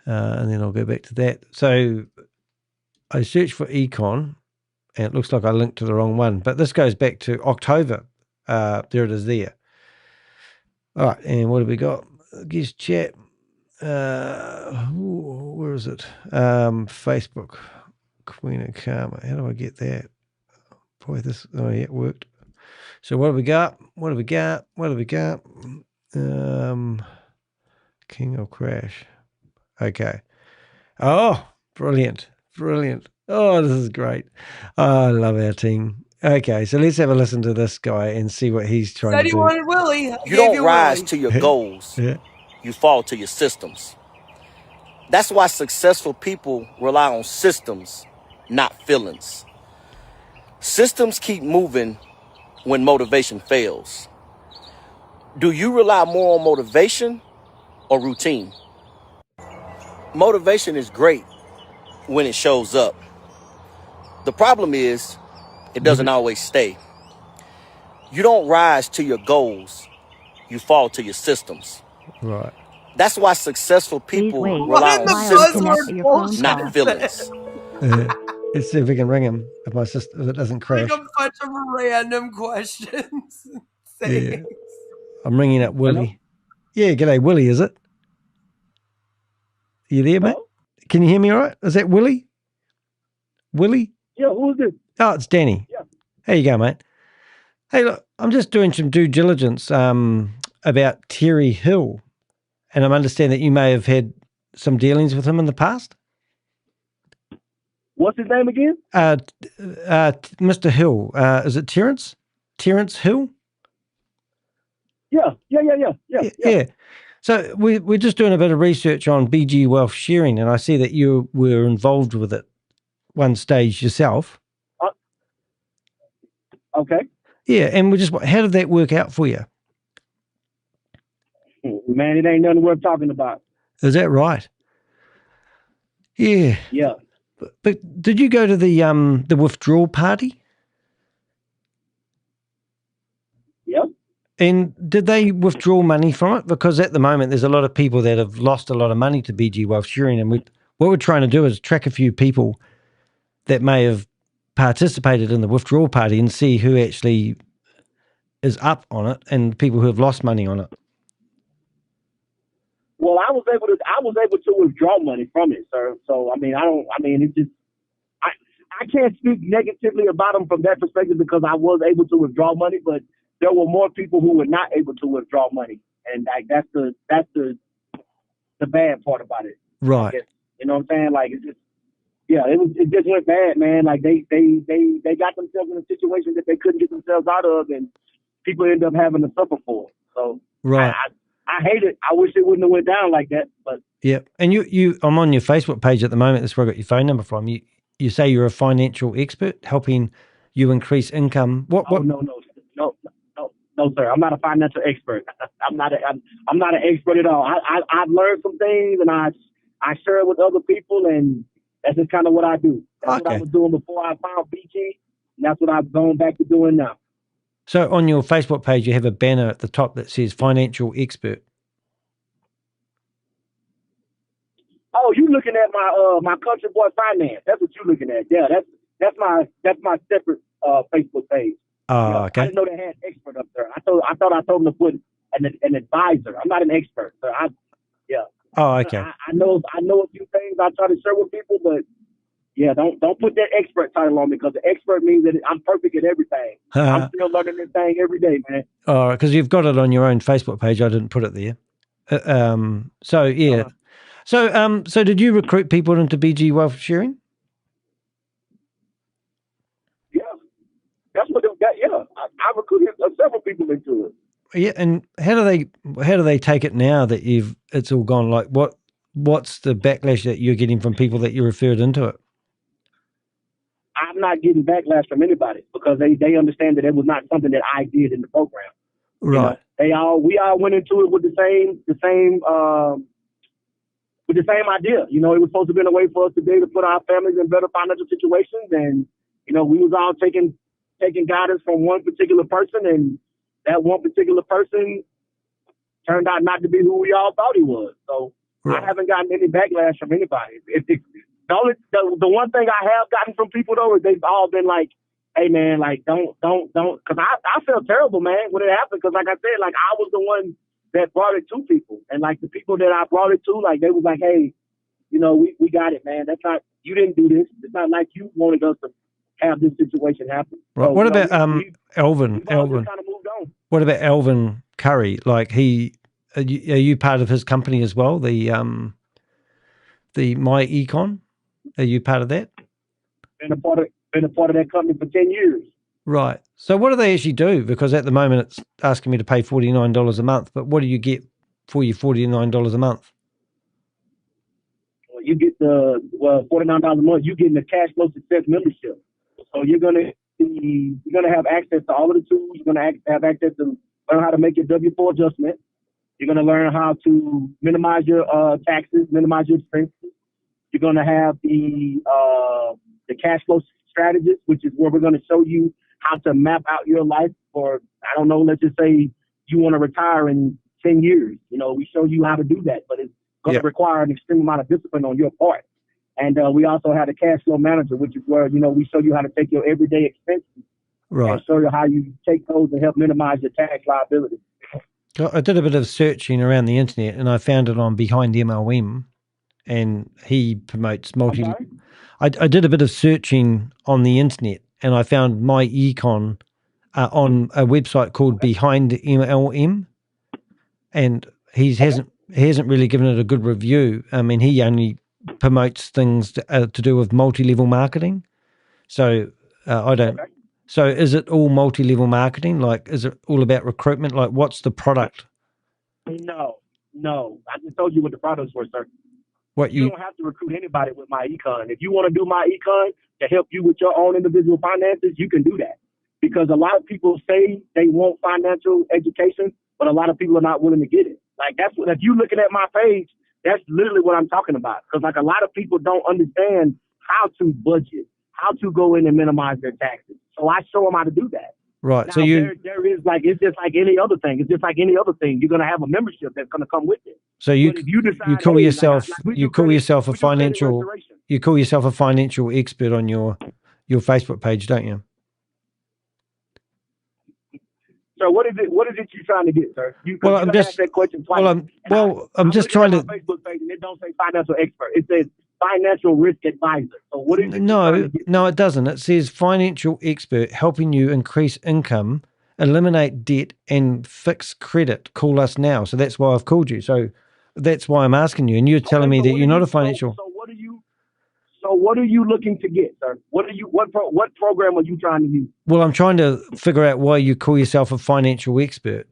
And then I'll go back to that. So I searched for Econ, and it looks like I linked to the wrong one. But this goes back to October. There it is there. All right, and what have we got? Guest chat. Where is it? Facebook. Queen of Karma. How do I get that? Boy, it worked. So what have we got? What have we got? What have we got? King of Crash. Okay. Oh, brilliant. Brilliant. Oh, this is great. Oh, I love our team. Okay, so let's have a listen to this guy and see what he's trying Said to he do. wanted Willie. You don't rise to your goals. Yeah. You fall to your systems. That's why successful people rely on systems, not feelings. Systems keep moving when motivation fails. Do you rely more on motivation or routine? Motivation is great when it shows up. The problem is it doesn't always stay. You don't rise to your goals. You fall to your systems. Right. That's why successful people rely on systems, not feelings. Let's see if we can ring him if my system if it doesn't crash. Bring up a bunch of random questions. Yeah. I'm ringing up Willie. Hello? Yeah, g'day, Willie, is it? You there, mate? Can you hear me all right? Is that Willie? Willie? Yeah, who is this? Oh, it's Danny. Yeah. How you go, mate? Hey, look, I'm just doing some due diligence about Terry Hill, and I understand that you may have had some dealings with him in the past. What's his name again? Mr. Hill. Is it Terence? Terence Hill? Yeah. Yeah. So we're just doing a bit of research on BG Wealth Sharing, and I see that you were involved with it one stage yourself. Okay. Yeah, and how did that work out for you? Man, it ain't nothing worth talking about. Is that right? Yeah. Yeah. But did you go to the withdrawal party? Yep. And did they withdraw money from it? Because at the moment, there's a lot of people that have lost a lot of money to BG Wealth Sharing, and what we're trying to do is track a few people that may have participated in the withdrawal party and see who actually is up on it and people who have lost money on it. Well, I was able to withdraw money from it, sir. So it's just I can't speak negatively about them from that perspective because I was able to withdraw money, but there were more people who were not able to withdraw money, and that's the bad part about it. Right. You know what I'm saying? Like it just went bad, man. Like they got themselves in a situation that they couldn't get themselves out of, and people end up having to suffer for it. So right. I hate it. I wish it wouldn't have went down like that, but yeah. And I'm on your Facebook page at the moment. That's where I got your phone number from. You say you're a financial expert helping you increase income. What? No, sir. I'm not a financial expert. I'm not an expert at all. I've learned some things and I share it with other people, and that's just kind of what I do. That's what I was doing before I found BG, and that's what I've gone back to doing now. So on your Facebook page, you have a banner at the top that says financial expert. Oh, you looking at my Country Boy Finance? That's what you're looking at. Yeah, that's my separate Facebook page. Oh, okay. I didn't know they had expert up there. I thought I told them to put an advisor. I'm not an expert, so Oh, okay. I know a few things I try to share with people, but yeah, don't put that expert title on me because the expert means that I'm perfect at everything. I'm still learning this thing every day, man. Oh, because you've got it on your own Facebook page. I didn't put it there. So yeah. So did you recruit people into BG Wealth Sharing? Yeah, that's what I recruited several people into it. Yeah, and how do they take it now that it's all gone? Like what's the backlash that you're getting from people that you referred into it? I'm not getting backlash from anybody because they understand that it was not something that I did in the program. Right. You know, we all went into it with the same idea. You know, it was supposed to be a way for us to be able to put our families in better financial situations, and you know, we was all taking guidance from one particular person, and that one particular person turned out not to be who we all thought he was. So right. I haven't gotten any backlash from anybody. The one thing I have gotten from people though is they've all been like, "Hey man, like don't," because I felt terrible, man, when it happened. Because like I said, like I was the one that brought it to people, and like the people that I brought it to, like they was like, "Hey, you know, we got it, man. That's not, you didn't do this. It's not like you wanted us to have this situation happen." Right. So, what about Elvin? Elvin? Kind of moved on. What about Elvin Curry? Like are you part of his company as well? The myEcon? Are you part of that? Been a part of that company for 10 years. Right. So what do they actually do? Because at the moment it's asking me to pay $49 a month, but what do you get for your $49 a month? Well, you get $49 a month. You get the cash flow success membership. So you're gonna have access to all of the tools. You're gonna have access to learn how to make your W-4 adjustment. You're gonna learn how to minimize your taxes, minimize your expenses. You're gonna have the cash flow strategist, which is where we're gonna show you how to map out your life for, I don't know, let's just say you want to retire in 10 years. You know, we show you how to do that, but it's going to require an extreme amount of discipline on your part. And we also have the cash flow manager, which is where, you know, we show you how to take your everyday expenses and show you how you take those and help minimize your tax liability. I did a bit of searching around the internet and I found it on Behind MLM, and he promotes I did a bit of searching on the internet, and I found myEcon on a website called Behind MLM, and he hasn't really given it a good review. I mean, he only promotes things to do with multi-level marketing. So I don't. Okay. So is it all multi-level marketing? Like, is it all about recruitment? Like, what's the product? No. I just told you what the products were, sir. What you don't have to recruit anybody with myEcon. If you want to do myEcon to help you with your own individual finances, you can do that. Because a lot of people say they want financial education, but a lot of people are not willing to get it. Like that's what, if you're looking at my page, that's literally what I'm talking about. Because like a lot of people don't understand how to budget, how to go in and minimize their taxes. So I show them how to do that. Right. Now, So there is like, it's just like any other thing. It's just like any other thing. You're going to have a membership that's going to come with it. So you call yourself a financial expert on your Facebook page, don't you? So what is it you're trying to get, sir? I'm just asked that question twice. I'm just trying to. My Facebook page and it don't say financial expert. It says financial risk advisor. So what is it? No, it doesn't. It says financial expert helping you increase income, eliminate debt, and fix credit. Call us now. So that's why I've called you. So that's why I'm asking you, and you're telling me that you're not a financial. So what are you looking to get, sir? What program are you trying to use? Well, I'm trying to figure out why you call yourself a financial expert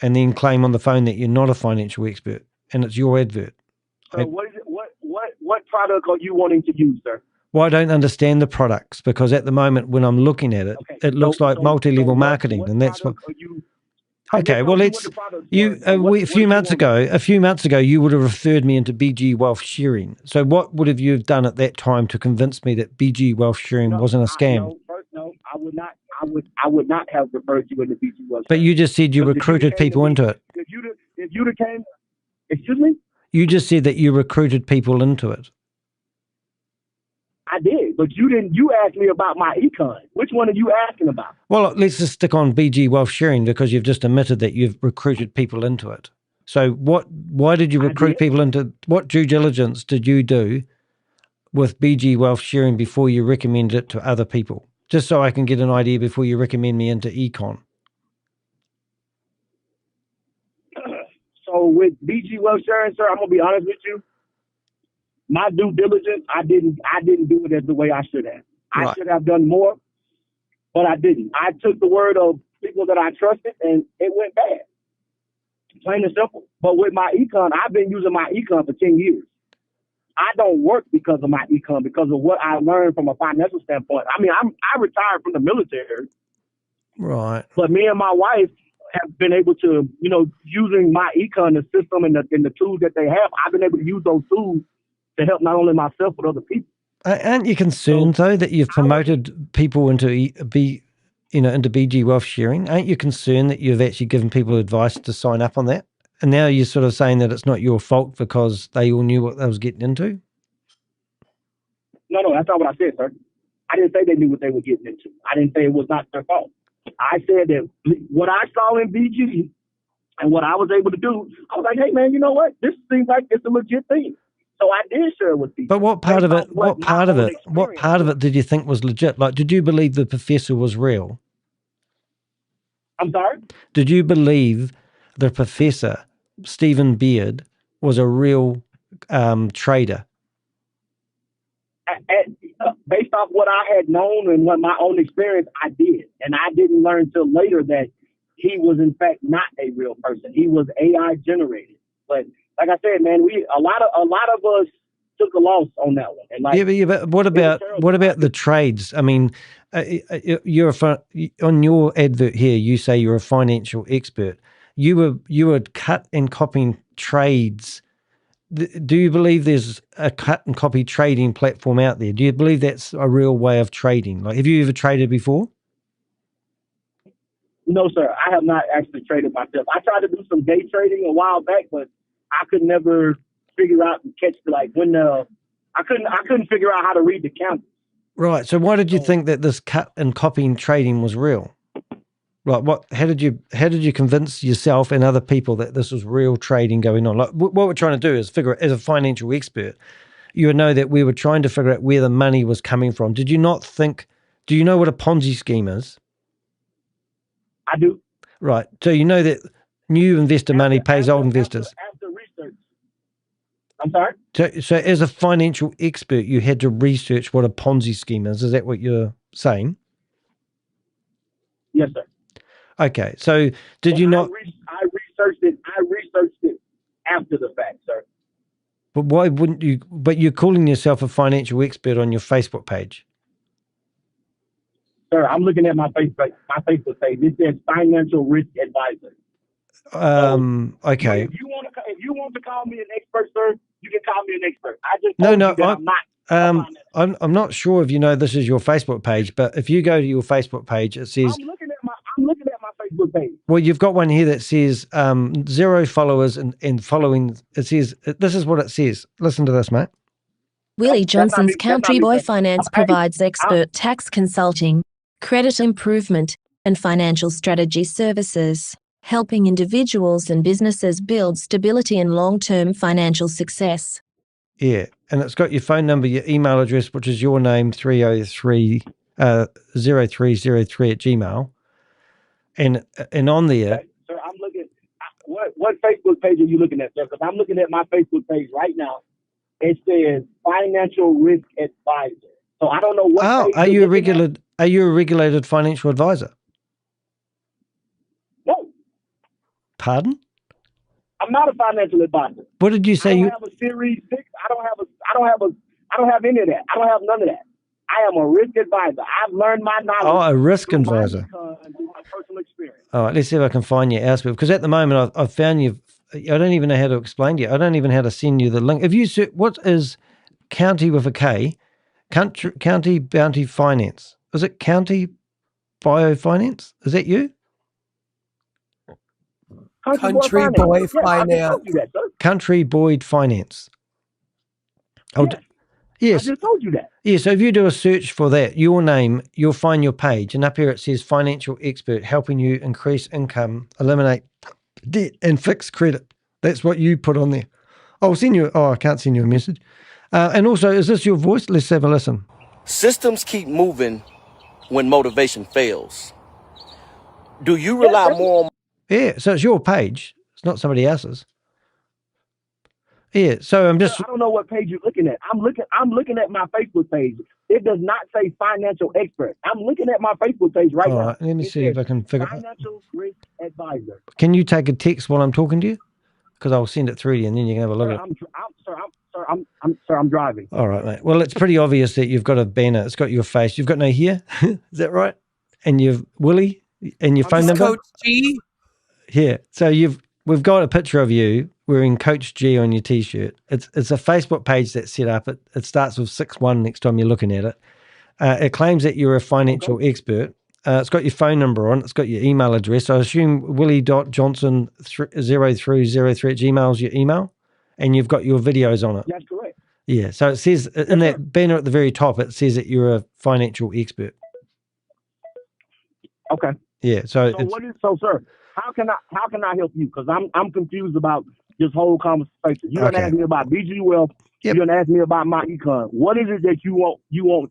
and then claim on the phone that you're not a financial expert and it's your advert. So what is it? What product are you wanting to use, sir? Well, I don't understand the products because at the moment when I'm looking at it, it looks like multi-level marketing, and that's what. Okay, well, a few months ago, you would have referred me into BG Wealth Sharing. So what would have you done at that time to convince me that BG Wealth Sharing wasn't a scam? No, I would not. I would not have referred you into BG Wealth Sharing. But you just said you recruited people into it. If you came, excuse me. You just said that you recruited people into it. I did, but you didn't. You asked me about myEcon. Which one are you asking about? Well, let's just stick on BG Wealth Sharing because you've just admitted that you've recruited people into it. So why did you recruit people into, what due diligence did you do with BG Wealth Sharing before you recommended it to other people? Just so I can get an idea before you recommend me into Econ. So with BG Wealth Sharing, sir, I'm going to be honest with you. My due diligence, I didn't do it as the way I should have. I should have done more, but I didn't. I took the word of people that I trusted, and it went bad. Plain and simple. But with myEcon, I've been using myEcon for 10 years. I don't work because of myEcon, because of what I learned from a financial standpoint. I mean, I retired from the military. Right. But me and my wife have been able to, using myEcon, the system and the tools that they have, I've been able to use those tools to help not only myself but other people. Aren't you concerned though that you've promoted people into BG Wealth Sharing? Aren't you concerned that you've actually given people advice to sign up on that? And now you're sort of saying that it's not your fault because they all knew what they was getting into? No, that's not what I said, sir. I didn't say they knew what they were getting into. I didn't say it was not their fault. I said that what I saw in BG and what I was able to do, I was like, hey man, you know what? This seems like it's a legit thing. So I did share with people. But what part of it did you think was legit? Like, did you believe the professor was real? I'm sorry? Did you believe the professor, Stephen Beard, was a real trader? Based off what I had known and what my own experience, I did. And I didn't learn until later that he was in fact not a real person. He was AI generated. But like I said, man, a lot of us took a loss on that one. And but what about the trades? I mean, on your advert here, you say you're a financial expert. You were cut and copying trades. Do you believe there's a cut and copy trading platform out there? Do you believe that's a real way of trading? Like, have you ever traded before? No, sir. I have not actually traded myself. I tried to do some day trading a while back, but I could never figure out and catch I couldn't figure out how to read the candles. Right. So why did you think that this cut and copying trading was real? Like how did you convince yourself and other people that this was real trading going on? Like what we're trying to do is figure out, as a financial expert, you would know that we were trying to figure out where the money was coming from. Did you not think, do you know what a Ponzi scheme is? I do. Right. So you know that new investor money pays old investors. After research. I'm sorry? So as a financial expert, you had to research what a Ponzi scheme is. Is that what you're saying? Yes, sir. Okay. So did you not? I researched it. I researched it after the fact, sir. But why wouldn't you? But you're calling yourself a financial expert on your Facebook page. Sir, I'm looking at my Facebook page. It says financial risk advisor. Okay. If you want to call me an expert, sir, you can call me an expert. I just No, told no, you that I'm not. I'm not sure if you know this is your Facebook page, but if you go to your Facebook page, it says I'm looking at my Facebook page. well, you've got one here that says 0 followers and following. It says this is what it says. Listen to this, mate. Willie Johnson's Country Boy Finance provides expert tax consulting, credit improvement, and financial strategy services, helping individuals and businesses build stability and long-term financial success. Yeah, and it's got your phone number, your email address, which is your name 303 0303 at Gmail, and on there. Okay. Sir, I'm looking. What Facebook page are you looking at, sir? Because I'm looking at my Facebook page right now. It says financial risk advisor. So I don't know what. Oh, are you a regulated financial advisor? No. Pardon? I'm not a financial advisor. What did you say? I don't have a Series 6. I don't have any of that. I don't have none of that. I am a risk advisor. I've learned my knowledge. Oh, a risk advisor. Through my personal experience. All right, let's see if I can find you elsewhere. Because at the moment, I've found you. I don't even know how to explain to you. I don't even know how to send you the link. If you what is County with a K? County Bounty Finance. Is it County Biofinance? Is that you? Country Boy Finance. Country Boyd Finance. Oh, yes. I just told you that. Yeah, so if you do a search for that, your name, you'll find your page. And up here it says financial expert, helping you increase income, eliminate debt, and fix credit. That's what you put on there. I'll send you. Oh, I can't send you a message. And also, is this your voice? Let's have a listen. Systems keep moving when motivation fails. Do you rely more on... Yeah, so it's your page. It's not somebody else's. Yeah, so I'm just... I don't know what page you're looking at. I'm looking at my Facebook page. It does not say financial expert. I'm looking at my Facebook page right now. All right, let me see if I can figure it out. Financial risk advisor. Can you take a text while I'm talking to you? Because I'll send it through to you and then you can have a look at it. I'm driving. All right, mate. Well, it's pretty obvious that you've got a banner. It's got your face. You've got no hair. Is that right? And you've Willie and your phone number? Coach G. Yeah. So we've got a picture of you wearing Coach G on your T-shirt. It's a Facebook page that's set up. It starts with 61 next time you're looking at it. It claims that you're a financial expert. It's got your phone number on. It's got your email address. I assume willie.johnson0303 at Gmail is your email, and you've got your videos on it. That's correct. Yeah. So it says in that banner at the very top, it says that you're a financial expert. Okay. Yeah. So sir? How can I help you? Because I'm confused about this whole conversation. You're gonna ask me about BG Wealth. Yep. You're gonna ask me about myEcon. What is it that you want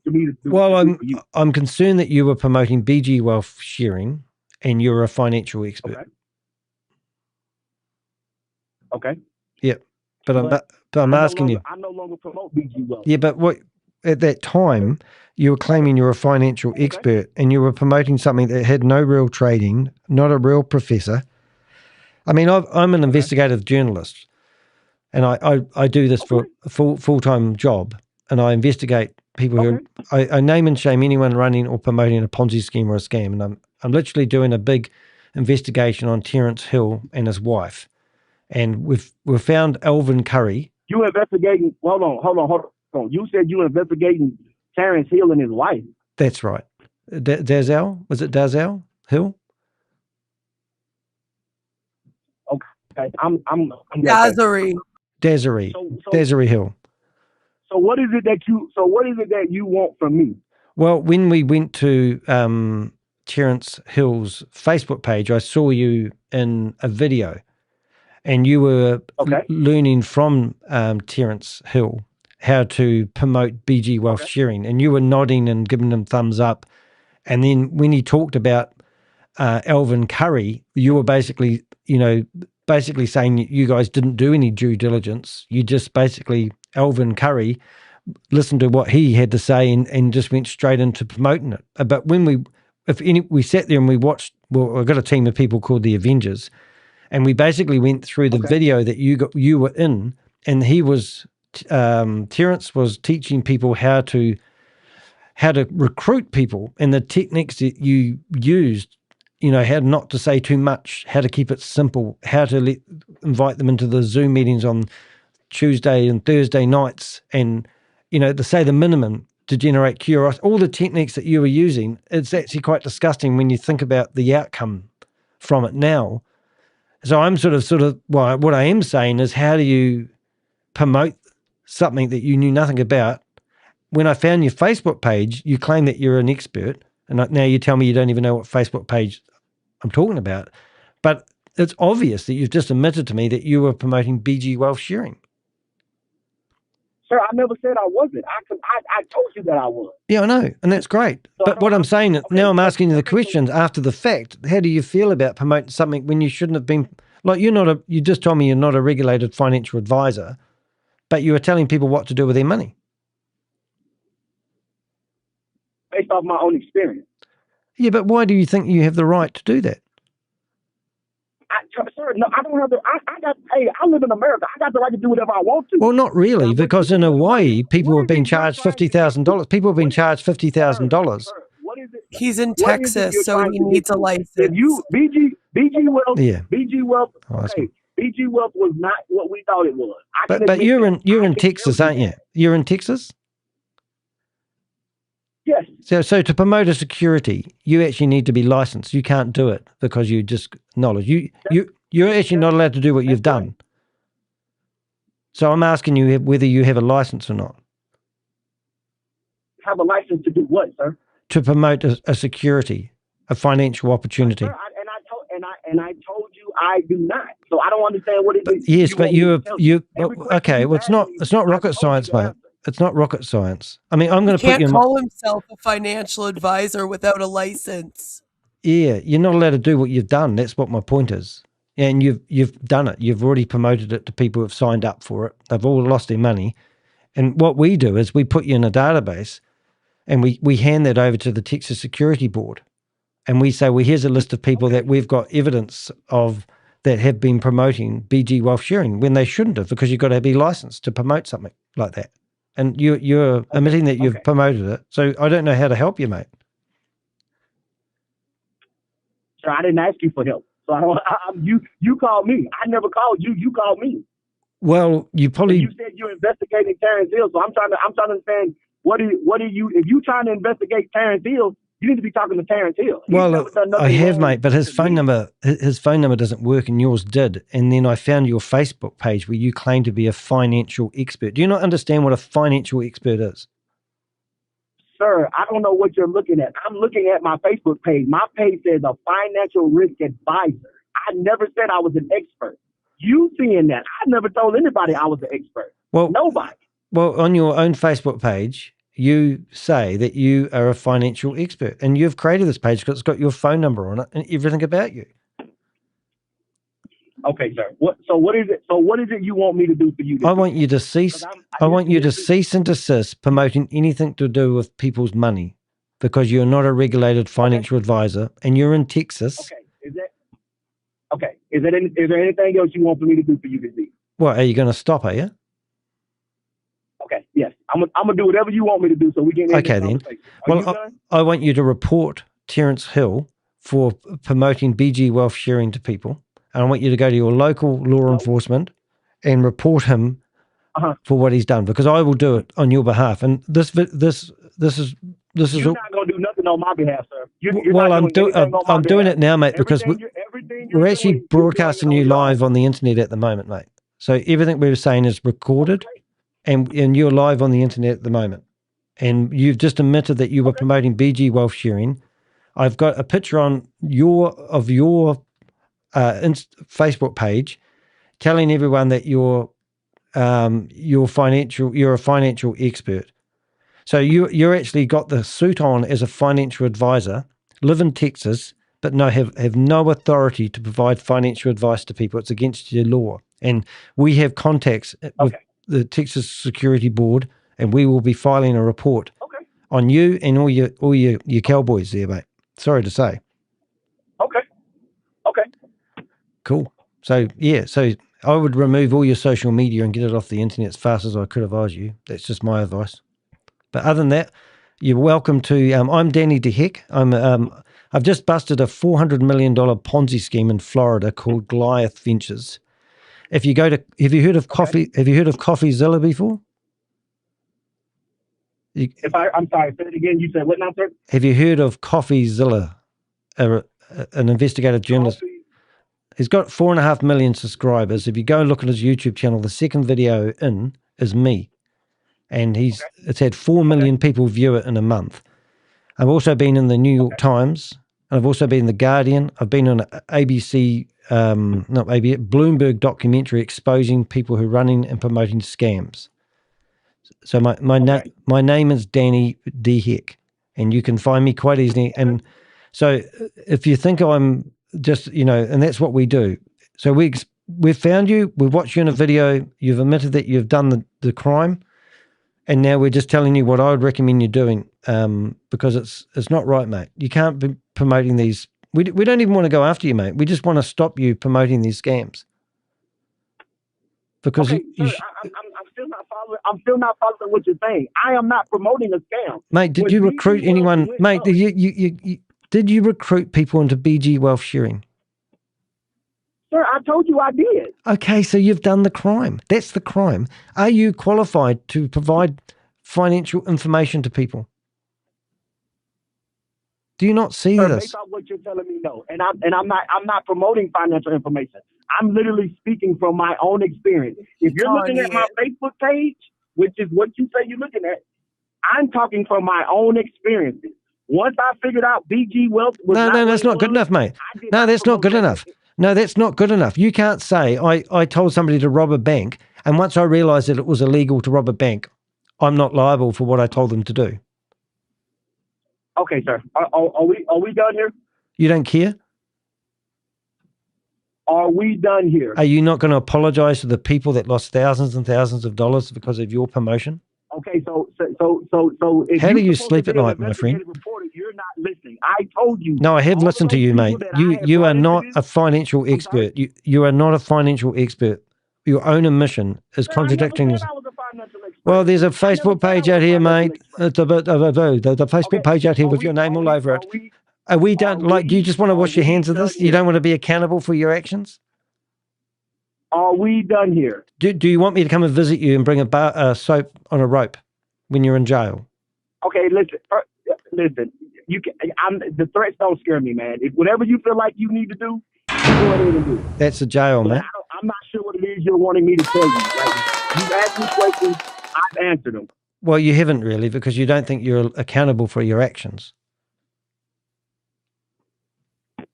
me to do? Well, I'm concerned that you were promoting BG Wealth sharing, and you're a financial expert. Okay. Yep. But I'm asking you. I no longer promote BG Wealth. Yeah, but what at that time you were claiming you're a financial expert, and you were promoting something that had no real trading, not a real professor. I mean, I'm an investigative journalist. And I do this for a full-time job, and I investigate people who I name and shame anyone running or promoting a Ponzi scheme or a scam. And I'm literally doing a big investigation on Tarence Hill and his wife, and we've found Alvin Curry. You investigating? Hold on. You said you investigating Tarence Hill and his wife. That's right. Dazelle, was it Dazelle Hill? Okay, I'm Desiree. Desiree Hill. So what is it that you want from me? Well, when we went to Terence Hill's Facebook page, I saw you in a video, and you were learning from Terence Hill how to promote BG wealth sharing, and you were nodding and giving them thumbs up. And then when he talked about Alvin Curry, you were basically saying you guys didn't do any due diligence. You just basically, Alvin Curry listened to what he had to say and just went straight into promoting it. But when we sat there and we watched, well, I've got a team of people called the Avengers, and we basically went through the video that you were in, and he was, Tarence was teaching people how to recruit people and the techniques that you used, how not to say too much, how to keep it simple, how to invite them into the Zoom meetings on Tuesday and Thursday nights, and, to say the minimum to generate curiosity, all the techniques that you were using. It's actually quite disgusting when you think about the outcome from it now. So I'm sort of, well, what I am saying is, how do you promote something that you knew nothing about? When I found your Facebook page, you claim that you're an expert, and now you tell me you don't even know what Facebook page I'm talking about. But it's obvious that you've just admitted to me that you were promoting BG wealth sharing. Sir, I never said I wasn't. I told you that I was. Yeah, I know, and that's great. So but what I'm saying, now I'm asking you the questions after the fact. How do you feel about promoting something when you shouldn't have been? Like, you just told me you're not a regulated financial advisor, but you were telling people what to do with their money. Based off my own experience. Yeah, but why do you think you have the right to do that? Sir, no, I don't have the. I live in America. I got the right to do whatever I want to. Well, not really, because in Hawaii, people have been charged $50,000. People have been charged $50,000. He's in Texas, so he needs a license. If you BG Wealth, Yeah. BG Wealth, BG Wealth was not what we thought it was. But you're in Texas, aren't you? You're in Texas? Yes. So to promote a security, you actually need to be licensed. You can't do it because you just knowledge. You're actually not allowed to do what you've done. So I'm asking you whether you have a license or not. Have a license to do what, sir? To promote a security, a financial opportunity. Sir, I told you I do not. So I don't understand what it is. Yes, but okay. Well, it's not rocket science, mate. It's not rocket science. I mean, I'm going to put you. He can't call himself a financial advisor without a license. Yeah, you're not allowed to do what you've done. That's what my point is. And you've done it. You've already promoted it to people who've signed up for it. They've all lost their money. And what we do is we put you in a database, and we hand that over to the Texas Security Board. And we say, well, here's a list of people that we've got evidence of that have been promoting BG wealth sharing when they shouldn't have, because you've got to be licensed to promote something like that. And you're admitting that you've promoted it. So I don't know how to help you, mate. Sir, I didn't ask you for help. So you called me. I never called you. You called me. Well, you probably. And you said you're investigating Tarence Hill. So I'm trying to understand what are you? If you're trying to investigate Tarence Hill, you need to be talking to Tarence Hill. Well, I have, mate, but his phone number doesn't work, and yours did. And then I found your Facebook page where you claim to be a financial expert. Do you not understand what a financial expert is? Sir, I don't know what you're looking at. I'm looking at my Facebook page. My page says a financial risk advisor. I never said I was an expert. You seeing that? I never told anybody I was an expert. Well, nobody. Well, on your own Facebook page, you say that you are a financial expert, and you've created this page because it's got your phone number on it and everything about you. Okay, sir. What is it? So what is it you want me to do for you? I want you to cease. I want you to cease and desist promoting anything to do with people's money, because you're not a regulated financial advisor, and you're in Texas. Okay. Is there anything else you want for me to do for you this week? Well, are you going to stop? Are you? Okay. Yes. I'm gonna do whatever you want me to do, so we can. Okay then. Well, I want you to report Tarence Hill for promoting BG wealth sharing to people. And I want you to go to your local law enforcement and report him for what he's done, because I will do it on your behalf. And this is. You're not going to do nothing on my behalf, sir. I'm doing it now, mate, because we're actually broadcasting you live on the internet at the moment, mate. So everything we're saying is recorded, and you're live on the internet at the moment. And you've just admitted that you were promoting BG wealth sharing. I've got a picture on your Facebook page telling everyone that you're you're a financial expert. So you're actually got the suit on as a financial advisor, live in Texas, but have no authority to provide financial advice to people. It's against your law. And we have contacts with the Texas Security Board, and we will be filing a report on you and all your cowboys there, mate. Sorry to say. Okay. Cool. So I would remove all your social media and get it off the internet as fast as I could if I was you. That's just my advice. But other than that, you're welcome to. I'm Danny DeHeck. I've just busted a $400 million Ponzi scheme in Florida called Goliath Ventures. Have you heard of CoffeeZilla before? I'm sorry, say it again. You said what now, sir? Have you heard of CoffeeZilla, an investigative journalist? He's got 4.5 million subscribers. If you go and look at his YouTube channel, the second video in is me. And it's had 4 million people view it in a month. I've also been in the New York Times. And I've also been in the Guardian. I've been on Bloomberg documentary exposing people who are running and promoting scams. So my name is Danny DeHeck, and you can find me quite easily. And so if you think I'm just, and that's what we do. So we've found you, we've watched you in a video, you've admitted that you've done the crime, and now we're just telling you what I would recommend you doing, because it's not right, mate. You can't be promoting these. We don't even want to go after you, mate. We just want to stop you promoting these scams. Because I'm still not following what you're saying. I am not promoting a scam. Mate, did you recruit anyone? Mate, did you recruit people into BG Wealth Sharing? Sir, I told you I did. Okay, so you've done the crime. That's the crime. Are you qualified to provide financial information to people? Do you not see this? Based on what you're telling me, no. And I'm not promoting financial information. I'm literally speaking from my own experience. If you're looking at my Facebook page, which is what you say you're looking at, I'm talking from my own experiences. Once I figured out BG Wealth was No, that's not good enough, mate. No, that's not good enough. No, that's not good enough. You can't say I told somebody to rob a bank, and once I realized that it was illegal to rob a bank, I'm not liable for what I told them to do. Okay, sir. Are we done here? You don't care? Are we done here? Are you not going to apologize to the people that lost thousands and thousands of dollars because of your promotion? Okay, so how do you sleep at night, my friend? Reporter, you're not listening. I told you. No, I have listened to you, mate. You are not a financial expert. You are not a financial expert. Your own admission is contradicting yourself. Well, there's a Facebook page out here, mate. It's a bit of a boo. There's a Facebook page out here with your name all over it. Are we done? Do you just want to wash your hands of this? You don't want to be accountable for your actions? Are we done here? Do you want me to come and visit you and bring a soap on a rope when you're in jail? Okay, listen. You can. The threats don't scare me, man. If whatever you feel like you need to do, go ahead and do it. That's a jail, man. I'm not sure what it is you're wanting me to tell you. You've asked me questions, I've answered them. Well, you haven't really, because you don't think you're accountable for your actions. Are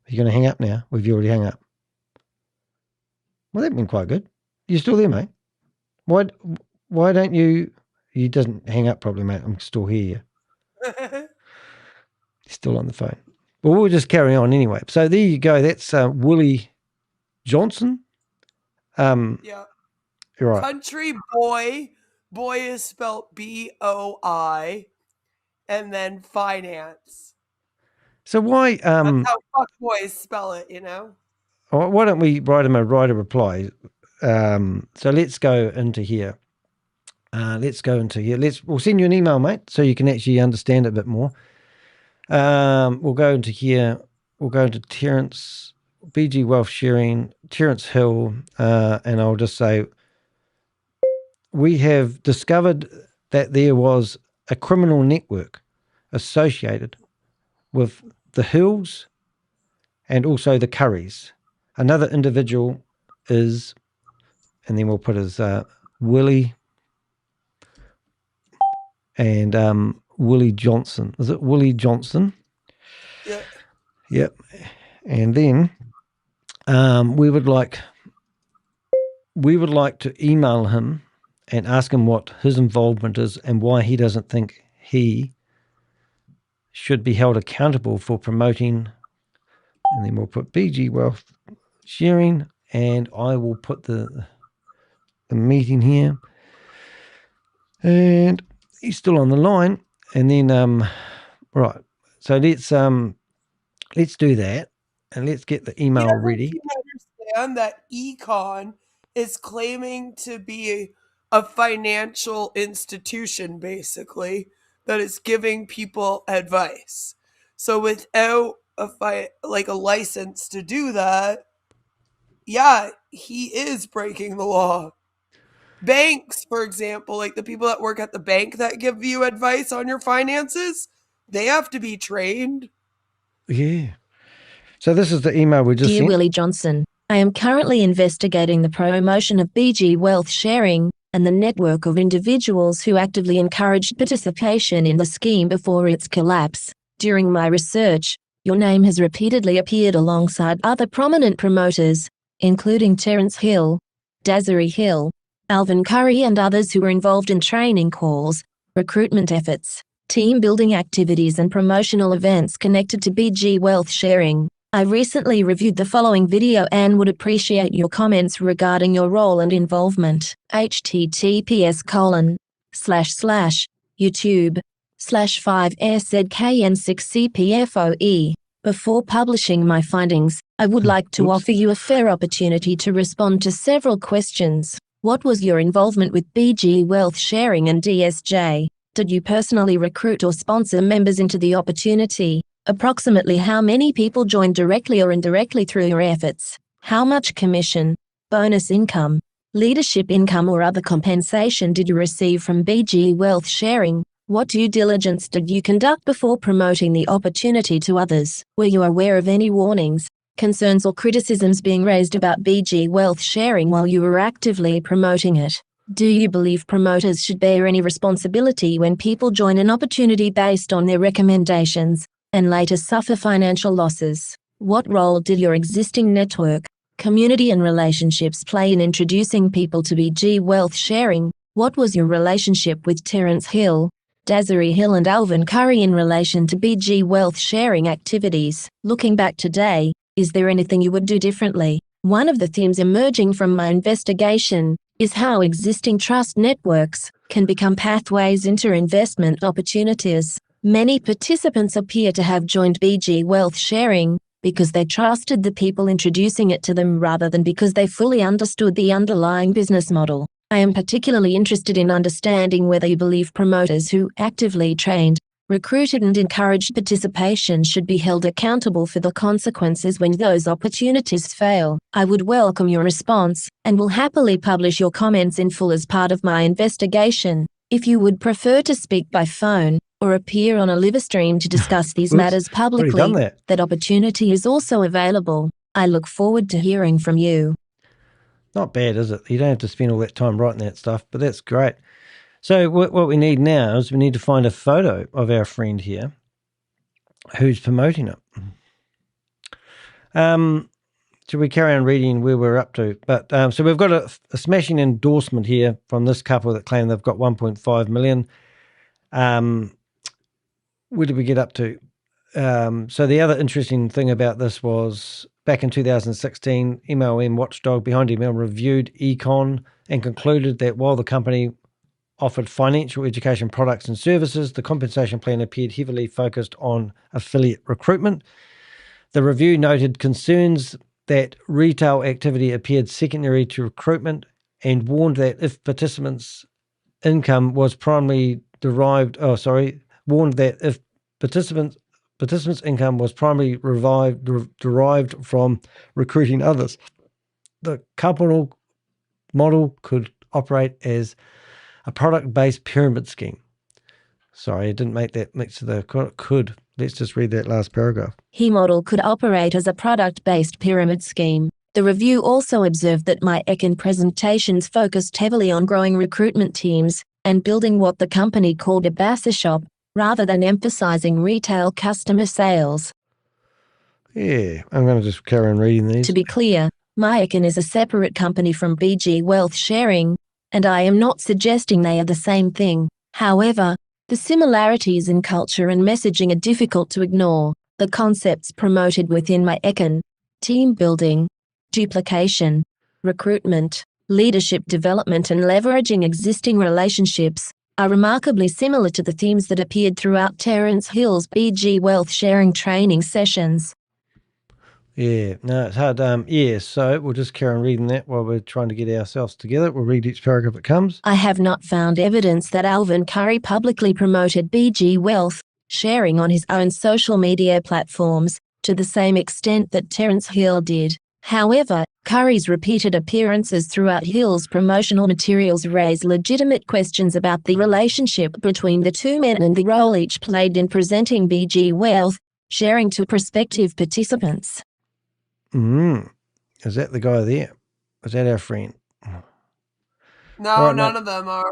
you going to hang up now? We've already hung up. Well, that's been quite good. You're still there, mate. Why don't you... You doesn't hang up properly, mate. I'm still here. You're still on the phone. Well, we'll just carry on anyway. So there you go. That's Willie Johnson. Yeah. Right. Country Boy. Boy is spelled BOI. And then finance. So why... That's how fuckboys spell it, you know? Why don't we write a reply? So let's go into here. We'll send you an email, mate, so you can actually understand it a bit more. We'll go into here. We'll go into Tarence, BG Wealth Sharing, Terence Hill, and I'll just say, we have discovered that there was a criminal network associated with the Hills and also the Currys. Another individual is, and then we'll put his Willie and Willie Johnson. Is it Willie Johnson? Yeah. Yep. And then we would like to email him and ask him what his involvement is and why he doesn't think he should be held accountable for promoting. And then we'll put BG Wealth Sharing, and I will put the meeting here. And he's still on the line. And then right. So let's do that, and let's get the email ready. You understand that Econ is claiming to be a financial institution, basically, that is giving people advice. So without a license to do that, yeah, he is breaking the law. Banks, for example, like the people that work at the bank that give you advice on your finances, they have to be trained. Yeah. So this is the email we just Dear sent. Willie Johnson, I am currently investigating the promotion of BG Wealth Sharing and the network of individuals who actively encouraged participation in the scheme before its collapse. During my research, your name has repeatedly appeared alongside other prominent promoters, including Tarence Hill, Desiree Hill, Alvin Curry, and others who were involved in training calls, recruitment efforts, team building activities, and promotional events connected to BG Wealth Sharing. I recently reviewed the following video and would appreciate your comments regarding your role and involvement. https://YouTube/5SZKN6CPFOE. Before publishing my findings, I would like to offer you a fair opportunity to respond to several questions. What was your involvement with BG Wealth Sharing and DSJ? Did you personally recruit or sponsor members into the opportunity? Approximately how many people joined directly or indirectly through your efforts? How much commission, bonus income, leadership income, or other compensation did you receive from BG Wealth Sharing? What due diligence did you conduct before promoting the opportunity to others? Were you aware of any warnings, concerns, or criticisms being raised about BG Wealth Sharing while you were actively promoting it? Do you believe promoters should bear any responsibility when people join an opportunity based on their recommendations and later suffer financial losses? What role did your existing network, community, and relationships play in introducing people to BG Wealth Sharing? What was your relationship with Tarence Hill, Desiree Hill, and Alvin Curry in relation to BG Wealth Sharing activities? Looking back today, is there anything you would do differently? One of the themes emerging from my investigation is how existing trust networks can become pathways into investment opportunities. Many participants appear to have joined BG Wealth Sharing because they trusted the people introducing it to them rather than because they fully understood the underlying business model. I am particularly interested in understanding whether you believe promoters who actively trained, recruited, and encouraged participation should be held accountable for the consequences when those opportunities fail. I would welcome your response and will happily publish your comments in full as part of my investigation. If you would prefer to speak by phone or appear on a live stream to discuss these matters publicly, that opportunity is also available. I look forward to hearing from you. Not bad, is it? You don't have to spend all that time writing that stuff, but that's great. So what we need now is we need to find a photo of our friend here who's promoting it. Should we carry on reading where we're up to? But so we've got a smashing endorsement here from this couple that claim they've got 1.5 million. Where did we get up to? So the other interesting thing about this was back in 2016, MLM watchdog Behind Email reviewed Econ and concluded that while the company offered financial education products and services, the compensation plan appeared heavily focused on affiliate recruitment. The review noted concerns that retail activity appeared secondary to recruitment and warned that if participants' income was primarily derived from recruiting others, the company model could operate as a product-based pyramid scheme. Sorry, I didn't make that mix to the could. Let's just read that last paragraph. He model could operate as a product-based pyramid scheme. The review also observed that myEcon presentations focused heavily on growing recruitment teams and building what the company called a basser shop, rather than emphasizing retail customer sales. Yeah, I'm going to just carry on reading these. To be clear, myEcon is a separate company from BG Wealth Sharing, and I am not suggesting they are the same thing. However, the similarities in culture and messaging are difficult to ignore. The concepts promoted within myEcon, team building, duplication, recruitment, leadership development, and leveraging existing relationships, are remarkably similar to the themes that appeared throughout Terence Hill's BG Wealth Sharing training sessions. Yeah, no, it's hard. Yeah, so we'll just carry on reading that while we're trying to get ourselves together. We'll read each paragraph that comes. I have not found evidence that Alvin Curry publicly promoted BG Wealth Sharing on his own social media platforms to the same extent that Terence Hill did. However, Curry's repeated appearances throughout Hill's promotional materials raise legitimate questions about the relationship between the two men and the role each played in presenting BG Wealth Sharing to prospective participants. Is that the guy there? Is that our friend? No, none of them are.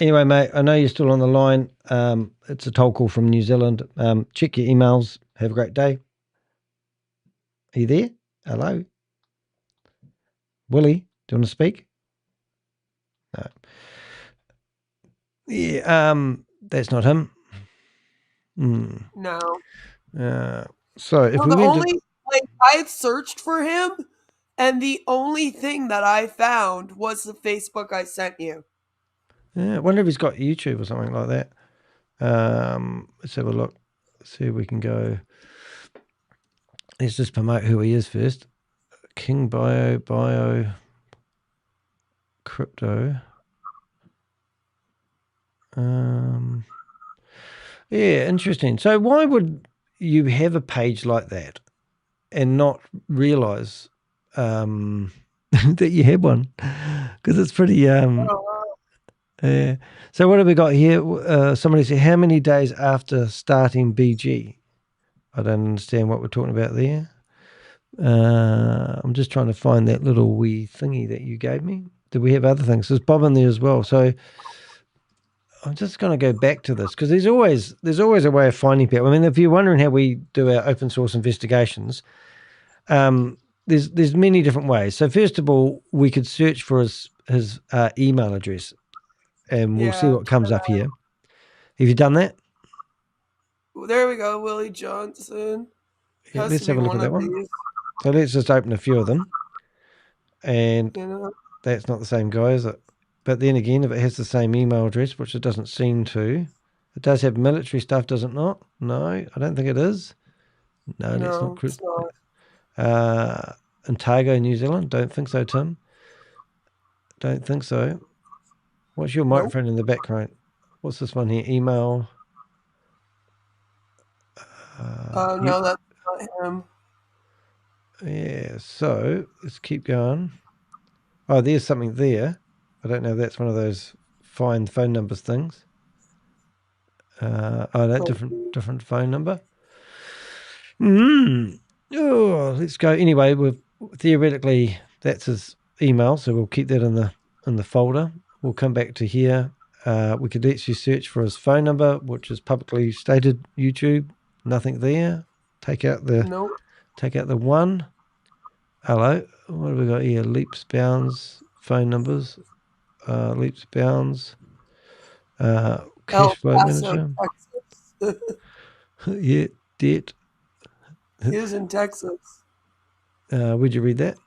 Anyway, mate, I know you're still on the line. It's a toll call from New Zealand. Check your emails. Have a great day. Are you there? Hello? Willie, do you want to speak? No. Yeah, that's not him. No. So if we the went only, I searched for him, and the only thing that I found was the Facebook I sent you. I wonder if he's got YouTube or something like that. Let's have a look. See if we can go. Let's just promote who he is first. King Bio Crypto. Yeah, interesting. So why would you have a page like that and not realize that you had one? Because it's pretty yeah. So what have we got here? Somebody said, how many days after starting BG? I don't understand what we're talking about there. I'm just trying to find that little wee thingy that you gave me. Did we have other things? There's Bob in there as well. So I'm just going to go back to this because there's always a way of finding people. I mean, if you're wondering how we do our open source investigations, there's many different ways. So first of all, we could search for his email address, and we'll see what comes up here. Have you done that? There we go, Willie Johnson. Yeah, let's have a look at that one. So let's just open a few of them, and that's not the same guy, is it? But then again, if it has the same email address, which it doesn't seem to, it does have military stuff, does it not? No, I don't think it is. No, it's not. Otago, New Zealand? Don't think so, Tim. Don't think so. What's your microphone in the background? What's this one here? Email. No, that's not him. Yeah, so let's keep going. Oh, there's something there. I don't know if that's one of those find phone numbers things. That different phone number. Oh, let's go. Anyway, theoretically that's his email, so we'll keep that in the folder. We'll come back to here. We could actually search for his phone number, which is publicly stated. YouTube, nothing there. Take out the one. Hello, what have we got here? Leaps, bounds, phone numbers. Leaps, bounds. Cash flow manager. Yeah, debt. He is in Texas. Would you read that?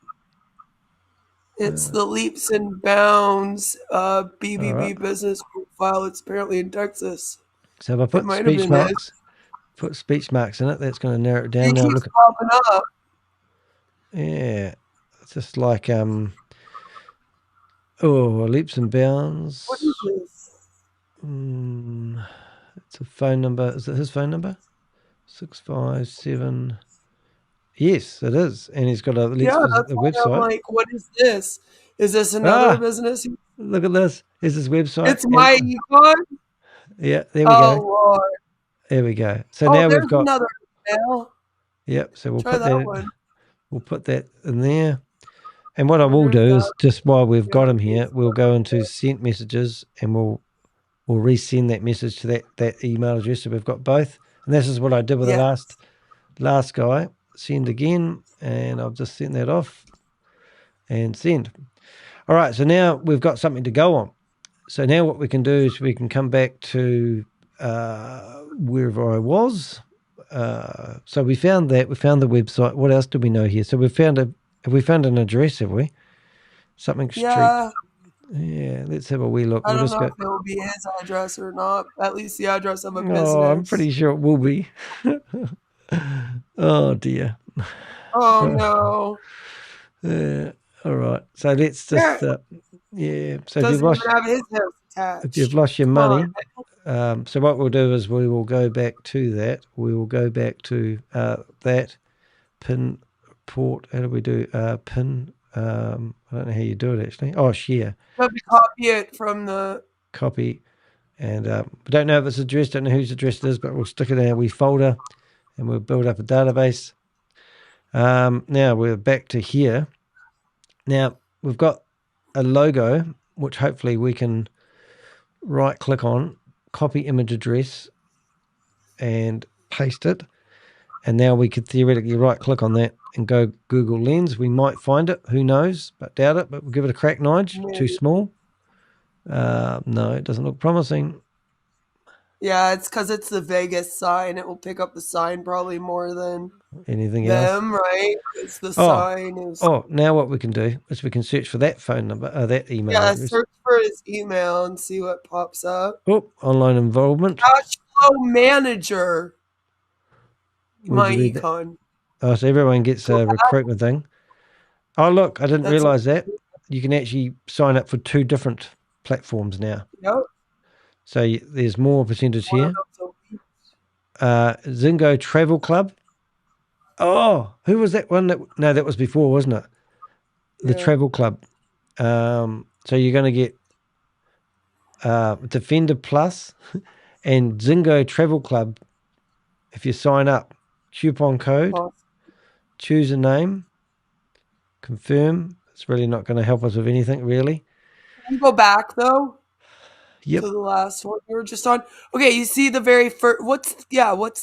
It's the Leaps and Bounds BBB business profile. It's apparently in Texas. So if I put speech marks, in it, that's going to narrow it down. It now keeps popping up. Yeah, it's just like leaps and bounds. What is this? It's a phone number. Is it his phone number? 657. Yes, it is, and he's got a website. I'm like, what is this? Is this another business? Look at this. Is his website? It's myEcon. Yeah, there we go. Lord. There we go. So now we've got another email. Yep. So we'll Try put that. one. We'll put that in there. And what I will do is just while we've got him here, we'll go into sent messages and we'll resend that message to that email address. So we've got both. And this is what I did with the last guy. send again, and I've just sent that off and send. All right, so now we've got something to go on. So now what we can do is we can come back to wherever I was. So we found that. We found the website. What else do we know here? So have we found an address, have we? Something street. Yeah, let's have a wee look. I don't know if it will be his address or not. At least the address of a business. Oh, I'm pretty sure it will be. Oh, dear. Oh, no. All right. So let's just, yeah. So doesn't even have his house attached. if you've lost your money, so what we'll do is we will go back to that. We will go back to that pin port. How do we do pin? I don't know how you do it actually. Oh, share. Let me copy it from the copy. And we don't know if it's addressed, don't know whose address it is, but we'll stick it in our wee folder and we'll build up a database. Now we're back to here. Now we've got a logo, which hopefully we can right click on, copy image address and paste it. And now we could theoretically right click on that and go Google Lens. We might find it, who knows, but doubt it, but we'll give it a crack, Nige. Too small. No, it doesn't look promising. Yeah, it's because it's the Vegas sign. It will pick up the sign probably more than anything them, else. Right? It's the sign. Now what we can do is we can search for that phone number, that email address. Search for his email and see what pops up. Oh, online involvement. Cash flow manager. myEcon. Oh, so everyone gets a recruitment thing. Oh, look, I didn't realize that. You can actually sign up for 2 different platforms now. Yep. So there's more percentage here. Zingo Travel Club. Oh, who was that one? No, that was before, wasn't it? The Travel Club. So you're going to get Defender Plus and Zingo Travel Club. If you sign up, coupon code, choose a name, confirm. It's really not going to help us with anything, really. Can you go back, though? Yep. To the last one we were just on. Okay, you see the very first. What's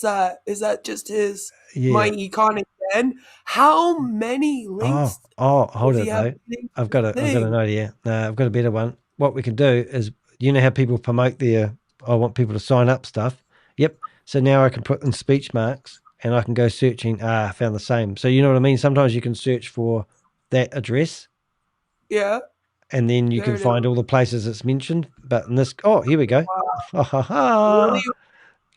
that? Is that just his myEcon again? How many links? Oh, hold it though. I've got an idea. No, I've got a better one. What we can do is, you know how people promote their, I want people to sign up stuff. Yep. So now I can put in speech marks and I can go searching. I found the same. So you know what I mean? Sometimes you can search for that address. Yeah. And then you can find all the places it's mentioned. But in this, here we go. Wow.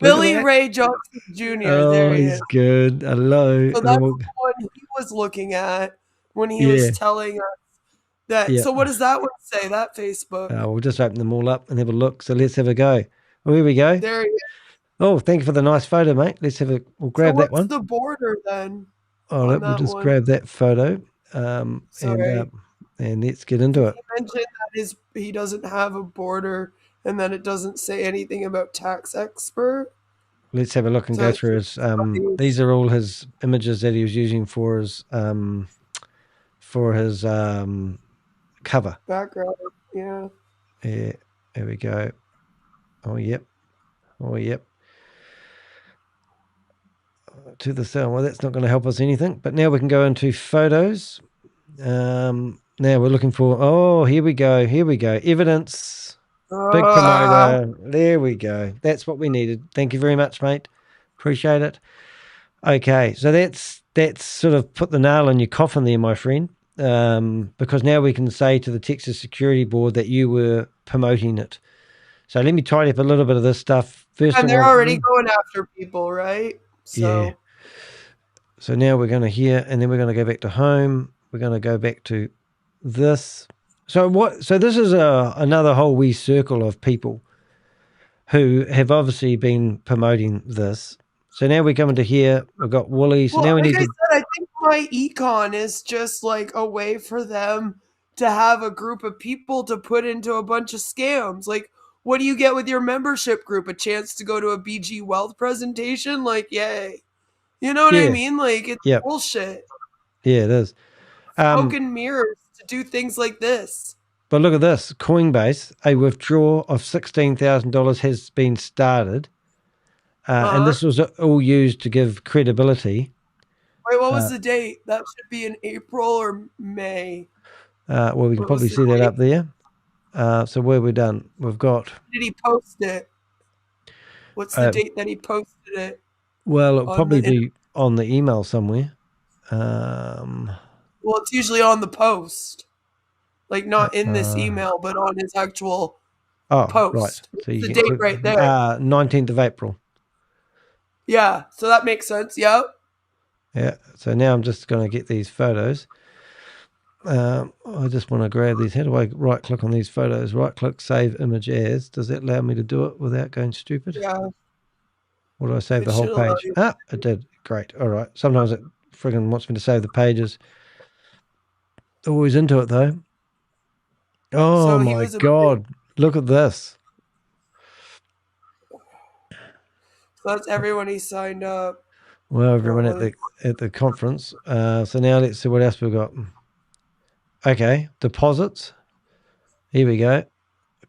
Billy Ray Johnson Jr. Oh, there he is. He's good. Hello. So that's the one he was looking at when he was telling us that. So what does that one say, that Facebook? We'll just open them all up and have a look. So let's have a go. Oh, here we go. There he is. Oh, thank you for the nice photo, mate. Let's have we'll grab that one. What's the border then? All right, we'll just grab that photo. And let's get into it. He mentioned that he doesn't have a border and then it doesn't say anything about tax expert. Let's have a look and go through his these are all his images that he was using for his cover. Background, yeah. Yeah, there we go. Oh yep. To the cell. Well, that's not going to help us anything. But now we can go into photos. Now we're looking for, here we go. Evidence. Big promoter. There we go. That's what we needed. Thank you very much, mate. Appreciate it. Okay, so that's sort of put the nail in your coffin there, my friend. Because now we can say to the Texas Security Board that you were promoting it. So let me tidy up a little bit of this stuff. First and they're already going after people, right? So. Yeah. So now we're going to here, and then we're going to go back to home. We're going to go back to this. So this is another whole wee circle of people who have obviously been promoting this. So now we come into here. We've got Woolies. Well, now we like need I said, I think myEcon is just like a way for them to have a group of people to put into a bunch of scams. Like, what do you get with your membership group? A chance to go to a BG Wealth presentation? Like, yay. You know what I mean? Like, it's bullshit. Yeah, it is. Smoke and mirrors to do things like this. But look at this. Coinbase, a withdrawal of $16,000 has been started. And this was all used to give credibility. Wait, what was the date? That should be in April or May. Well, we can probably see that up there. So where we're done, we've got. Did he post it? What's the date that he posted it? Well, it'll probably be on the email somewhere. Well, it's usually on the post, like not in this email, but on his actual post. Right. So you the can date right there. 19th of April. Yeah, so that makes sense. Yep. Yeah. So now I'm just going to get these photos. I just want to grab these. How do I right click on these photos? Right click, save image as. Does that allow me to do it without going stupid? Yeah. Or do I save the whole page? It did. Great. All right. Sometimes it friggin' wants me to save the pages. Always into it though. Oh my God. Look at this. So that's everyone he signed up. Well, everyone at the conference. So now let's see what else we've got. Okay, deposits. Here we go.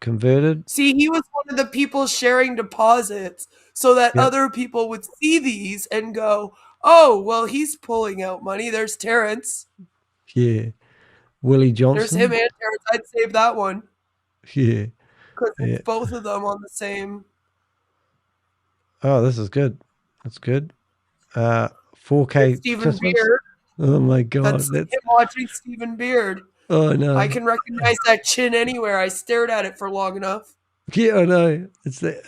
Converted. See, he was one of the people sharing deposits so that other people would see these and go, oh, well, he's pulling out money. There's Tarence. Yeah. Willie Johnson. There's him and Tarence. I'd save that one. Yeah. Because it's both of them on the same. Oh, this is good. That's good. 4K Stephen Christmas. Beard. Oh my God. That's him watching Stephen Beard. Oh no. I can recognize that chin anywhere. I stared at it for long enough. Yeah, I know. It's the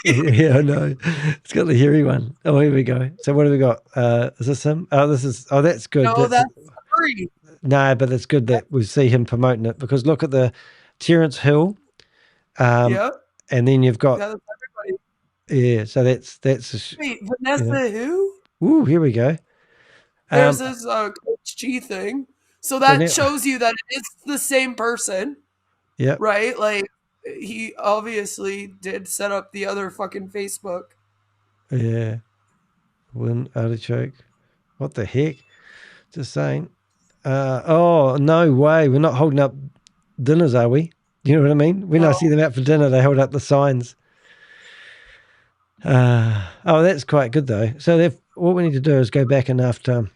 yeah, I know. It's got the hairy one. Oh, here we go. So what have we got? Is this him? Oh, that's good. No, that's free. No, but it's good that we see him promoting it because look at the Terence Hill. Yeah. And then you've got that's everybody. Yeah, so that's Wait, Vanessa who? Ooh, here we go. There's this Coach G thing. So that shows you that it's the same person. Yeah. Right? Like he obviously did set up the other fucking Facebook. Yeah. Win artichoke. What the heck? Just saying. Oh, no way. We're not holding up dinners, are we? You know what I mean? When I see them out for dinner, they hold up the signs. Oh, that's quite good though. So what we need to do is go back and after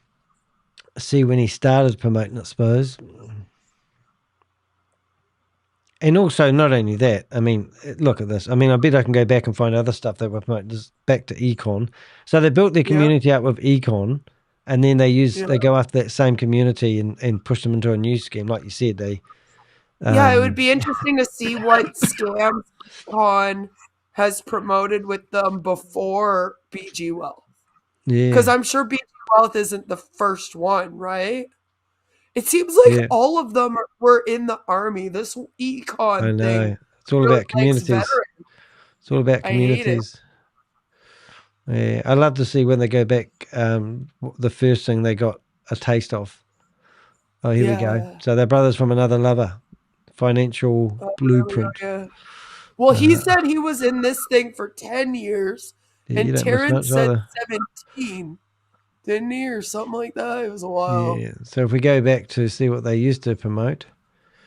see when he started promoting it, I suppose. And also, not only that, I mean, look at this. I mean, I bet I can go back and find other stuff that were promoted. Just back to Econ. So they built their community up with Econ, and then they go after that same community and push them into a new scheme, like you said. It would be interesting to see what scams Econ has promoted with them before BG Wealth. Yeah. Because I'm sure BG Wealth isn't the first one, right? It seems like all of them were in the army. This Econ I know. thing. It's all about communities. It's all about communities. Yeah, I love to see when they go back. The first thing they got a taste of. Oh, here we go. So they're brothers from another lover. Financial blueprint. Well, he said he was in this thing for 10 years, and Tarence said 17. Didn't he, or something like that? It was a while. Yeah. So if we go back to see what they used to promote,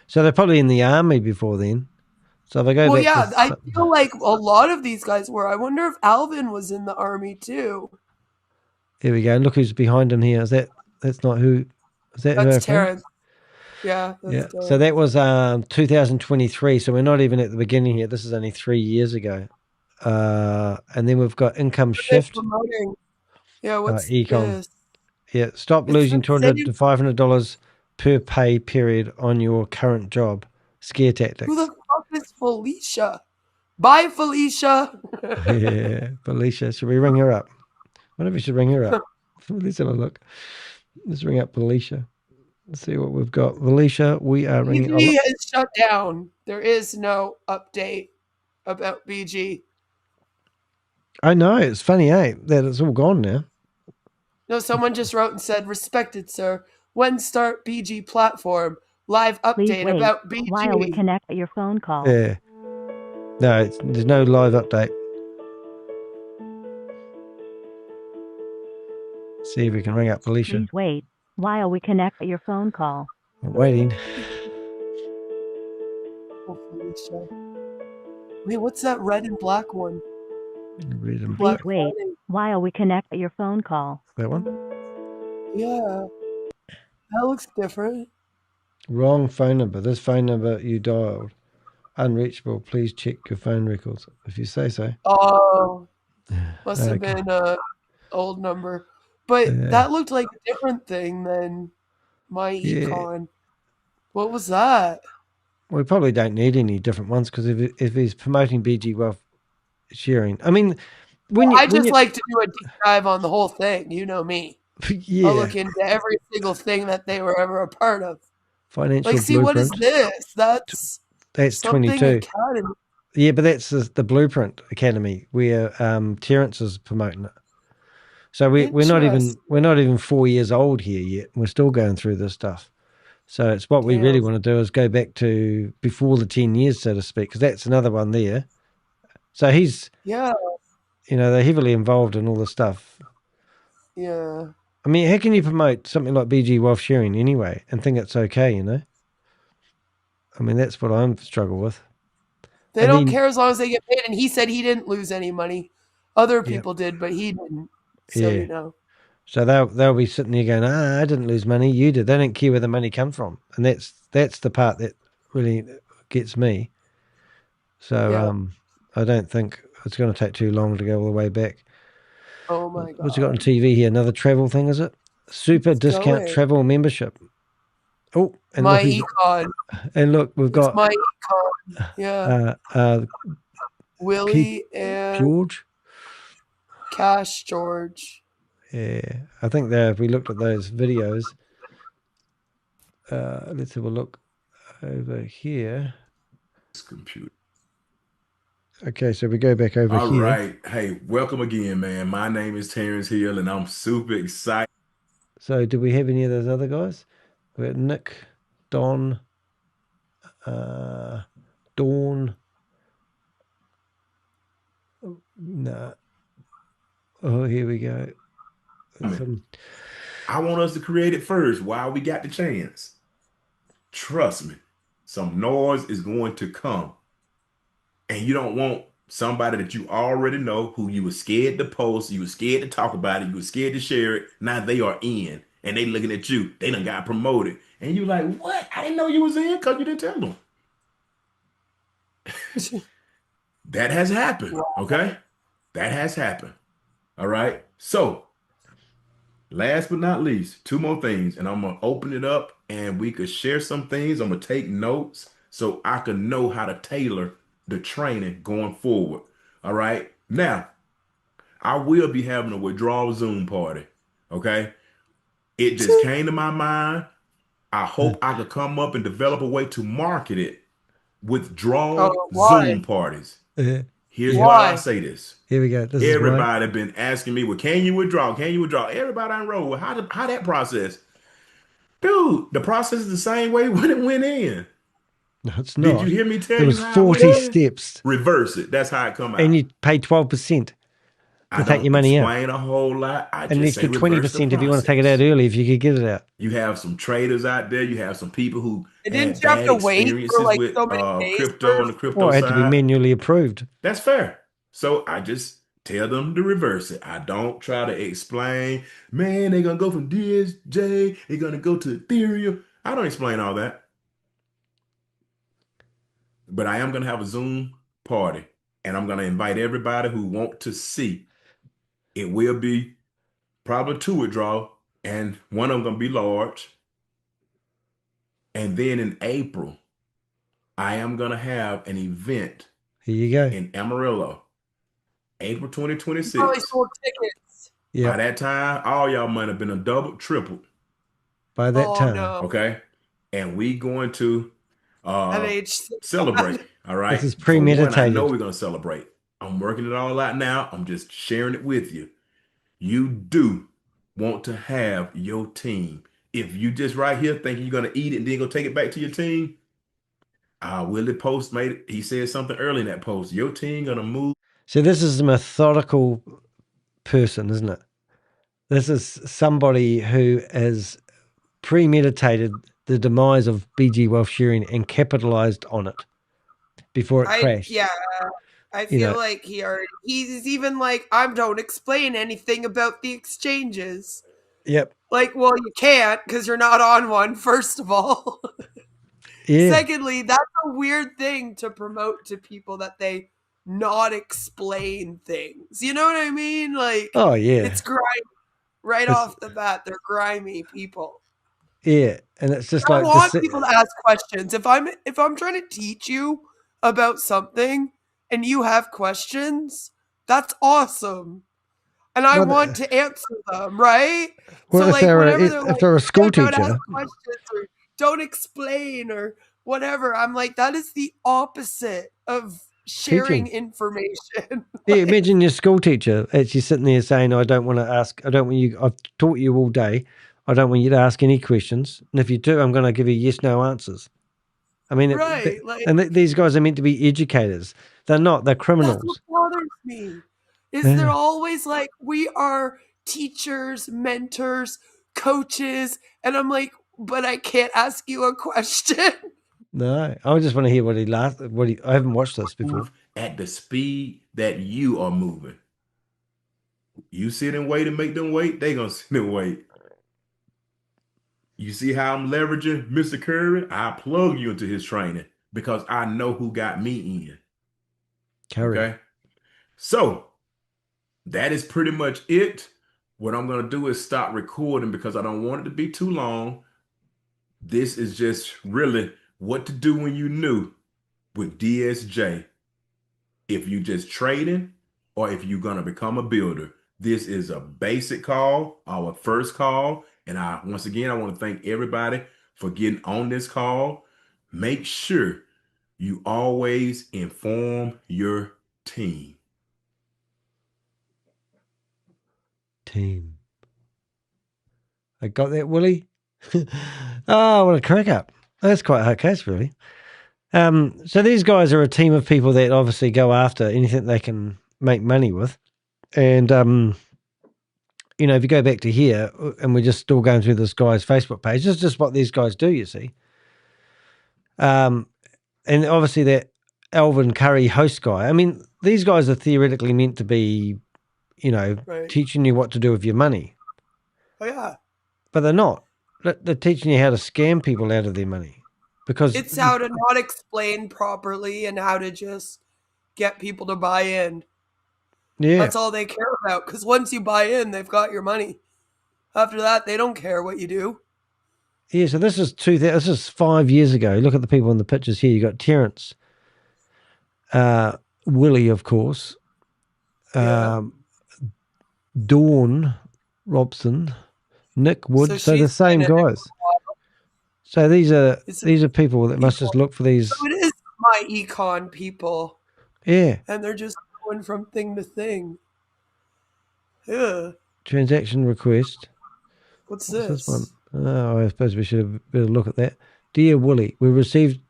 so they're probably in the army before then. So if I go back, I feel like a lot of these guys were. I wonder if Alvin was in the army too. Here we go. Look who's behind him here. That's not who? Is that that's who? Tarence. Yeah. That's So that was 2023. So we're not even at the beginning here. This is only 3 years ago. And then we've got income shift. Yeah, what's Econ? This? Yeah, stop losing $200 to $500 per pay period on your current job. Scare tactics. Who the fuck is Felicia? Bye, Felicia. Yeah, Felicia. Should we ring her up? I wonder if we should ring her up. Let's have a look. Let's ring up Felicia. Let's see what we've got. Felicia, we are ringing. BG is shut down. There is no update about BG. I know. It's funny, that it's all gone now. No, someone just wrote and said, respected sir, when start BG platform? Live update about BG. While we connect your phone call. Yeah. No, there's no live update. See if we can ring up Felicia. Please wait while we connect your phone call. I'm waiting. Oh, Felicia. Wait, what's that red and black one? Red and black. Please wait while we connect your phone call. That one? Yeah. That looks different. Wrong phone number. This phone number you dialed. Unreachable. Please check your phone records if you say so. Oh. Must have Okay. been a old number. But that looked like a different thing than myEcon. What was that? We probably don't need any different ones because if he's promoting BG Wealth sharing, I mean, I just like to do a deep dive on the whole thing. You know me. Yeah. I'll look into every single thing that they were ever a part of. Financial Like, see, what is Blueprint. this? That's something 22. academy. Yeah, but that's the Blueprint Academy where Tarence is promoting it. So we're not even 4 years old here yet. We're still going through this stuff. So it's what we really want to do is go back to before the 10 years, so to speak, because that's another one there. So he's, Yeah. They're heavily involved in all this stuff. Yeah. I mean, how can you promote something like BG Wealth Sharing anyway and think it's okay, I mean, that's what I'm struggle with. They don't care as long as they get paid. And he said he didn't lose any money. Other people did, but he didn't. So, So they'll be sitting there going, I didn't lose money, you did. They don't care where the money comes from. And that's the part that really gets me. So I don't think it's going to take too long to go all the way back. Oh my God. What's it got on TV here? Another travel thing, is it? Super discount travel membership. Oh, and myEcon. Look, we've got myEcon. Yeah. Willie and George. Cash George. Yeah, I think that if we looked at those videos, let's have a look over here. Computer. Okay, so we go back over here. All right. Hey, welcome again, man. My name is Terence Hill, and I'm super excited. So do we have any of those other guys? We got Nick, Don, Dawn. No. Oh, here we go. I want us to create it first while we got the chance. Trust me, some noise is going to come. And you don't want somebody that you already know who you were scared to post, you were scared to talk about it, you were scared to share it. Now they are in and they looking at you. They done got promoted. And you like, what? I didn't know you was in because you didn't tell them. That has happened, okay? That has happened. All right. So last but not least, two more things, and I'm going to open it up and we could share some things. I'm going to take notes so I can know how to tailor the training going forward. All right. Now, I will be having a withdrawal Zoom party. Okay. It just came to my mind. I hope I could come up and develop a way to market it. Withdrawal Zoom parties. Here's why I say this. Here we go. Everybody been asking me, well, can you withdraw? Can you withdraw? Everybody enrolled. Well, how that process? Dude, the process is the same way when it went in. No, it's not. Did you hear me tell you? It was 40 steps. Reverse it. That's how it come out. And you pay 12% to take your money out. I don't explain a whole lot. I and just an extra 20% if you want to take it out early, if you could get it out. You have some traders out there. You have some people who didn't you have to wait for like with so many days crypto on the crypto Or it had side. to be manually approved. That's fair. So I just tell them to reverse it. I don't try to explain, man, they're going to go from DSJ, they're going to go to Ethereum. I don't explain all that. But I am going to have a Zoom party, and I'm going to invite everybody who want to see. It will be probably 2 withdrawal, and one of them going to be large. And then in April, I am going to have an event. Here you go. In Amarillo, April 2026. Probably sold tickets. Yep. By that time, all y'all might have been a double, tripled. By that time. No. Okay. And we going to celebrate. All right. This is premeditated. I know we're going to celebrate. I'm working it all out now. I'm just sharing it with you. You do want to have your team. If you just right here thinking you're going to eat it and then go take it back to your team, Willie Post he said something early in that post. Your team going to move. So this is a methodical person, isn't it? This is somebody who has premeditated the demise of BG Wealth Sharing and capitalized on it before it crashed. Yeah, I feel like he's even like, I don't explain anything about the exchanges. Yep. Like, well, you can't because you're not on one, first of all. Yeah. Secondly, that's a weird thing to promote to people, that they not explain things. You know what I mean? Like, Oh, yeah. it's grimy. Right off the bat, they're grimy people. Yeah, and it's just I like want people to ask questions. If I'm trying to teach you about something and you have questions, that's awesome. And I want to answer them, right? Well, So if like they're whenever they're if like, they're a school don't ask teacher, questions or don't explain or whatever, I'm like, that is the opposite of sharing teaching. information. Yeah, imagine your school teacher actually sitting there saying, I don't want you, I've taught you all day. I don't want you to ask any questions. And if you do, I'm going to give you yes, no answers. I mean, Right. these guys are meant to be educators. They're not, they're That's criminals. what bothers me. Is Yeah. they're always like, we are teachers, mentors, coaches. And I'm like, but I can't ask you a question. No, I just want to hear I haven't watched this before. At the speed that you are moving. You sit and wait and make them wait, they gonna sit and wait. You see how I'm leveraging Mr. Curry? I plug you into his training because I know who got me in. Curry. Okay. So that is pretty much it. What I'm gonna do is stop recording because I don't want it to be too long. This is just really what to do when you new with DSJ. If you just trading or if you're gonna become a builder. This is a basic call, our first call. And once again, I want to thank everybody for getting on this call. Make sure you always inform your team. Team. I got that, Willie. Oh, what a crack up. That's quite a hard case, really. So these guys are a team of people that obviously go after anything they can make money with. And, if you go back to here, and we're just still going through this guy's Facebook page, this is just what these guys do, you see. And obviously that Alvin Curry host guy, I mean, these guys are theoretically meant to be, Right. teaching you what to do with your money. Oh, yeah. But they're not. They're teaching you how to scam people out of their money. Because It's how to not explain properly and how to just get people to buy in. Yeah. That's all they care about. Because once you buy in, they've got your money. After that, they don't care what you do. Yeah, so this is 5 years ago. Look at the people in the pictures here. You got Tarence, Willie, of course, Dawn Robson, Nick Wood. So the same guys. So these are people that must just look for these. So it is myEcon people. Yeah. And they're just going from thing to thing. Yeah. Transaction request. What's this one? this? Oh, I suppose we should have a better look at that. Dear Willie, we received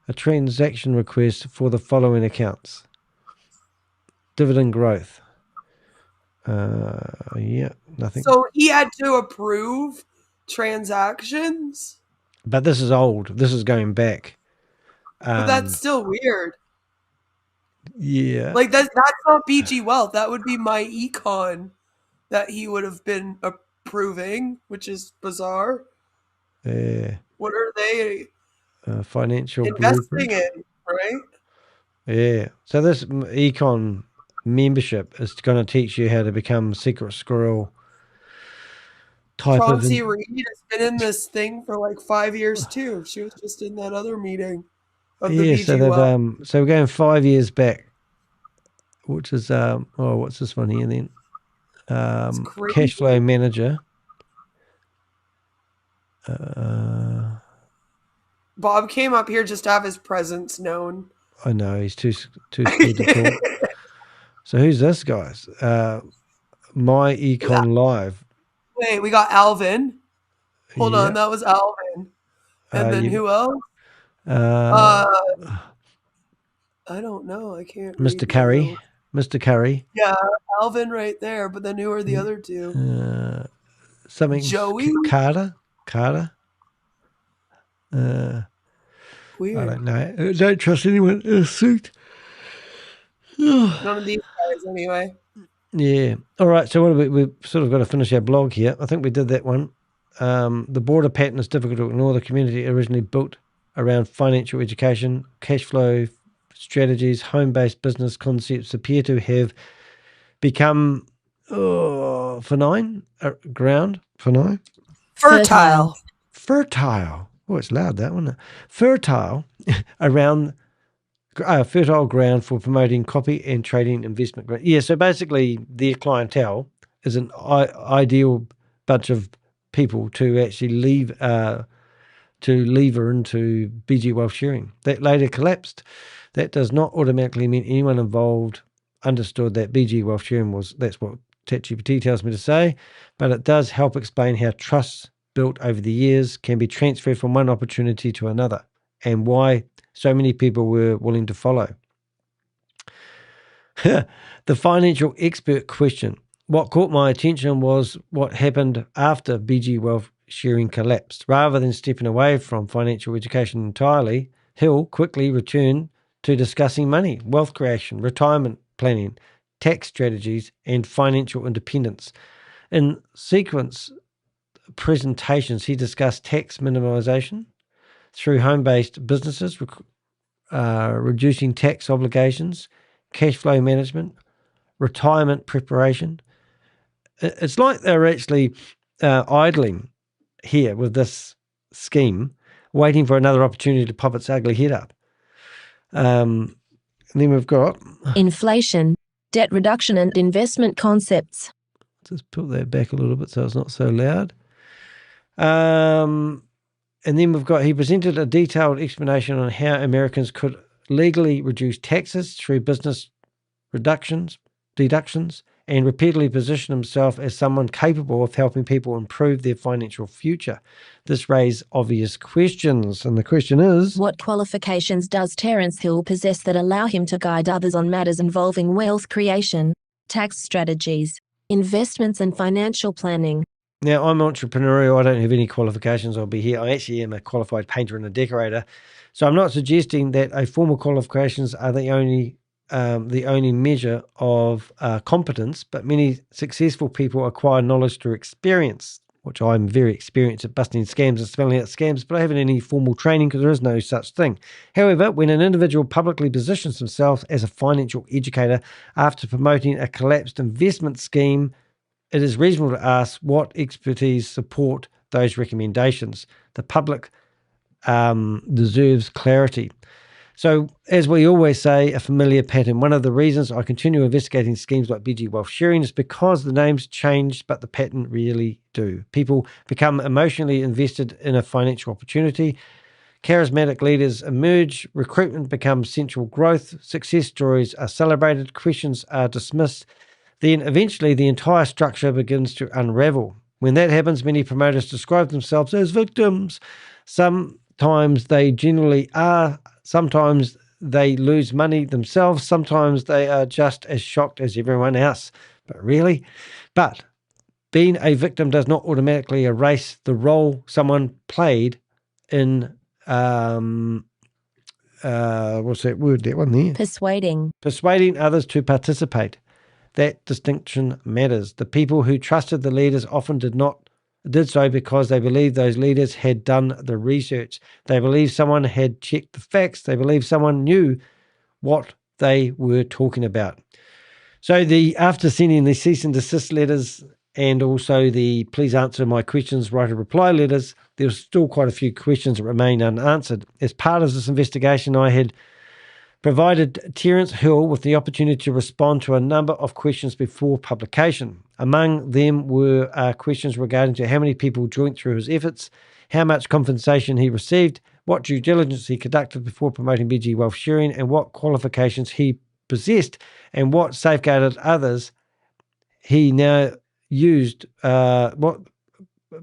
a transaction request for the following accounts. Dividend growth. Yeah, nothing. So he had to approve transactions? But this is old. This is going back. But that's still weird. Yeah. Like that's not BG Wealth. That would be myEcon that he would have been approving, which is bizarre. Yeah. What are they financial investing blueprint. in, right? So this Econ membership is going to teach you how to become secret squirrel type Chauncey Reed has been in this thing for like 5 years too. She was just in that other meeting of the BG so they've Wealth. so we're going 5 years back, which is what's this one here then? Cash flow manager. Bob came up here just to have his presence known. I know he's too scared to talk. So who's this, guys? myEcon Live. Wait, we got Alvin. Hold on, that was Alvin. And then who else? I don't know. I can't. Mr. Curry. Mr. Curry. Yeah, Alvin right there. But then who are the other two? Something. Joey. Carter. Weird. I don't know. I don't trust anyone in a suit. None of these guys, anyway. Yeah. All right. So what we've sort of got to finish our blog here. I think we did that one. The broader pattern is difficult to ignore. The community originally built around financial education, cash flow strategies, home-based business concepts appear to have become fertile. Oh, it's loud, that, wasn't it? Fertile around fertile ground for promoting copy and trading investment. Yeah, so basically their clientele is an ideal bunch of people to actually lever into BG Wealth Sharing. That later collapsed. That does not automatically mean anyone involved understood that BG Wealth Sharing that's what ChatGPT tells me to say, but it does help explain how trusts built over the years can be transferred from one opportunity to another and why so many people were willing to follow. The financial expert question. What caught my attention was what happened after BG Wealth Sharing collapsed. Rather than stepping away from financial education entirely, Hill quickly returned to discussing money, wealth creation, retirement planning, tax strategies, and financial independence. In sequence presentations, he discussed tax minimization through home-based businesses, reducing tax obligations, cash flow management, retirement preparation. It's like they're actually idling here with this scheme, waiting for another opportunity to pop its ugly head up. And then we've got inflation, debt reduction, and investment concepts. Just put that back a little bit so it's not so loud. And then we've got, he presented a detailed explanation on how Americans could legally reduce taxes through business deductions, and repeatedly positioned himself as someone capable of helping people improve their financial future. This raised obvious questions, and the question is, what qualifications does Tarence Hill possess that allow him to guide others on matters involving wealth creation, tax strategies, investments, and financial planning? Now, I'm entrepreneurial. I don't have any qualifications. I'll be here. I actually am a qualified painter and a decorator. So I'm not suggesting that formal qualifications are the only measure of competence, but many successful people acquire knowledge through experience, which I'm very experienced at busting scams and spelling out scams, but I haven't any formal training because there is no such thing. However, when an individual publicly positions himself as a financial educator after promoting a collapsed investment scheme, it is reasonable to ask what expertise support those recommendations. The public deserves clarity. So, as we always say, a familiar pattern. One of the reasons I continue investigating schemes like BG Wealth Sharing is because the names change, but the pattern really do. People become emotionally invested in a financial opportunity. Charismatic leaders emerge. Recruitment becomes central growth. Success stories are celebrated. Questions are dismissed. Then eventually the entire structure begins to unravel. When that happens, many promoters describe themselves as victims. Sometimes they generally are. Sometimes they lose money themselves. Sometimes they are just as shocked as everyone else. But really? But being a victim does not automatically erase the role someone played in, what's that word, that one there? Persuading others to participate. That distinction matters. The people who trusted the leaders often did so because they believed those leaders had done the research. They believed someone had checked the facts. They believed someone knew what they were talking about. So after sending the cease and desist letters and also the please answer my questions, write a reply letters, there's still quite a few questions that remain unanswered. As part of this investigation, I had provided Tarence Hill with the opportunity to respond to a number of questions before publication. Among them were questions regarding to how many people joined through his efforts, how much compensation he received, what due diligence he conducted before promoting BG Wealth Sharing, and what qualifications he possessed, and what safeguarded others he now used,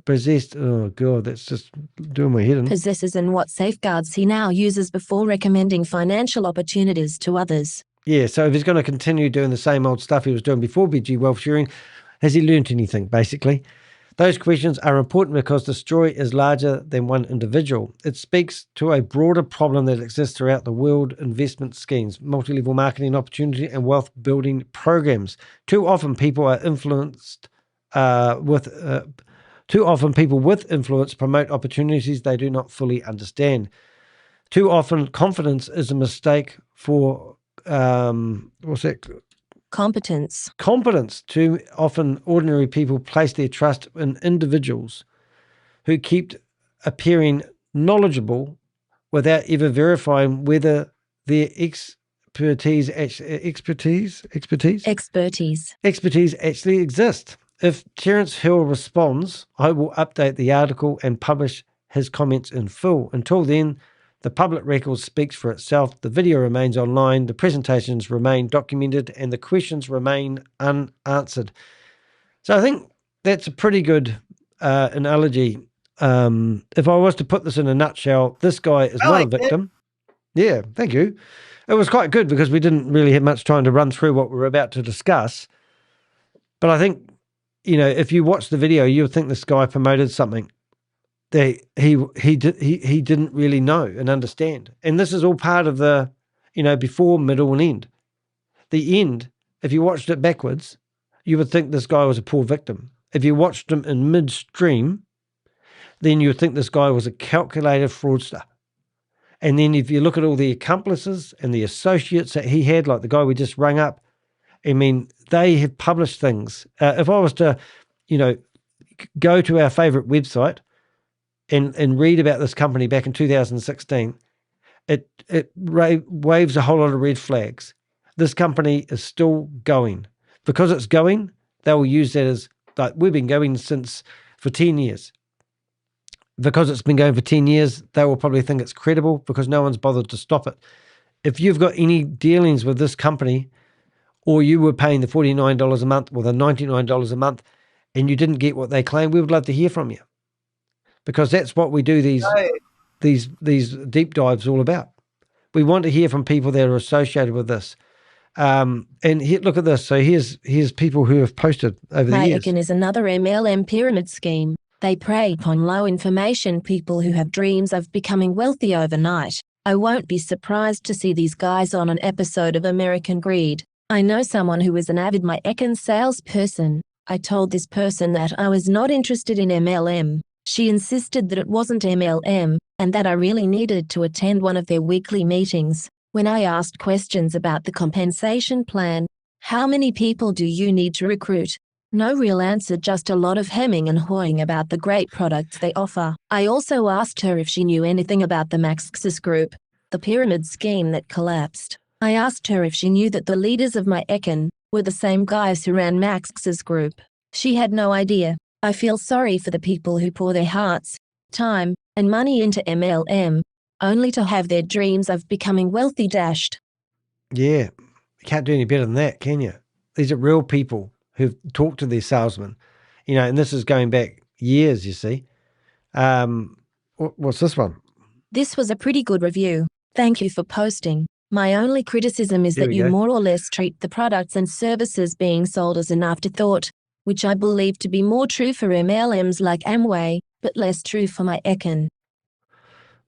possessed, oh God, that's just doing my head in. Possesses and what safeguards he now uses before recommending financial opportunities to others. Yeah, so if he's going to continue doing the same old stuff he was doing before BG Wealth Sharing, has he learned anything, basically? Those questions are important because the story is larger than one individual. It speaks to a broader problem that exists throughout the world: investment schemes, multi-level marketing opportunity, and wealth building programs. Too often people with influence promote opportunities they do not fully understand. Too often confidence is a mistake for Competence. Competence. Too often ordinary people place their trust in individuals who keep appearing knowledgeable without ever verifying whether their expertise actually exists. If Terence Hill responds, I will update the article and publish his comments in full. Until then, the public record speaks for itself. The video remains online, the presentations remain documented, and the questions remain unanswered. So I think that's a pretty good analogy. If I was to put this in a nutshell, this guy is not a victim. Yeah, thank you. It was quite good because we didn't really have much time to run through what we're about to discuss. But I think, if you watch the video, you would think this guy promoted something that he didn't really know and understand. And this is all part of the, before, middle, and end. The end, if you watched it backwards, you would think this guy was a poor victim. If you watched him in midstream, then you would think this guy was a calculated fraudster. And then if you look at all the accomplices and the associates that he had, like the guy we just rung up, I mean, they have published things. If I was to, go to our favorite website and read about this company back in 2016, it waves a whole lot of red flags. This company is still going. Because it's going, they will use that as, like, we've been going for 10 years. Because it's been going for 10 years, they will probably think it's credible because no one's bothered to stop it. If you've got any dealings with this company, or you were paying the $49 a month or the $99 a month and you didn't get what they claim, we would love to hear from you. Because that's what we do these deep dives all about. We want to hear from people that are associated with this. And look at this. So here's people who have posted over the years. myEcon is another MLM pyramid scheme. They prey upon low information people who have dreams of becoming wealthy overnight. I won't be surprised to see these guys on an episode of American Greed. I know someone who is an avid myEcon salesperson. I told this person that I was not interested in MLM. She insisted that it wasn't MLM, and that I really needed to attend one of their weekly meetings. When I asked questions about the compensation plan, how many people do you need to recruit? No real answer, just a lot of hemming and hawing about the great products they offer. I also asked her if she knew anything about the Maxxis group, the pyramid scheme that collapsed. I asked her if she knew that the leaders of myEcon were the same guys who ran Maxxis group. She had no idea. I feel sorry for the people who pour their hearts, time, and money into MLM, only to have their dreams of becoming wealthy dashed. Yeah, you can't do any better than that, can you? These are real people who've talked to their salesmen, and this is going back years, you see. What's this one? This was a pretty good review. Thank you for posting. My only criticism is that you more or less treat the products and services being sold as an afterthought, which I believe to be more true for MLMs like Amway, but less true for myEcon.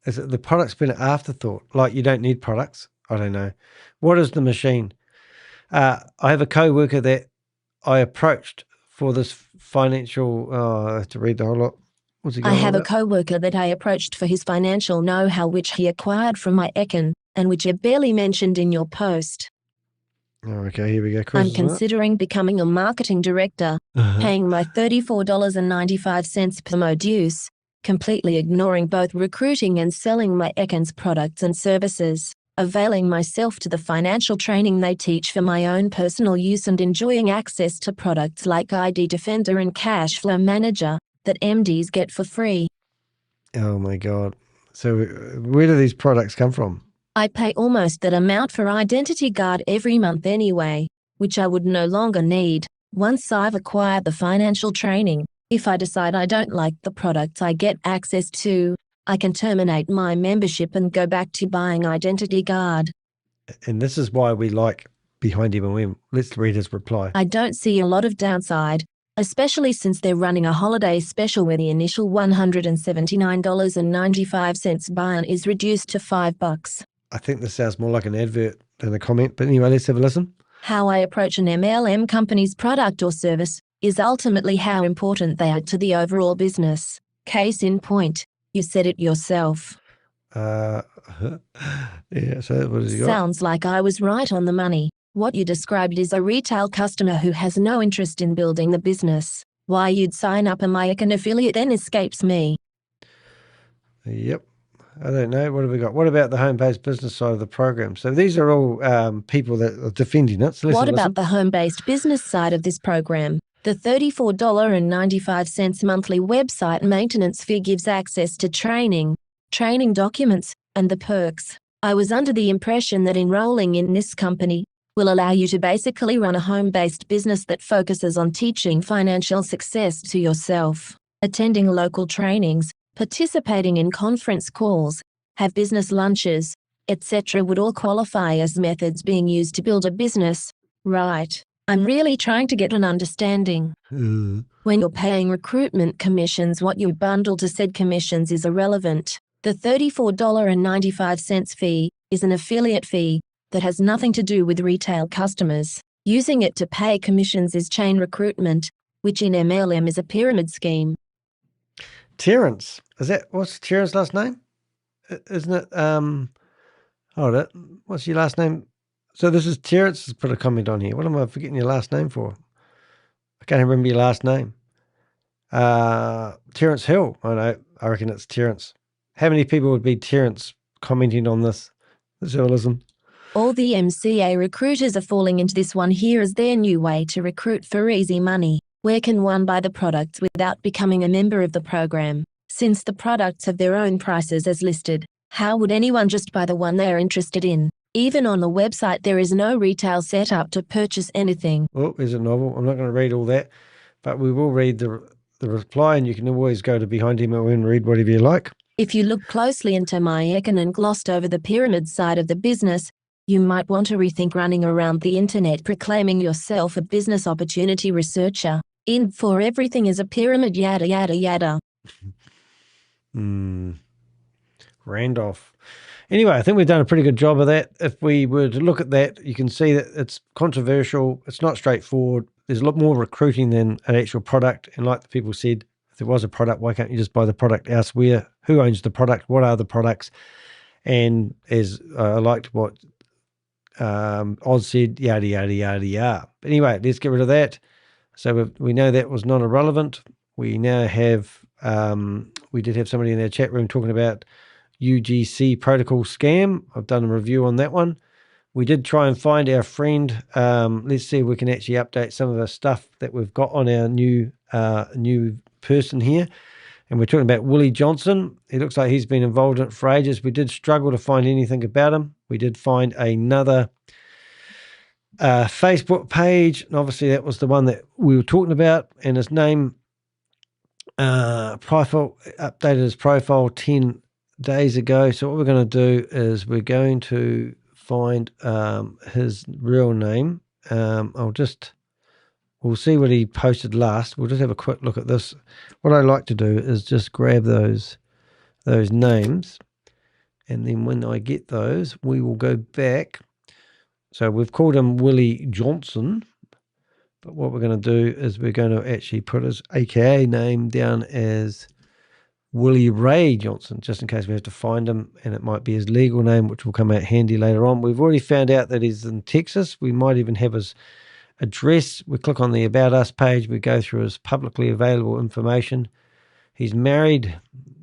Is it the product's been an afterthought? Like you don't need products? I don't know. What is the machine? I have a co-worker that I approached for this financial, I have to read the whole lot. What's he going I have on a co-worker that I approached for his financial know-how, which he acquired from myEcon, and which you barely mentioned in your post. Oh, okay, here we go. Chris, I'm considering becoming a marketing director, paying my $34.95 per module, completely ignoring both recruiting and selling myEcon's products and services, availing myself to the financial training they teach for my own personal use, and enjoying access to products like ID Defender and Cash Flow Manager that MDs get for free. Oh my God. So where do these products come from? I pay almost that amount for Identity Guard every month anyway, which I would no longer need once I've acquired the financial training. If I decide I don't like the products I get access to, I can terminate my membership and go back to buying Identity Guard. And this is why we like Behind MLM. Let's read his reply. I don't see a lot of downside, especially since they're running a holiday special where the initial $179.95 buy-in is reduced to $5. I think this sounds more like an advert than a comment, but anyway, let's have a listen. How I approach an MLM company's product or service is ultimately how important they are to the overall business. Case in point, you said it yourself. Yeah, so what has he got? Sounds like I was right on the money. What you described is a retail customer who has no interest in building the business. Why you'd sign up a myEcon affiliate then escapes me. Yep. I don't know. What have we got? What about the home-based business side of the program? So these are all people that are defending it. So what about the home-based business side of this program? The $34.95 monthly website maintenance fee gives access to training documents, and the perks. I was under the impression that enrolling in this company will allow you to basically run a home-based business that focuses on teaching financial success to yourself, attending local trainings, participating in conference calls, have business lunches, etc. would all qualify as methods being used to build a business, right? I'm really trying to get an understanding. When you're paying recruitment commissions, what you bundle to said commissions is irrelevant. The $34.95 fee is an affiliate fee that has nothing to do with retail customers. Using it to pay commissions is chain recruitment, which in MLM is a pyramid scheme. Tarence. What's Tarence's last name? Isn't it, hold it. What's your last name? So this is Terence has put a comment on here. What am I forgetting your last name for? I can't remember your last name. Terence Hill. I know. I reckon it's Terence. How many people would be Terence commenting on this? Let's have a listen. All the MCA recruiters are falling into this one here as their new way to recruit for easy money. Where can one buy the products without becoming a member of the program? Since the products have their own prices as listed, how would anyone just buy the one they are interested in? Even on the website, there is no retail setup to purchase anything. Oh, there's a novel. I'm not going to read all that, but we will read the reply, and you can always go to behind him and read whatever you like. If you look closely into myEcon and glossed over the pyramid side of the business, you might want to rethink running around the internet proclaiming yourself a business opportunity researcher. In for everything is a pyramid, yada yada yada. Randolph. Anyway, I think we've done a pretty good job of that. If we were to look at that, you can see that it's controversial. It's not straightforward. There's a lot more recruiting than an actual product. And like the people said, if there was a product, why can't you just buy the product elsewhere? Who owns the product? What are the products? And as I liked what Oz said, yada, yada, yada, yada. But anyway, let's get rid of that. So we know that was not irrelevant. We now have, we did have somebody in our chat room talking about UGC protocol scam. I've done a review on that one. We did try and find our friend. Let's see if we can actually update some of the stuff that we've got on our new person here. And we're talking about Willie Johnson. It looks like he's been involved in it for ages. We did struggle to find anything about him. We did find another Facebook page. And obviously that was the one that we were talking about. And his name, profile, updated his profile 10 days ago. So what we're going to do is we're going to find his real name. We'll see what he posted last. We'll just have a quick look at this. What I like to do is just grab those names, and then when I get those, we will go back. So we've called him Willie Johnson, but what we're going to do is we're going to actually put his AKA name down as Willie Ray Johnson, just in case we have to find him, and it might be his legal name, which will come out handy later on. We've already found out that he's in Texas. We might even have his address. We click on the About Us page. We go through his publicly available information. He's married.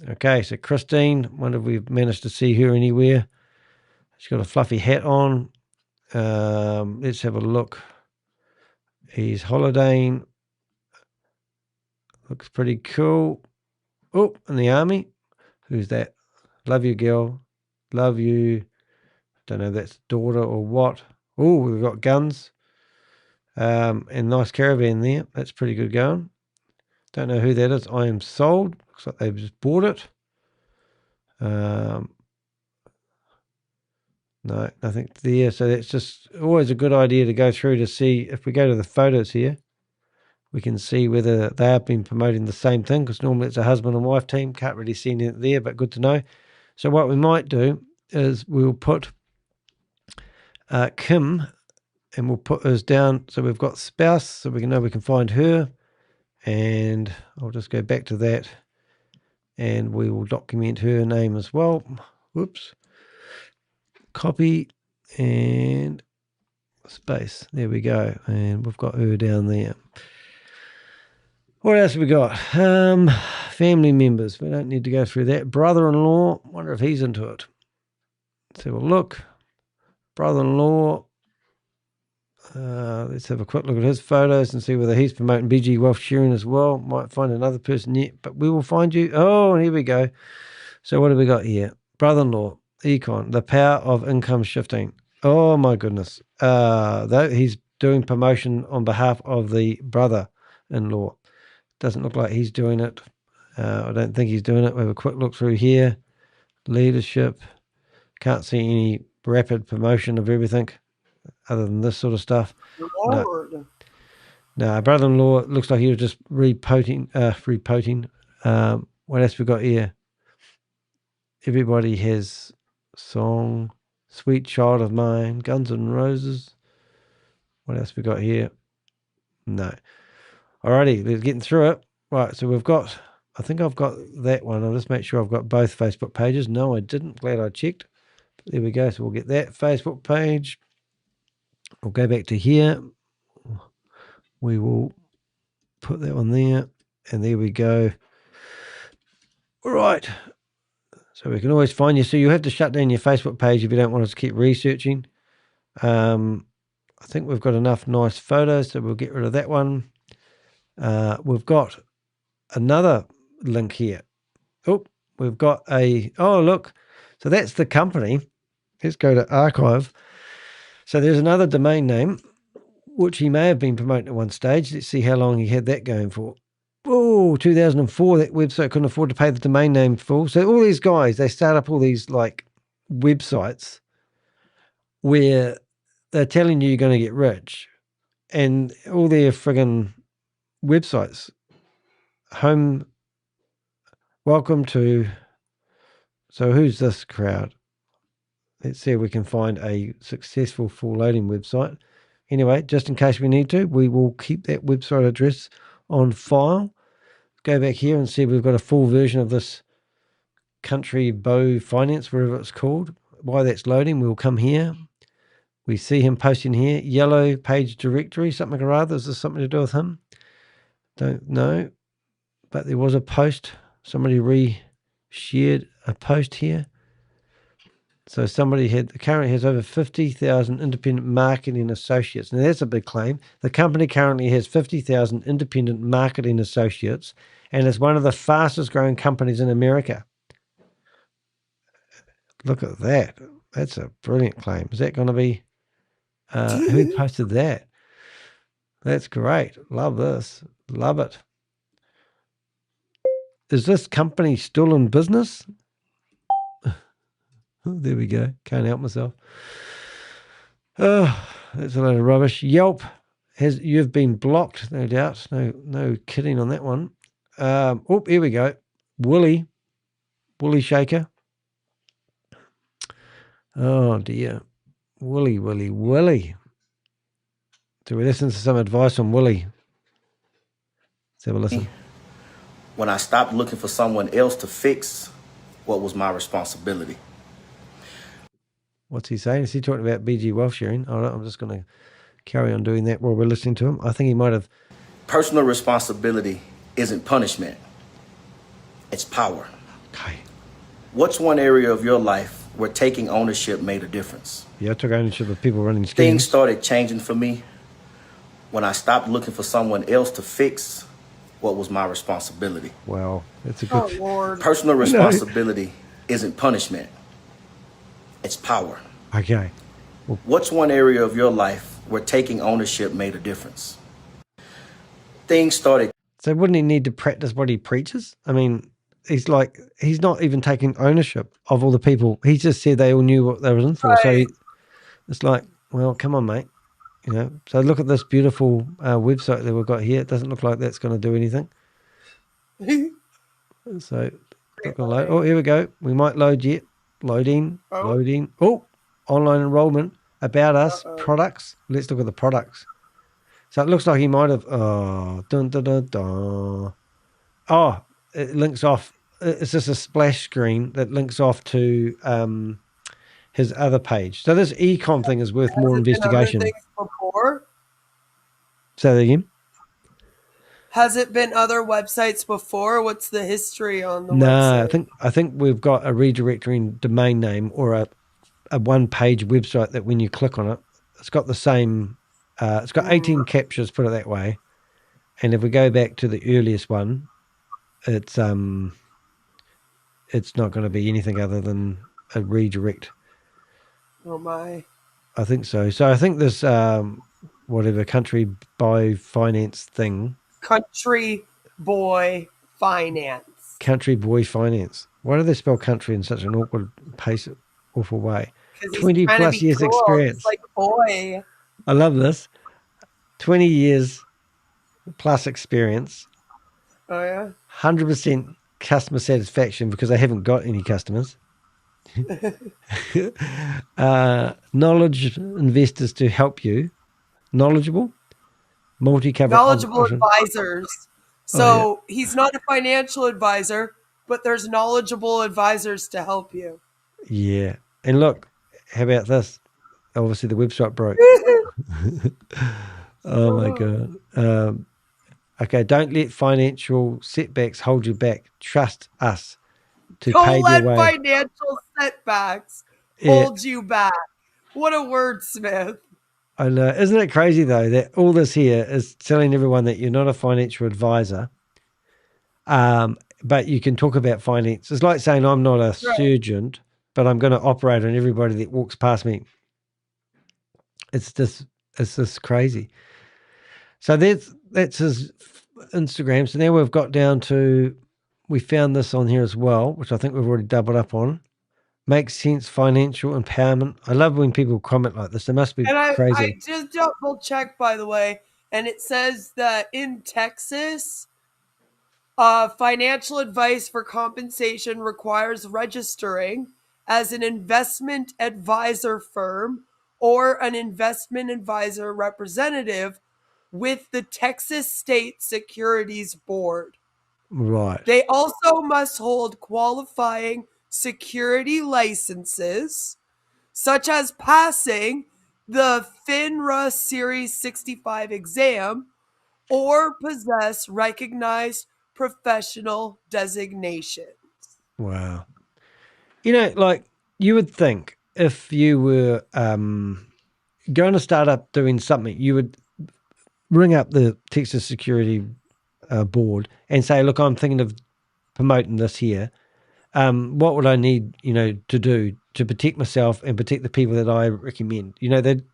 Okay, so Christine, wonder if we've managed to see her anywhere. She's got a fluffy hat on. Let's have a look. He's holidaying. Looks pretty cool. Oh, in the army. Who's that? Love you, girl. Love you. Don't know if that's daughter or what. Oh, we've got guns. And nice caravan there. That's pretty good going. Don't know who that is. I am sold. Looks like they've just bought it. No, nothing there. So that's just always a good idea to go through to see. If we go to the photos here, We can see whether they have been promoting the same thing, because normally it's a husband and wife team. Can't really see anything there, but good to know. So what we might do is we'll put Kim, and we'll put hers down. So we've got spouse, so we can know we can find her. And I'll just go back to that, and we will document her name as well. Whoops. Copy and space. There we go. And we've got her down there. What else have we got? Family members. We don't need to go through that. Brother-in-law. Wonder if he's into it. Let's have a look. Brother-in-law. Let's have a quick look at his photos and see whether he's promoting BG Wealth Sharing as well. Might find another person yet, but we will find you. Oh, here we go. So what have we got here? Brother-in-law, Econ, the power of income shifting. Oh my goodness. He's doing promotion on behalf of the brother-in-law. Doesn't look like he's doing it. I don't think he's doing it. We have a quick look through here. Leadership. Can't see any rapid promotion of everything other than this sort of stuff. Lord. No, brother-in-law looks like he was just repoting. What else we got here? Everybody has song, Sweet Child of Mine, Guns N' Roses. What else we got here? No. Alrighty, let's get through it. Right, so we've got, I think I've got that one. I'll just make sure I've got both Facebook pages. No, I didn't. Glad I checked. There we go. So we'll get that Facebook page. We'll go back to here. We will put that one there. And there we go. All right. So we can always find you. So you have to shut down your Facebook page if you don't want us to keep researching. I think we've got enough nice photos, so we'll get rid of that one. We've got another link here. Oh, we've got oh, look. So that's the company. Let's go to archive. So there's another domain name, which he may have been promoting at one stage. Let's see how long he had that going for. Oh, 2004, that website couldn't afford to pay the domain name full. So all these guys, they start up all these like websites where they're telling you you're going to get rich, and all their friggin' websites. Welcome to, so who's this crowd? Let's see if we can find a successful full loading website. Anyway, just in case we need to, we will keep that website address on file. Go back here and see if we've got a full version of this Country Bow Finance, wherever it's called. While that's loading, we'll come here. We see him posting here, yellow page directory, something or other. Is this something to do with him? Don't know. But there was a post. Somebody re-shared a post here. So somebody currently has over 50,000 independent marketing associates. Now that's a big claim. The company currently has 50,000 independent marketing associates and is one of the fastest growing companies in America. Look at that. That's a brilliant claim. Is that going to be, who posted that? That's great. Love this. Love it. Is this company still in business? Oh, there we go. Can't help myself. Oh, that's a load of rubbish. Yelp you've been blocked, no doubt. No kidding on that one. Oh, here we go. Willie Shaker. Oh dear. Willie. Do we listen to some advice from Willie? Let's have a listen. When I stopped looking for someone else to fix what was my responsibility. What's he saying? Is he talking about BG Wealth Sharing? Oh, no, I'm just going to carry on doing that while we're listening to him. I think he might have. Personal responsibility isn't punishment. It's power. Okay. What's one area of your life where taking ownership made a difference? Yeah, I took ownership of people running schemes. Things started changing for me when I stopped looking for someone else to fix what was my responsibility. Wow, that's a good. Oh, Lord. Personal responsibility isn't punishment. It's power. Okay. Well, what's one area of your life where taking ownership made a difference? Things started. So wouldn't he need to practice what he preaches? I mean, he's not even taking ownership of all the people. He just said they all knew what they were in for. Right. So it's like, well, come on, mate. So look at this beautiful website that we've got here. It doesn't look like that's going to do anything. So not going to load. Oh, here we go. We might load yet. Loading. Oh, online enrollment. About us. Products. Let's look at the products. So it looks like he might have. Oh, dun, dun, dun, dun. Oh, it links off. It's just a splash screen that links off to his other page. So this econ thing is worth more investigation. Other things before? Say that again. Has it been other websites before? What's the history on the website? website? I think we've got a redirecting domain name or a one-page website that when you click on it, it's got the same. It's got 18 captures, put it that way. And if we go back to the earliest one, it's not going to be anything other than a redirect. Oh my! I think so. So I think this whatever country by finance thing. Country boy finance. Country boy finance. Why do they spell country in such an awful way? 20 plus years experience. It's like boy. I love this. 20 years plus experience. Oh yeah. 100% customer satisfaction because they haven't got any customers. Knowledge investors to help you. Knowledgeable. Knowledgeable advisors. So he's not a financial advisor, but there's knowledgeable advisors to help you. Yeah. And look, how about this? Obviously the website broke. Oh my God. Okay, don't let financial setbacks hold you back. Trust us to pave your way. Don't let financial setbacks hold you back. What a wordsmith. I know. Isn't it crazy, though, that all this here is telling everyone that you're not a financial advisor, but you can talk about finance. It's like saying I'm not a surgeon, but I'm going to operate on everybody that walks past me. It's just crazy. So that's his Instagram. So now we've got down to, we found this on here as well, which I think we've already doubled up on. Makes sense, financial empowerment. I love when people comment like this. They must be crazy. I just double checked, by the way, and it says that in Texas, financial advice for compensation requires registering as an investment advisor firm or an investment advisor representative with the Texas State Securities Board. Right. They also must hold qualifying security licenses, such as passing the FINRA Series 65 exam or possess recognized professional designations. Wow. Like you would think if you were going to start up doing something, you would ring up the Texas Security Board and say, look, I'm thinking of promoting this here. What would I need, to do to protect myself and protect the people that I recommend?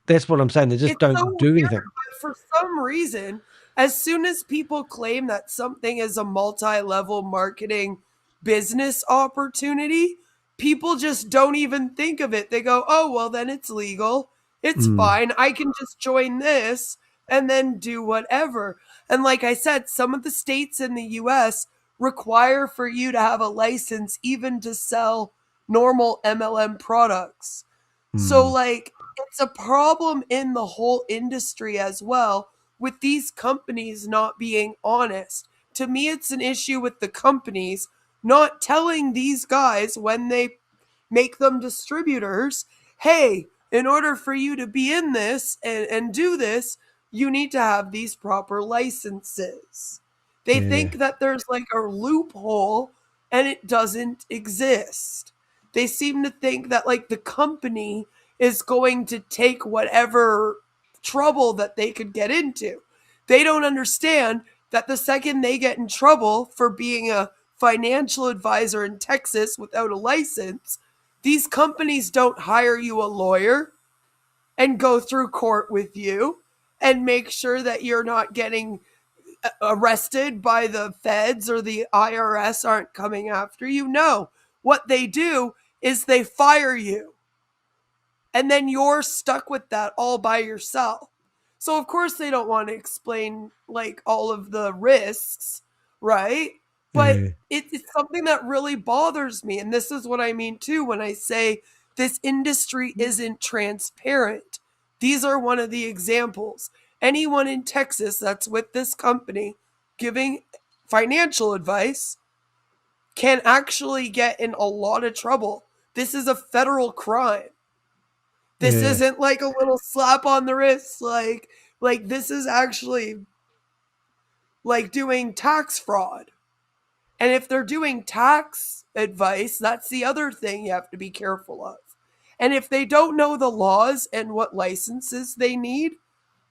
That's what I'm saying. They just don't do anything. But for some reason, as soon as people claim that something is a multi-level marketing business opportunity, people just don't even think of it. They go, oh, well, then it's legal. It's fine. I can just join this and then do whatever. And like I said, some of the states in the US require for you to have a license even to sell normal MLM products. So like it's a problem in the whole industry as well with these companies not being honest. To me, it's an issue with the companies not telling these guys when they make them distributors, hey, in order for you to be in this and do this, you need to have these proper licenses. They think that there's like a loophole and it doesn't exist. They seem to think that like the company is going to take whatever trouble that they could get into. They don't understand that the second they get in trouble for being a financial advisor in Texas without a license, these companies don't hire you a lawyer and go through court with you and make sure that you're not getting arrested by the feds or the IRS aren't coming after you. No, what they do is they fire you. And then you're stuck with that all by yourself. So of course they don't want to explain like all of the risks, right? But it's something that really bothers me. And this is what I mean too when I say this industry isn't transparent. These are one of the examples. Anyone in Texas that's with this company giving financial advice can actually get in a lot of trouble. This is a federal crime. This isn't like a little slap on the wrist. Like this is actually like doing tax fraud. And if they're doing tax advice, that's the other thing you have to be careful of. And if they don't know the laws and what licenses they need,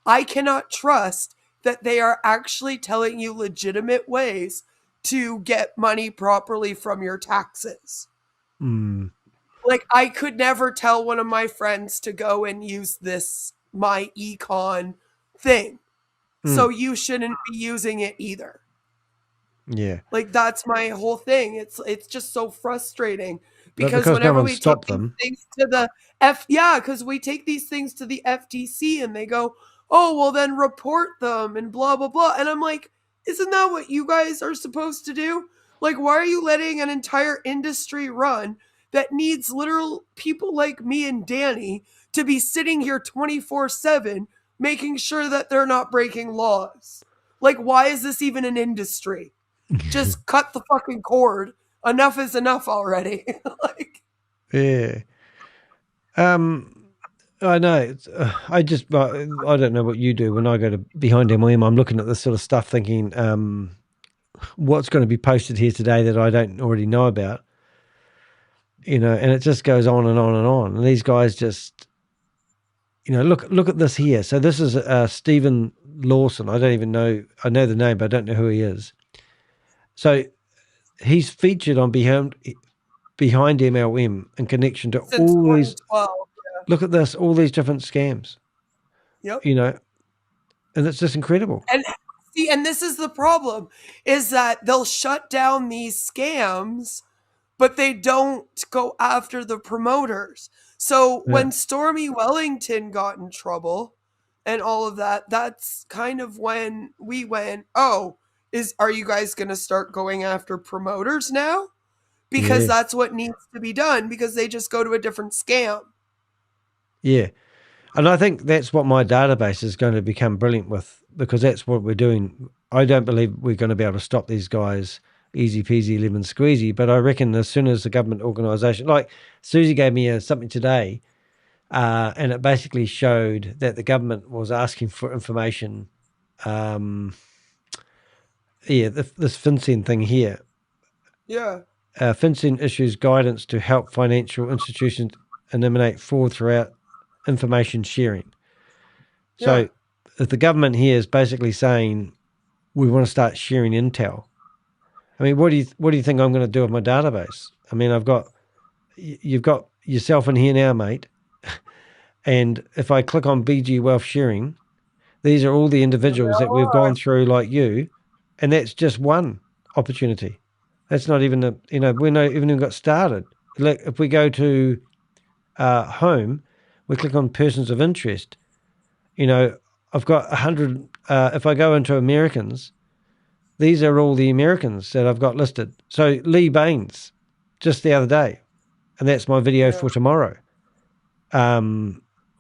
I cannot trust that they are actually telling you legitimate ways to get money properly from your taxes. Like, I could never tell one of my friends to go and use this myEcon thing. So you shouldn't be using it either. Yeah. Like, that's my whole thing. It's just so frustrating Because whenever no one we take stopped these them. things to the because we take these things to the FTC and they go, oh, well then report them and blah, blah, blah. And I'm like, isn't that what you guys are supposed to do? Like, why are you letting an entire industry run that needs literal people like me and Danny to be sitting here 24/7 making sure that they're not breaking laws? Like, why is this even an industry? Just cut the fucking cord. Enough is enough already. Like, yeah. I know. I don't know what you do when I go to behind MLM. I'm looking at this sort of stuff, thinking, what's going to be posted here today that I don't already know about, and it just goes on and on and on. And these guys just, look at this here. So this is Stephen Lawson. I don't even know. I know the name, but I don't know who he is. So he's featured on behind MLM in connection to since all these. 2012. Look at this, all these different scams. Yep. And it's just incredible. And see, and this is the problem, is that they'll shut down these scams, but they don't go after the promoters. So when Stormy Wellington got in trouble and all of that, that's kind of when we went, oh, are you guys going to start going after promoters now? Because that's what needs to be done, because they just go to a different scam. Yeah. And I think that's what my database is going to become brilliant with, because that's what we're doing. I don't believe we're going to be able to stop these guys easy peasy lemon squeezy, but I reckon as soon as the government organisation, like Susie gave me something today, and it basically showed that the government was asking for information. This FinCEN thing here. Yeah. FinCEN issues guidance to help financial institutions eliminate fraud throughout information sharing. So if the government here is basically saying we want to start sharing intel, I mean, what do you think I'm going to do with my database? I mean, you've got yourself in here now, mate. And if I click on BG Wealth Sharing, these are all the individuals that we've gone through like you, and that's just one opportunity. That's not even we're not even got started. Like if we go to home, we click on persons of interest. I've got 100. If I go into Americans, these are all the Americans that I've got listed. So Lee Baines, just the other day, and that's my video for tomorrow.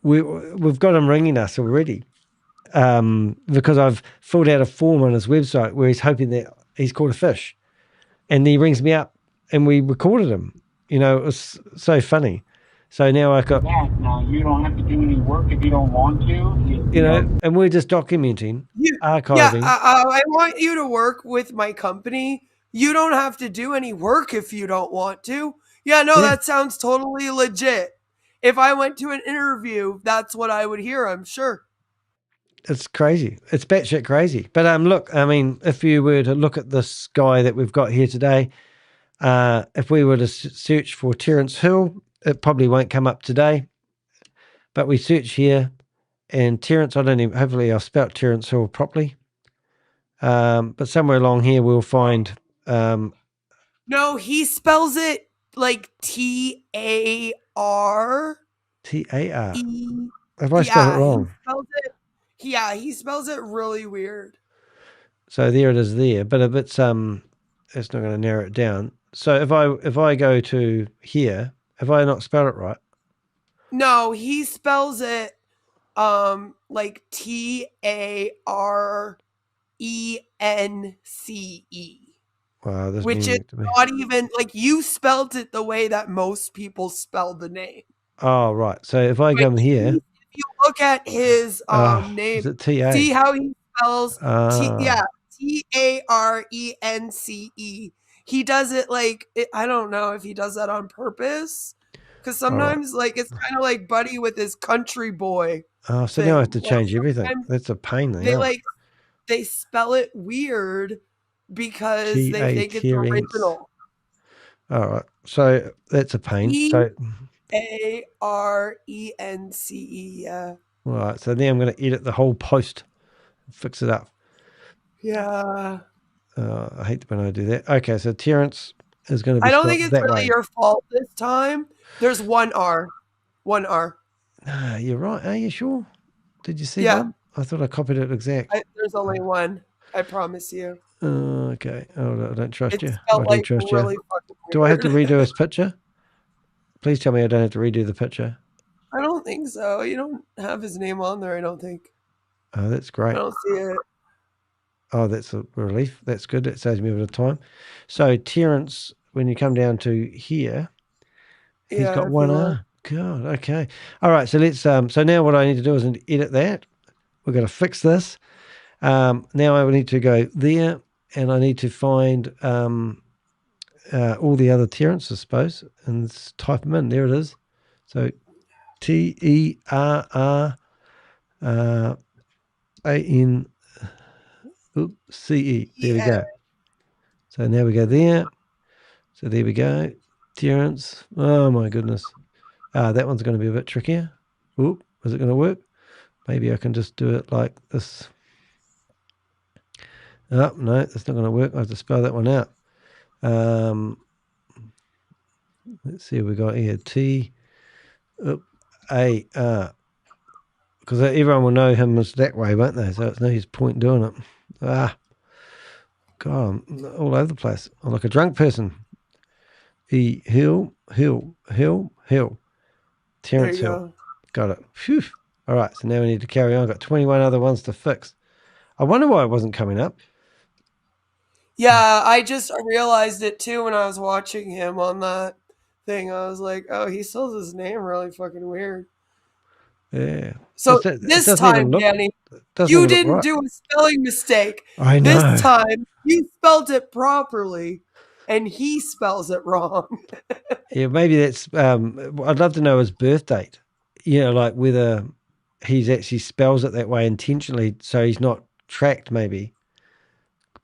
We've got him ringing us already, because I've filled out a form on his website where he's hoping that he's caught a fish, and he rings me up, and we recorded him. It was so funny. So now I got. Now you don't have to do any work if you don't want to. And we're just documenting, archiving. Yeah, I want you to work with my company. You don't have to do any work if you don't want to. Yeah, no, that sounds totally legit. If I went to an interview, that's what I would hear, I'm sure. It's crazy. It's batshit crazy. But look, I mean, if you were to look at this guy that we've got here today, if we were to search for Tarence Hill, it probably won't come up today. But we search here, and Tarence, hopefully I've spelt Tarence Hill properly. But somewhere along here we'll find. No, he spells it like TAR. TAR. Have I spelled it wrong? Yeah, he spells it really weird. So there it is there, but if it's not going to narrow it down. So if I go to here, have I not spelled it right? No, he spells it like TARENCE. Wow, this Which is meaning to me. not even like you spelled it the way that most people spell the name. Oh, right. So if I come here, if you look at his name, is it TA? see how he spells Ah. TARENCE. He does it like I don't know if he does that on purpose, because sometimes like it's kind of like Buddy with his country boy. Oh, so now I have to change everything. That's a pain. They spell it weird because they think it's original. All right. So that's a pain. So TARENCE. Yeah. All right. So now I'm going to edit the whole post, fix it up. Yeah. I hate when I do that. Okay. So Terence is going to be. I don't think it's really way. your fault this time. There's one R. One R. You're right. Are you sure? Did you see Yeah. one? I thought I copied it exact. There's only one. I promise you. Okay. Oh, I don't trust It's you. spelled I do like trust really you. fucking weird. Do I have to redo his picture? Please tell me I don't have to redo the picture. I don't think so. You don't have his name on there, I don't think. Oh, that's great. I don't see it. Oh, that's a relief. That's good. That saves me a bit of time. So Terence, when you come down to here, he's got one R. God, okay. All right, so let's so now what I need to do is edit that. We're going to fix this. Now I need to go there and I need to find all the other Terence, I suppose, and type them in. There it is. So TERRANCE. There we go. So now we go there. So there we go. Terence. Oh my goodness. That one's going to be a bit trickier. Oop, is it going to work? Maybe I can just do it like this. Oh, no, that's not going to work. I have to spell that one out. Let's see what we got here. TAR. Because everyone will know him as that way, won't they? So it's no use point doing it. God, I'm all over the place. I'm like a drunk person. Hill. Terence Hill. Got it. Phew. All right, so now we need to carry on. I've got 21 other ones to fix. I wonder why it wasn't coming up. Yeah, I just realized it too when I was watching him on that thing. I was like, oh, he spells his name really fucking weird. Yeah. So this time, Danny, you didn't do a spelling mistake. I know. This time, you spelled it properly, and he spells it wrong. Yeah, maybe that's. I'd love to know his birth date. You know, like whether he's actually spells it that way intentionally, so he's not tracked. Maybe.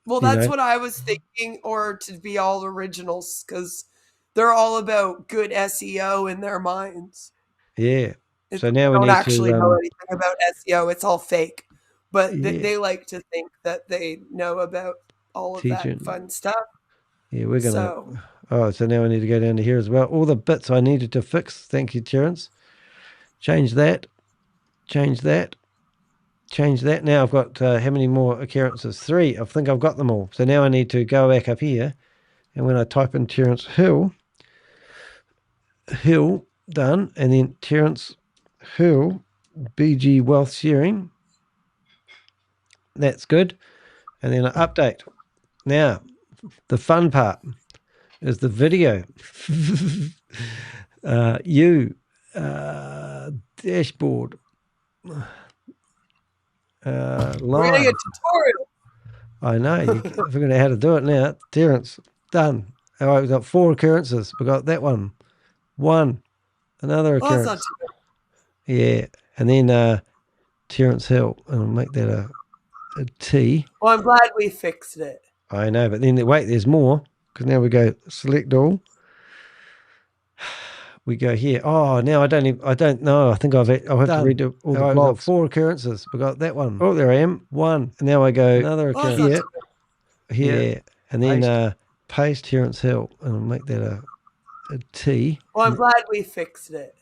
Well, that's what I was thinking, or to be all originals, because they're all about good SEO in their minds. Yeah. So now we don't need actually to know anything about SEO. It's all fake, but they like to think that they know about all of that fun stuff. Yeah, we're gonna. So now we need to go down to here as well. All the bits I needed to fix. Thank you, Terence. Change that. Change that. Change that. Now I've got how many more occurrences? 3. I think I've got them all. So now I need to go back up here, and when I type in Terence Hill, done, and then Terence Hill, BG Wealth Sharing. That's good. And then I update. Now, the fun part is the video. Dashboard. We're live. getting a tutorial. I know. You're figuring out how to do it now. Terence, done. All right, we've got 4 occurrences. We've got that one. 1. Another occurrence. That's not too bad. Yeah. And then Terence Hill. And I'll make that a T. Well, I'm glad we fixed it. I know, but then wait, there's more. Because now we go select all. We go here. Oh, now I don't know. I think I'll have to redo all the blogs. 4 occurrences. We got that one. Oh, there I am. 1. And now I go another occurrence. Here. And then paste Terence Hill. And I'll make that a T. Well, I'm glad we fixed it.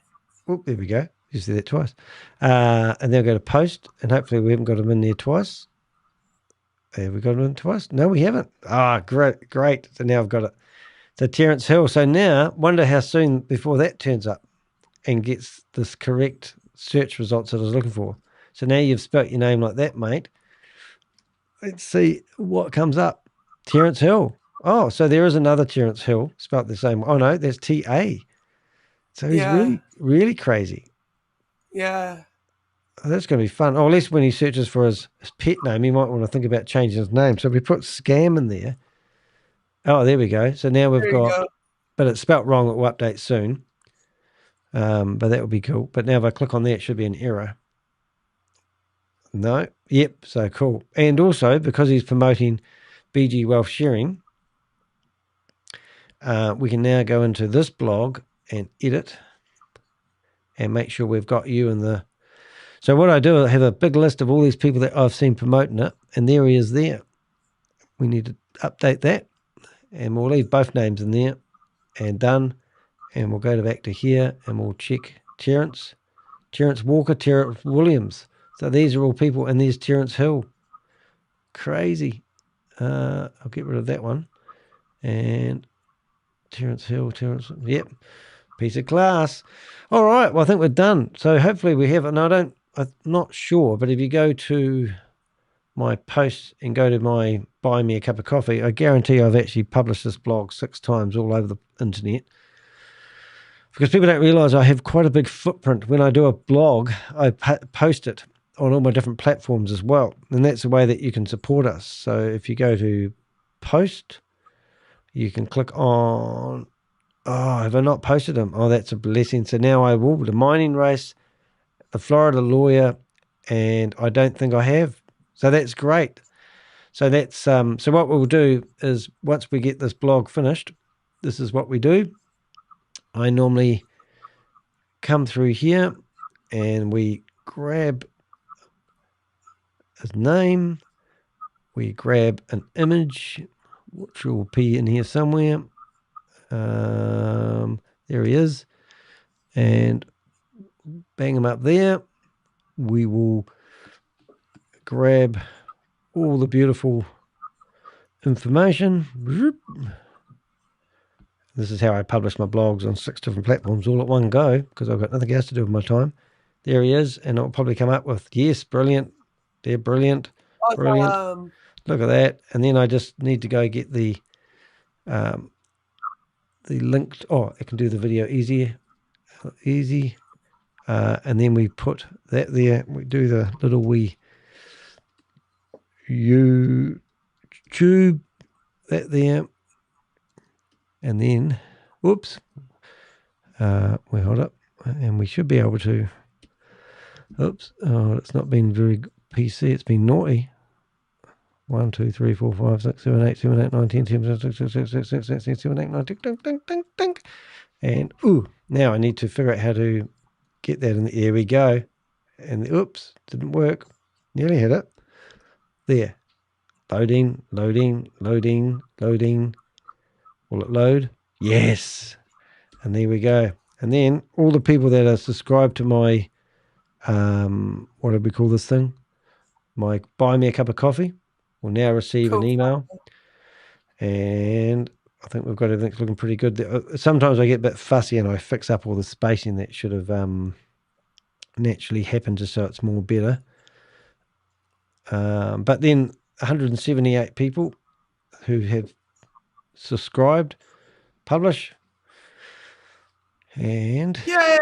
Oh, there we go. You see that twice. And then I'll go to post, and hopefully we haven't got them in there twice. Have we got them in twice? No, we haven't. Great. So now I've got it. So Tarence Hill. So now, wonder how soon before that turns up and gets this correct search results that I was looking for. So now you've spelt your name like that, mate. Let's see what comes up. Tarence Hill. Oh, so there is another Tarence Hill spelt the same. Oh, no, that's T-A. So he's really, really crazy. Yeah. Oh, that's going to be fun. Or at least when he searches for his pet name, he might want to think about changing his name. So if we put scam in there. Oh, there we go. So now we've got, but it's spelt wrong. It will update soon. But that would be cool. But now if I click on there, it should be an error. No. Yep. So cool. And also, because he's promoting BG Wealth Sharing, we can now go into this blog and edit and make sure we've got you in the... So what I do, I have a big list of all these people that I've seen promoting it, and there he is there. We need to update that, and we'll leave both names in there, and done, and we'll go back to here, and we'll check Tarence Walker, Terrence Williams. So these are all people, and there's Tarence Hill. Crazy. I'll get rid of that one, and Tarence Hill, yep, piece of class. All right, well, I think we're done. So hopefully we have, and I'm not sure, but if you go to my posts and go to my Buy Me a Cup of Coffee, I guarantee I've actually published this blog 6 times all over the internet. Because people don't realize I have quite a big footprint. When I do a blog, I post it on all my different platforms as well. And that's the way that you can support us. So if you go to post, you can click on, oh, have I not posted them? Oh, that's a blessing. So now I will. The mining race, the Florida lawyer, and I don't think I have. So that's great. So that's so what we'll do is once we get this blog finished, this is what we do. I normally come through here and we grab his name, we grab an image, which will be in here somewhere. There he is, and bang him up there. We will grab all the beautiful information. This is how I publish my blogs on 6 different platforms all at one go, because I've got nothing else to do with my time. There he is, and it'll probably come up with, yes, brilliant. They're brilliant. Awesome. Brilliant. Look at that. And then I just need to go get the link. Oh, I can do the video easier. Easy. And then we put that there. We do the little wee YouTube, that there. And then, whoops, we hold up, and we should be able to, oops, oh, it's not been very PC, it's been naughty. 1, 2, 3, 4, 5, 6, 7, 8, 7, 8, 9, 10, 10, 6, 6, 6, 6, 6, 6, 7, 8, 9, ding, ding, ding, ding, ding. And, now I need to figure out how to get that in the, here we go. And, oops, didn't work. Nearly had it. There. Loading, loading, loading, loading. Will it load? Yes. And there we go. And then all the people that are subscribed to my, what do we call this thing? My Buy Me a Cup of Coffee will now receive an email. And I think we've got everything looking pretty good. Sometimes I get a bit fussy and I fix up all the spacing that should have naturally happened just so it's more better. But then 178 people who have subscribed, publish, and yay,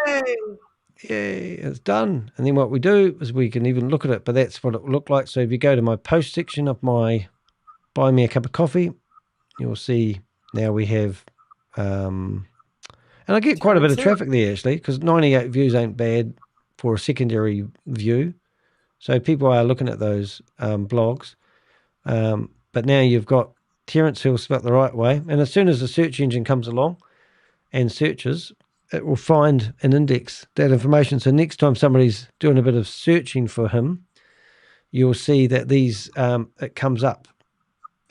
it's done. And then what we do is we can even look at it, but that's what it will look like. So if you go to my post section of my Buy Me a Cup of Coffee, you'll see now we have, and I get quite a bit of traffic there actually, because 98 views ain't bad for a secondary view. So people are looking at those blogs. But now you've got Tarence Hill spelled the right way. And as soon as the search engine comes along and searches, it will find and index that information. So next time somebody's doing a bit of searching for him, you'll see that these, it comes up.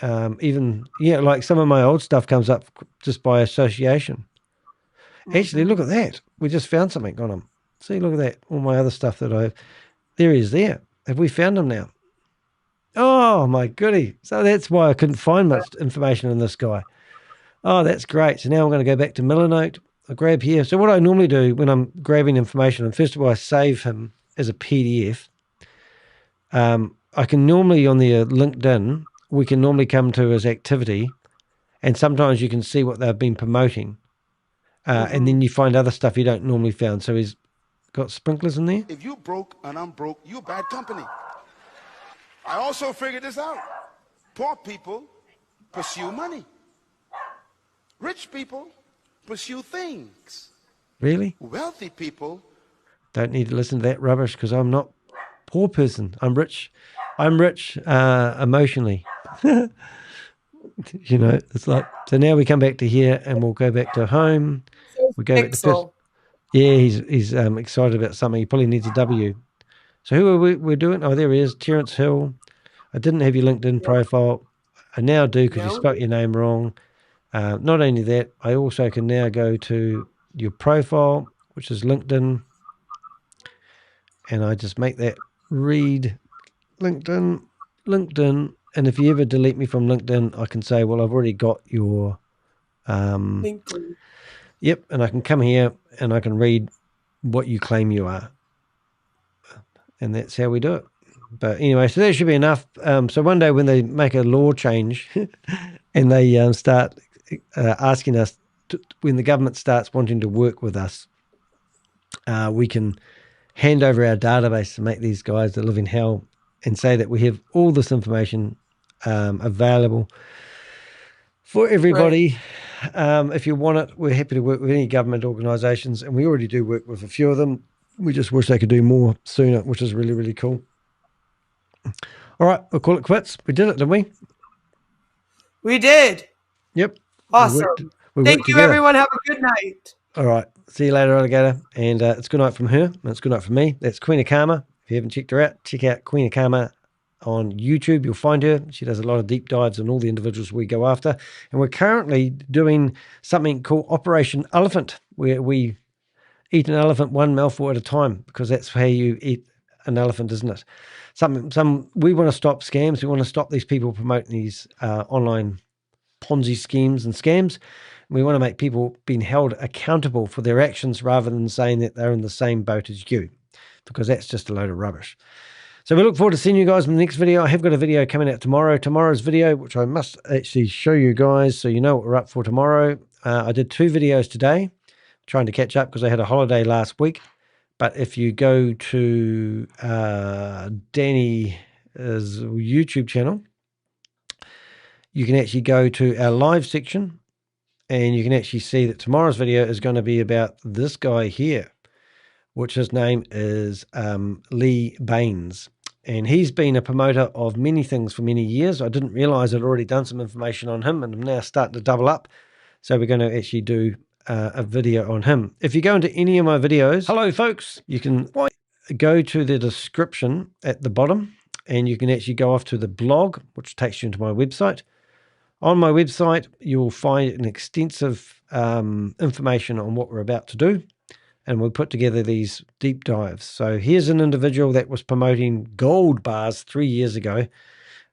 Even, like some of my old stuff comes up just by association. Actually, look at that. We just found something on him. See, look at that. All my other stuff that there he is there. Have we found him now? Oh, my goodie. So that's why I couldn't find much information on this guy. Oh, that's great. So now I'm going to go back to Milanote. I grab here. So what I normally do when I'm grabbing information, and first of all, I save him as a PDF. I can normally on the LinkedIn, we can normally come to his activity, and sometimes you can see what they've been promoting. And then you find other stuff you don't normally find. So he's got sprinklers in there. If you broke and I'm broke, you're bad company. I also figured this out. Poor people pursue money. Rich people pursue things. Really? Wealthy people don't need to listen to that rubbish because I'm not a poor person. I'm rich. I'm rich emotionally. You know, it's like, so now we come back to here and we'll go back to home. We go back to first. Yeah, he's excited about something. He probably needs a W. So who are we're doing? Oh, there he is, Terence Hill. I didn't have your LinkedIn profile. I now do because you spelt your name wrong. Not only that, I also can now go to your profile, which is LinkedIn, and I just make that read LinkedIn. And if you ever delete me from LinkedIn, I can say, well, I've already got your LinkedIn. Yep, and I can come here and I can read what you claim you are. And that's how we do it. But anyway, so that should be enough. So one day when they make a law change and they start asking us, when the government starts wanting to work with us, we can hand over our database to make these guys that live in hell and say that we have all this information available for everybody. Right. If you want it, we're happy to work with any government organisations, and we already do work with a few of them. We just wish they could do more sooner, which is really, really cool. All right, we'll call it quits. We did it, didn't we? We did. Yep. Awesome. Thank you, everyone. Have a good night. All right. See you later, alligator. And it's good night from her, and it's good night from me. That's Queen of Karma. If you haven't checked her out, check out Queen of Karma on YouTube. You'll find her. She does a lot of deep dives on all the individuals we go after. And we're currently doing something called Operation Elephant, where we eat an elephant one mouthful at a time, because that's how you eat an elephant, isn't it? We want to stop scams. We want to stop these people promoting these online Ponzi schemes and scams. We want to make people being held accountable for their actions rather than saying that they're in the same boat as you, because that's just a load of rubbish. So we look forward to seeing you guys in the next video. I have got a video coming out tomorrow. Tomorrow's video, which I must actually show you guys so you know what we're up for tomorrow. I did 2 videos today, trying to catch up because I had a holiday last week. But if you go to Danny's YouTube channel, you can actually go to our live section and you can actually see that tomorrow's video is going to be about this guy here, which his name is Lee Baines. And he's been a promoter of many things for many years. I didn't realize I'd already done some information on him, and I'm now starting to double up. So we're going to actually do a video on him. If you go into any of my videos, hello folks, you can go to the description at the bottom, and you can actually go off to the blog, which takes you into my website. On my website, you'll find an extensive information on what we're about to do. And we'll put together these deep dives. So here's an individual that was promoting gold bars 3 years ago.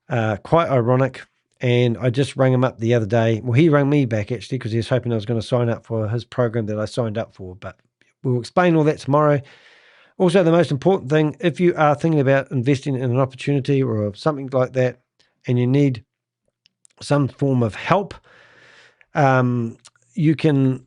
Quite ironic. And I just rang him up the other day. Well, he rang me back actually because he was hoping I was going to sign up for his program that I signed up for. But we'll explain all that tomorrow. Also, the most important thing, if you are thinking about investing in an opportunity or something like that, and you need some form of help, you can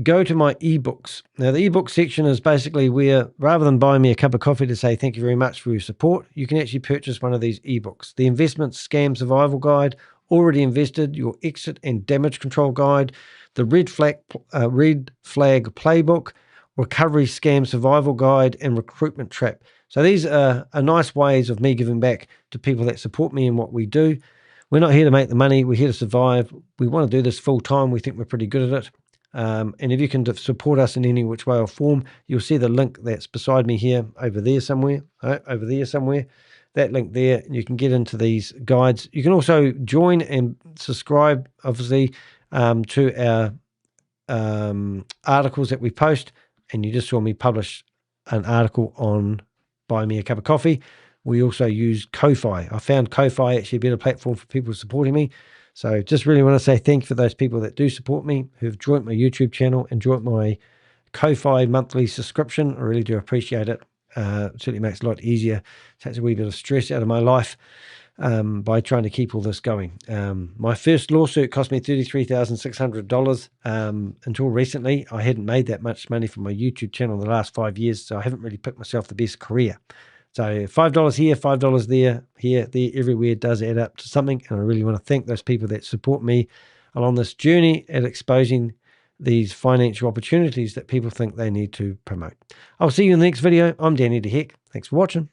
go to my ebooks. Now, the ebook section is basically where, rather than buying me a cup of coffee to say thank you very much for your support, you can actually purchase one of these ebooks. The Investment Scam Survival Guide, Already Invested, Your Exit and Damage Control Guide, the Red Flag Playbook, Recovery Scam Survival Guide, and Recruitment Trap. So these are nice ways of me giving back to people that support me in what we do. We're not here to make the money. We're here to survive. We want to do this full time. We think we're pretty good at it. And if you can support us in any which way or form, you'll see the link that's beside me here, over there somewhere, that link there, and you can get into these guides. You can also join and subscribe, obviously, to our articles that we post, and you just saw me publish an article on Buy Me a Cup of Coffee. We also use Ko-Fi. I found Ko-Fi actually a better platform for people supporting me. So just really want to say thank you for those people that do support me, who've joined my YouTube channel and joined my Ko-Fi monthly subscription. I really do appreciate it. It certainly makes it a lot easier. Takes a wee bit of stress out of my life by trying to keep all this going. My first lawsuit cost me $33,600. Until recently, I hadn't made that much money from my YouTube channel in the last 5 years, so I haven't really picked myself the best career. So $5 here, $5 there, here, there, everywhere does add up to something. And I really want to thank those people that support me along this journey at exposing these financial opportunities that people think they need to promote. I'll see you in the next video. I'm Danny DeHeck. Thanks for watching.